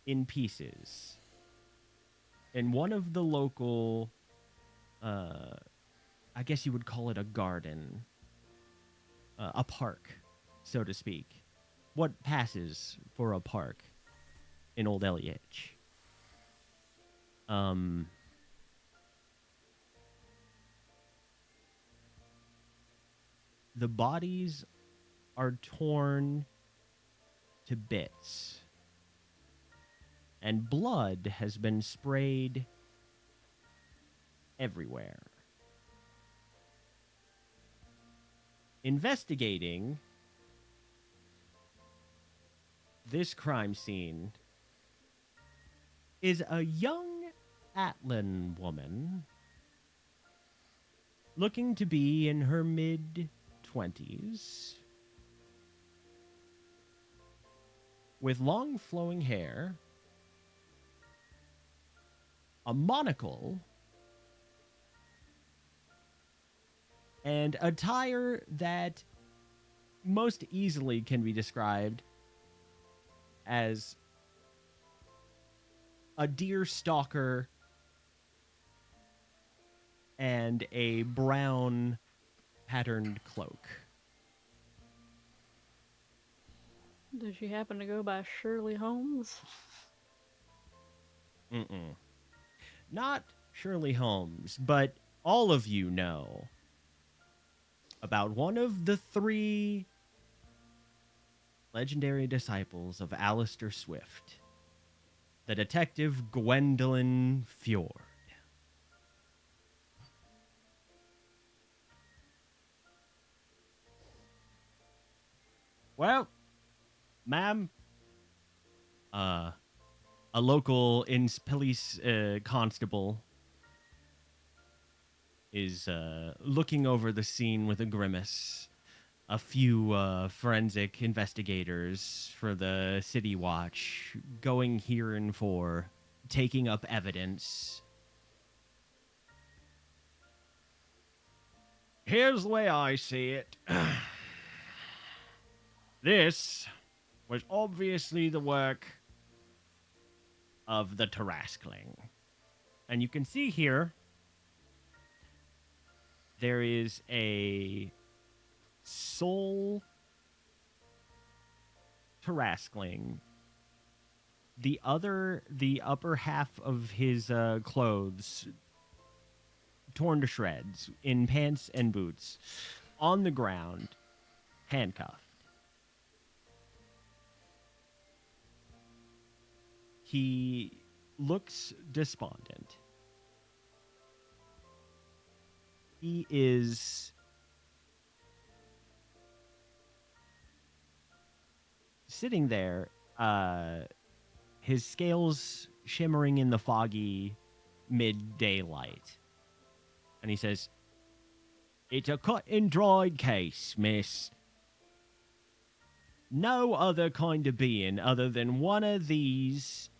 Speaker 1: in pieces in one of the local, I guess you would call it a garden, a park, so to speak. What passes for a park in Old Elyich? The bodies are torn to bits, and blood has been sprayed everywhere. Investigating this crime scene is a young Atlan woman looking to be in her mid-20s with long flowing hair, a monocle, and attire that most easily can be described as a deer stalker and a brown patterned cloak.
Speaker 3: Does she happen to go by Shirley Holmes?
Speaker 1: Mm-mm. Not Shirley Holmes, but all of you know about one of the 3 legendary disciples of Alistair Swift, the detective Gwendolyn Fjord. Well, ma'am, a local police constable is looking over the scene with a grimace. A few forensic investigators for the City Watch going here and for taking up evidence. Here's the way I see it. This was obviously the work of the Taraskling. And you can see here, there is a sole Taraskling. The upper half of his clothes torn to shreds, in pants and boots, on the ground, handcuffed. He looks despondent. He is sitting there, his scales shimmering in the foggy midday light. And he says, "It's a cut and dried case, miss. No other kind of being other than one of these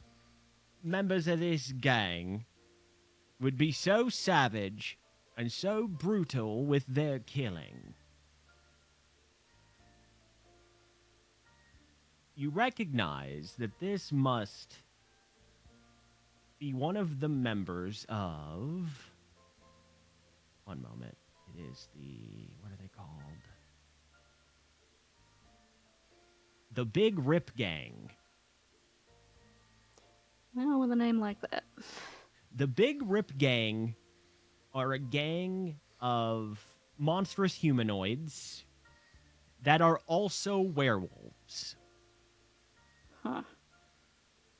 Speaker 1: members of this gang would be so savage and so brutal with their killing. you recognize that this must be one of the members of... One moment. It is the... What are they called? The Big Rip Gang.
Speaker 3: Well, with a name like that.
Speaker 1: The Big Rip Gang are a gang of monstrous humanoids that are also werewolves.
Speaker 3: Huh.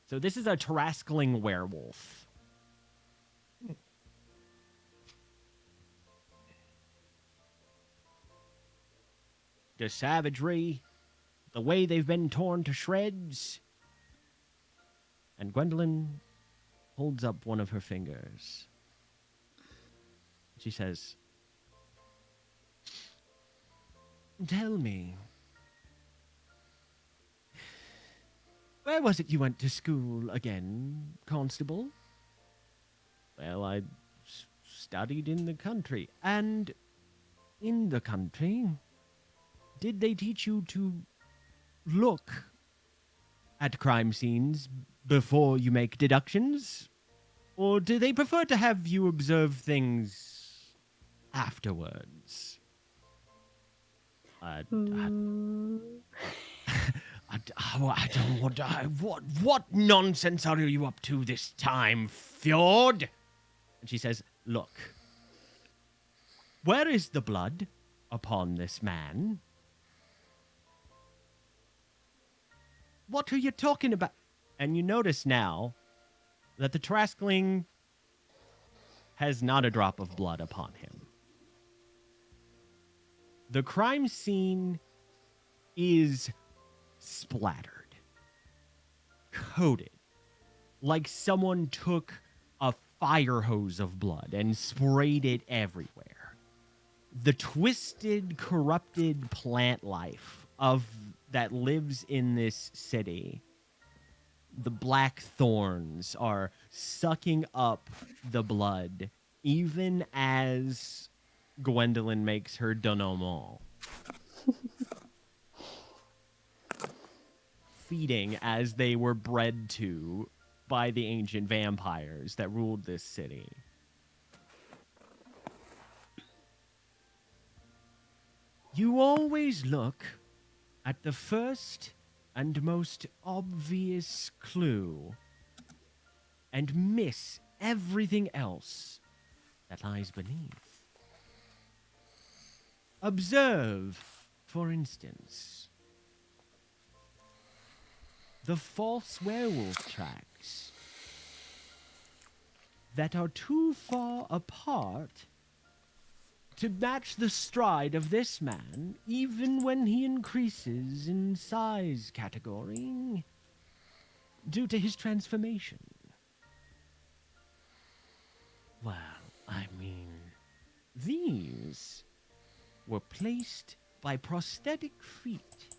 Speaker 1: So this is a Tarascaling werewolf. The savagery, the way they've been torn to shreds. And Gwendolyn holds up one of her fingers. She says, "Tell me, where was it you went to school again, Constable?" "Well, I studied in the country." "And in the country, did they teach you to look at crime scenes before you make deductions? Or do they prefer to have you observe things afterwards?" I don't want. What nonsense are you up to this time, Fjord? And she says, "Look, where is the blood upon this man?" "What are you talking about?" And you notice now that the Tarascaling has not a drop of blood upon him. The crime scene is splattered, coated, like someone took a fire hose of blood and sprayed it everywhere. The twisted, corrupted plant life that lives in this city, the black thorns are sucking up the blood, even as Gwendolyn makes her denouement. Feeding as they were bred to by the ancient vampires that ruled this city. You always look at the first and most obvious clue and miss everything else that lies beneath. Observe, for instance, the false werewolf tracks that are too far apart to match the stride of this man, even when he increases in size category due to his transformation. Well, I mean, these were placed by prosthetic feet.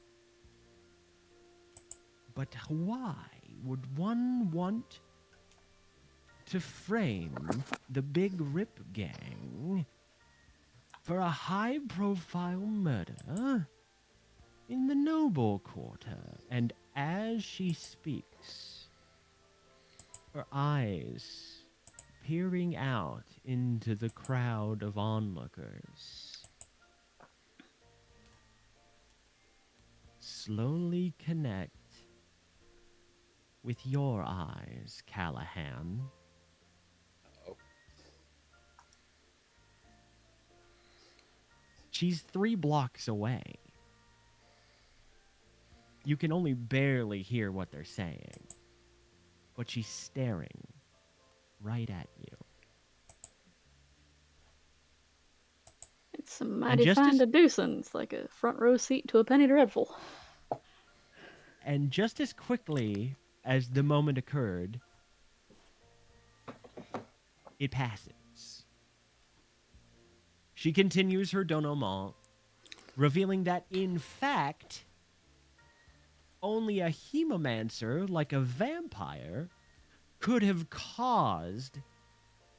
Speaker 1: But why would one want to frame the Big Rip Gang for a high-profile murder in the Noble Quarter? And as she speaks, her eyes peering out into the crowd of onlookers slowly connect with your eyes, Kalahand.
Speaker 6: Oh.
Speaker 1: She's 3 blocks away. You can only barely hear what they're saying, but she's staring right at you.
Speaker 3: It's a mighty fine deducence, like a front row seat to a penny dreadful.
Speaker 1: And just as quickly as the moment occurred, it passes. She continues her denouement, revealing that, in fact, only a hemomancer, like a vampire, could have caused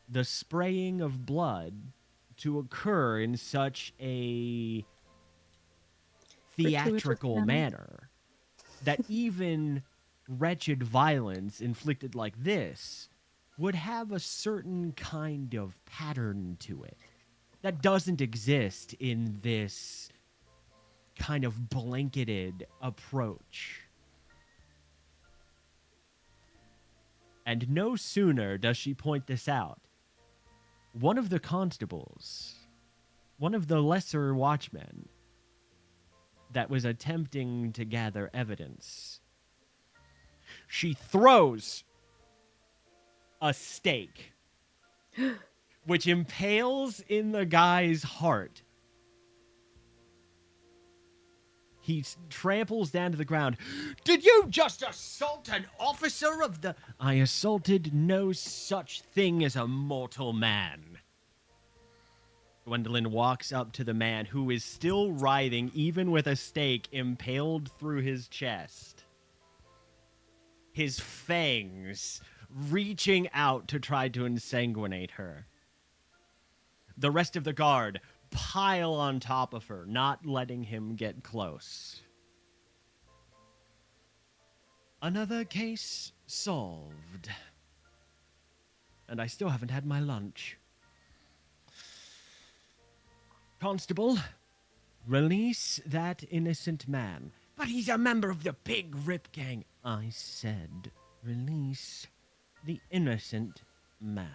Speaker 1: the spraying of blood to occur in such a theatrical manner. that even wretched violence inflicted like this would have a certain kind of pattern to it that doesn't exist in this kind of blanketed approach. And no sooner does she point this out, one of the constables, one of the lesser watchmen that was attempting to gather evidence, she throws a stake, which impales in the guy's heart. He tramples down to the ground. Did you just assault an officer of the... I assaulted no such thing as a mortal man. Gwendolyn walks up to the man who is still writhing, even with a stake impaled through his chest. His fangs reaching out to try to ensanguinate her. The rest of the guard pile on top of her, not letting him get close. Another case solved. And I still haven't had my lunch. Constable, release that innocent man. But he's a member of the Big Rip Gang. I said, release the innocent man.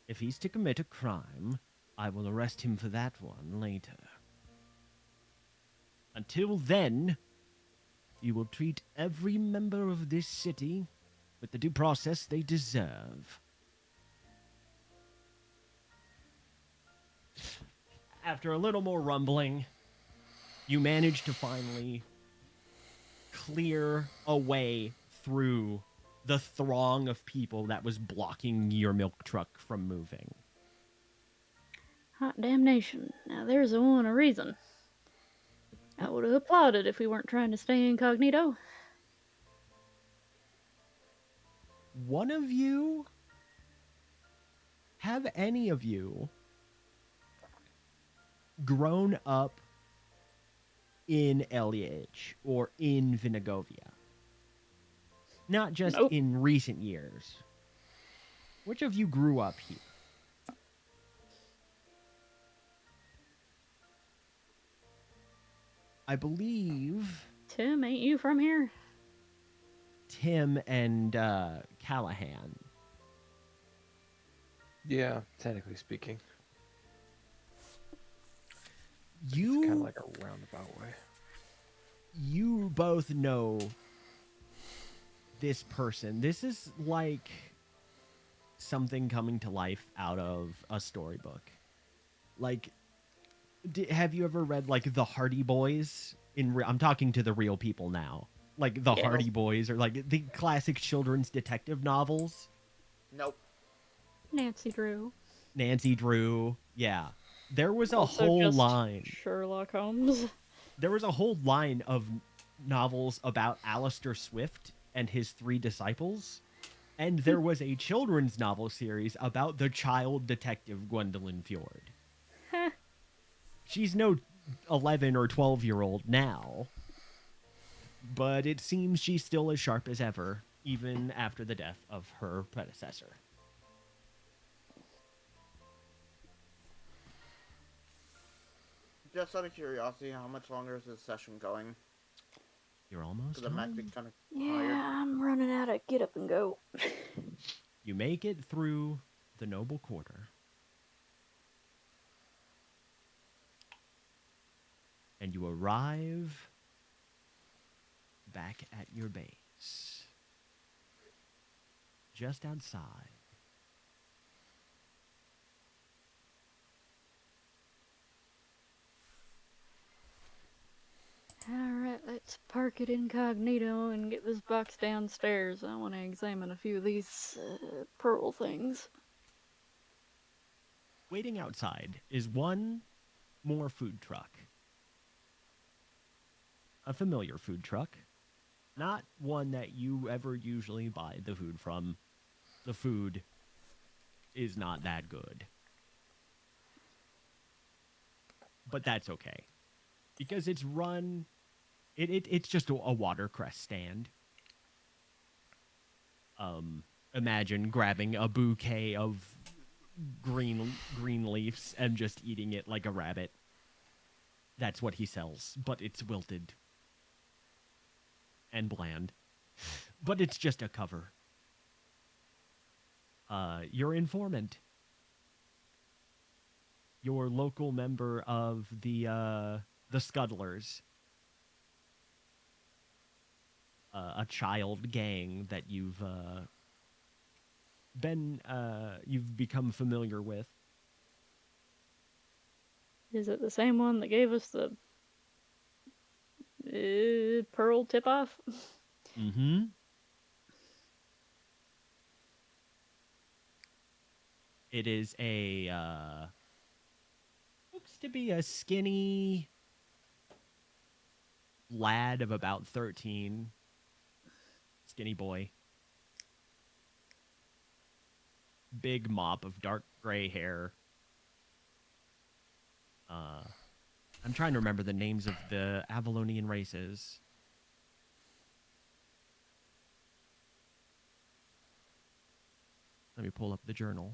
Speaker 1: If he's to commit a crime, I will arrest him for that one later. Until then, you will treat every member of this city with the due process they deserve. After a little more rumbling, you manage to finally clear a way through the throng of people that was blocking your milk truck from moving.
Speaker 3: Hot damnation. Now there's a reason. I would have applauded if we weren't trying to stay incognito.
Speaker 1: One of you... Have any of you grown up in Elyich or in Vinigovia? Not just in recent years. Which of you grew up here? I believe
Speaker 3: Tim, ain't you from here?
Speaker 1: Tim and Kalahand.
Speaker 4: Yeah, technically speaking.
Speaker 1: You
Speaker 4: kind of like a roundabout way.
Speaker 1: You both know this person. This is like something coming to life out of a storybook. Like, have you ever read like the Hardy Boys? I'm talking to the real people now. Like the Hardy Boys, or like the classic children's detective novels.
Speaker 6: Nope.
Speaker 3: Nancy Drew.
Speaker 1: Nancy Drew. Yeah. There was a
Speaker 3: Also
Speaker 1: whole
Speaker 3: just
Speaker 1: line.
Speaker 3: Sherlock Holmes.
Speaker 1: There was a whole line of novels about Alistair Swift and his 3 disciples. And there was a children's novel series about the child detective Gwendolyn Fjord. She's no 11 or 12-year-old now. But it seems she's still as sharp as ever, even after the death of her predecessor.
Speaker 6: Just out of curiosity, how much longer is this session going?
Speaker 1: You're almost
Speaker 6: Because I'm actually
Speaker 1: home.
Speaker 6: kind of
Speaker 3: Yeah,
Speaker 6: tired.
Speaker 3: I'm running out of get up and go.
Speaker 1: You make it through the noble quarter. And you arrive back at your base. Just outside.
Speaker 3: Alright, let's park it incognito and get this box downstairs. I want to examine a few of these pearl things.
Speaker 1: Waiting outside is one more food truck. A familiar food truck. Not one that you ever usually buy the food from. The food is not that good. But that's okay. Because it's run It's just a watercress stand. Imagine grabbing a bouquet of green leaves and just eating it like a rabbit. That's what he sells, but it's wilted and bland. But it's just a cover. Your informant. Your local member of the Scuddlers. A child gang that you've become familiar with.
Speaker 3: Is it the same one that gave us the pearl tip-off?
Speaker 1: Mm-hmm. It is looks to be a skinny lad of about 13. Skinny boy. Big mop of dark gray hair. I'm trying to remember the names of the Avalonian races. Let me pull up the journal.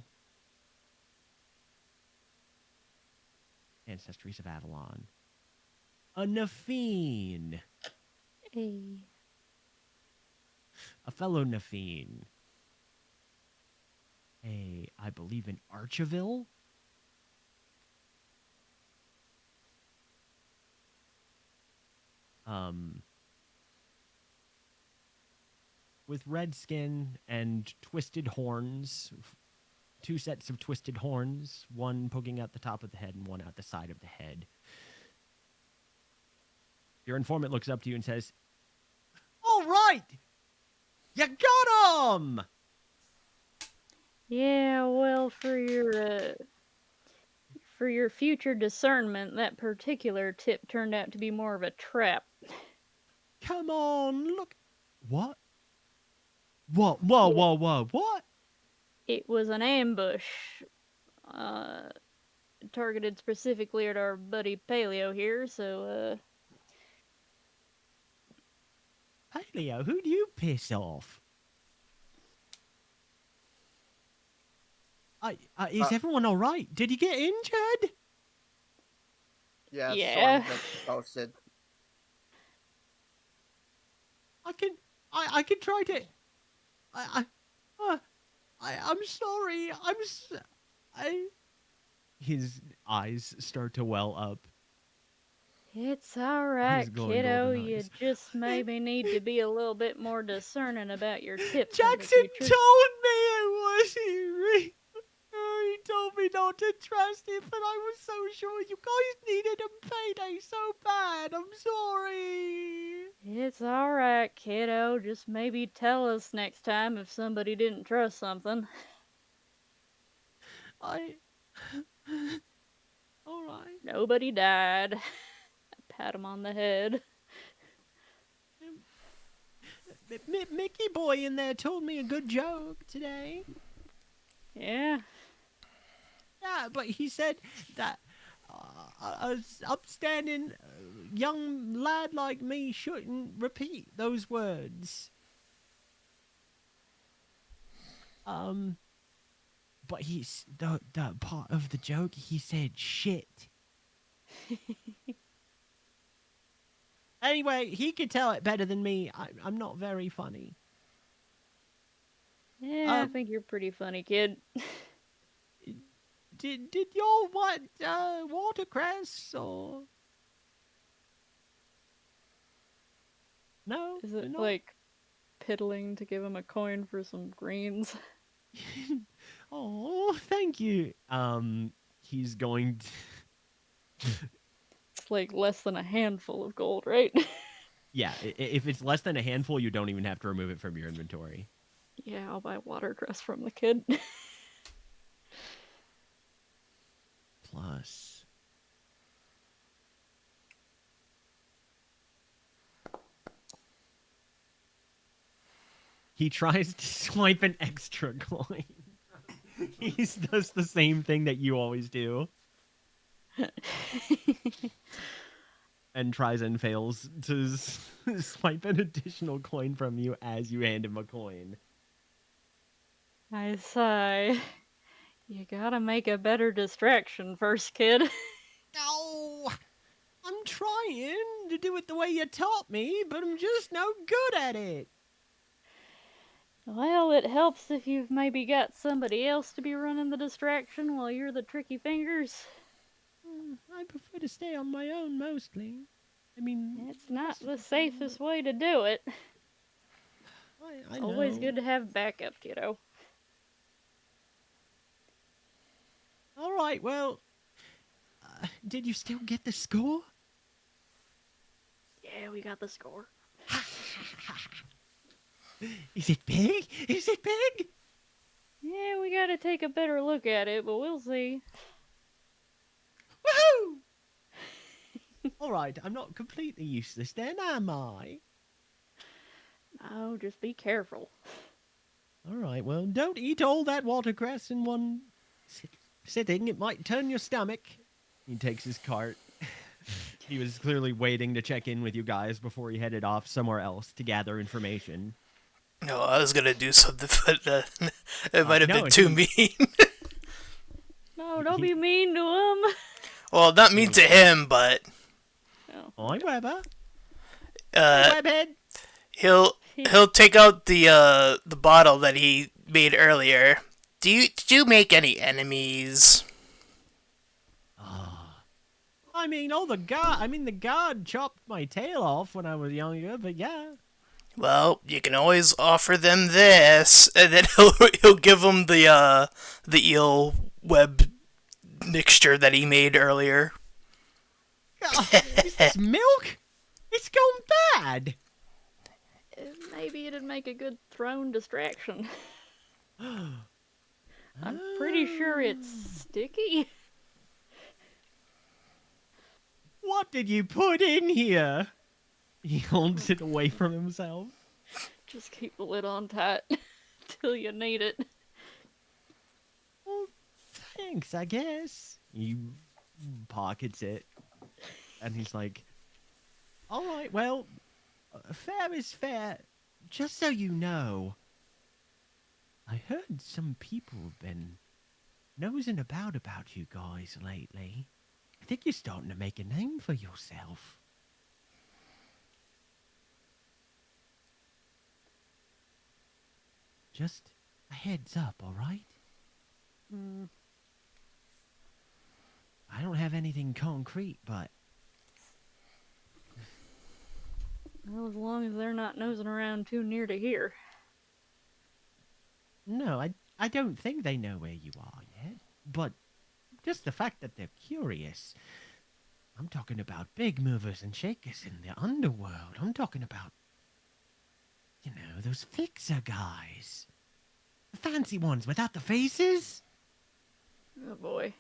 Speaker 1: Ancestries of Avalon. A Nafine.
Speaker 3: Hey.
Speaker 1: A fellow Nafine. I believe in Archiville. With red skin and twisted horns. 2 sets of twisted horns, one poking out the top of the head and one out the side of the head. Your informant looks up to you and says, "All right! You got him!"
Speaker 3: Yeah, well, for your future discernment, that particular tip turned out to be more of a trap.
Speaker 1: Come on, look. What? What? Whoa, whoa, whoa, what?
Speaker 3: It was an ambush, targeted specifically at our buddy Paleo here, so,
Speaker 1: Paleo, who do you piss off? Is everyone all right? Did you get injured?
Speaker 6: Yeah.
Speaker 3: Yeah.
Speaker 6: Storm gets posted.
Speaker 1: I can try to. I'm sorry. His eyes start to well up.
Speaker 3: it's alright,
Speaker 1: glowing
Speaker 3: kiddo.
Speaker 1: golden
Speaker 3: You
Speaker 1: eyes.
Speaker 3: just maybe need to be a little bit more discerning about your tips.
Speaker 1: Jackson
Speaker 3: in the future.
Speaker 1: told me it was he. He told me not to trust him, but I was so sure you guys needed a payday so bad. I'm sorry.
Speaker 3: It's alright, kiddo. Just maybe tell us next time if somebody didn't trust something.
Speaker 1: All right.
Speaker 3: Nobody died. I pat him on the head.
Speaker 1: Mickey boy in there told me a good joke today.
Speaker 3: Yeah.
Speaker 1: Yeah, but he said that an upstanding young lad like me shouldn't repeat those words. But he's the part of the joke. He said shit. Anyway, he could tell it better than me. I'm not very funny.
Speaker 3: Yeah, I think you're pretty funny, kid.
Speaker 1: Did y'all want watercress or no?
Speaker 3: Is it
Speaker 1: No?
Speaker 3: like piddling to give him a coin for some greens?
Speaker 1: Oh, thank you. He's going to...
Speaker 3: It's like less than a handful of gold, right?
Speaker 1: Yeah, if it's less than a handful, you don't even have to remove it from your inventory.
Speaker 3: Yeah, I'll buy watercress from the kid.
Speaker 1: Plus... He tries to swipe an extra coin. He does the same thing that you always do. and tries and fails to swipe an additional coin from you as you hand him a coin.
Speaker 3: I sigh. You gotta make a better distraction first, kid.
Speaker 8: Oh, I'm trying to do it the way you taught me, but I'm just no good at it.
Speaker 3: Well, it helps if you've maybe got somebody else to be running the distraction while you're the tricky fingers.
Speaker 8: I prefer to stay on my own mostly. I mean,
Speaker 3: It's not
Speaker 8: most of
Speaker 3: the
Speaker 8: time,
Speaker 3: safest way to do it.
Speaker 8: I
Speaker 3: Always
Speaker 8: know.
Speaker 3: good to have backup, kiddo.
Speaker 8: All right, well, did you still get the score?
Speaker 3: Yeah, we got the score.
Speaker 8: Is it big? Is it big?
Speaker 3: Yeah, we gotta take a better look at it, but we'll see.
Speaker 8: Woohoo! All right, I'm not completely useless then, am I?
Speaker 3: No, just be careful.
Speaker 8: All right, well, don't eat all that watercress in one sitting. It might turn your stomach.
Speaker 1: He takes his cart. He was clearly waiting to check in with you guys before he headed off somewhere else to gather information.
Speaker 5: No, I was gonna do something, but it might have
Speaker 1: no,
Speaker 5: been too mean.
Speaker 3: No, don't be mean to him.
Speaker 5: Well, not mean to him, but
Speaker 1: Oi, Weber.
Speaker 8: Webhead.
Speaker 5: he'll take out the bottle that he made earlier. Did you make any enemies?
Speaker 8: I mean, the guard chopped my tail off when I was younger, but yeah.
Speaker 5: Well, you can always offer them this, and then he'll give them the eel web mixture that he made earlier.
Speaker 8: Is this milk? It's gone bad.
Speaker 3: Maybe it'd make a good throne distraction. I'm pretty sure it's sticky.
Speaker 8: What did you put in here?
Speaker 1: He holds it away from himself.
Speaker 3: Just keep the lid on tight till you need it.
Speaker 8: Well, thanks, I guess.
Speaker 1: He pockets it. And he's like,
Speaker 8: All right, well, fair is fair. Just so you know, I heard some people have been nosing about you guys lately. I think you're starting to make a name for yourself. Just a heads up, all right? I don't have anything concrete, but
Speaker 3: Well, as long as they're not nosing around too near to here.
Speaker 8: no, I don't think they know where you are yet. But just the fact that they're curious. I'm talking about big movers and shakers in the underworld. I'm talking about, those fixer guys. The fancy ones without the faces.
Speaker 3: Oh boy.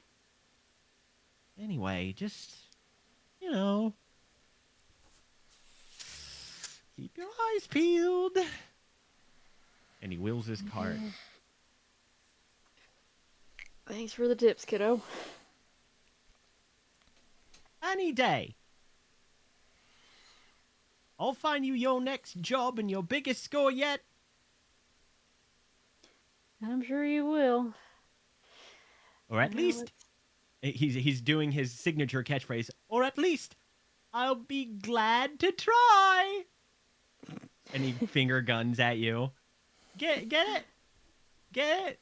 Speaker 8: Anyway, just, keep your eyes peeled.
Speaker 1: and he wheels his cart.
Speaker 3: Thanks for the tips, kiddo.
Speaker 8: Any day. I'll find you your next job and your biggest score yet.
Speaker 3: I'm sure you will.
Speaker 1: Or at
Speaker 3: Now
Speaker 1: least, he's doing his signature catchphrase, or at least, I'll be glad to try. And he finger guns at you. Get it? Get it?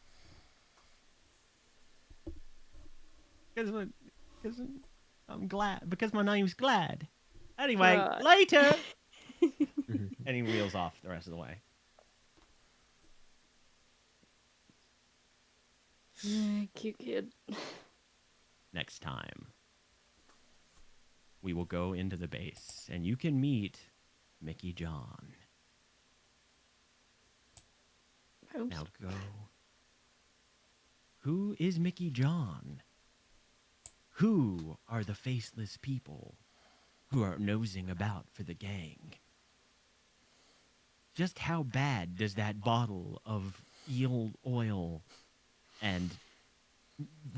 Speaker 1: Because I'm glad. Because my name's Glad. Anyway,
Speaker 3: Right.
Speaker 8: later.
Speaker 1: And he wheels off the rest of the way.
Speaker 3: Cute kid.
Speaker 1: Next time, we will go into the base, and you can meet Mickey John.
Speaker 3: Oops.
Speaker 1: Now go. Who is Mickey John? Who are the faceless people who are nosing about for the gang? Just how bad does that bottle of eel oil and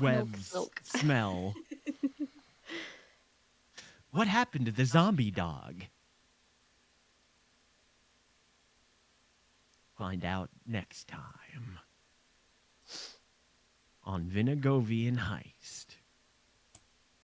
Speaker 1: webs
Speaker 3: silk.
Speaker 1: smell?
Speaker 8: What happened to the zombie dog? Find out next time on Vinigovian Heist.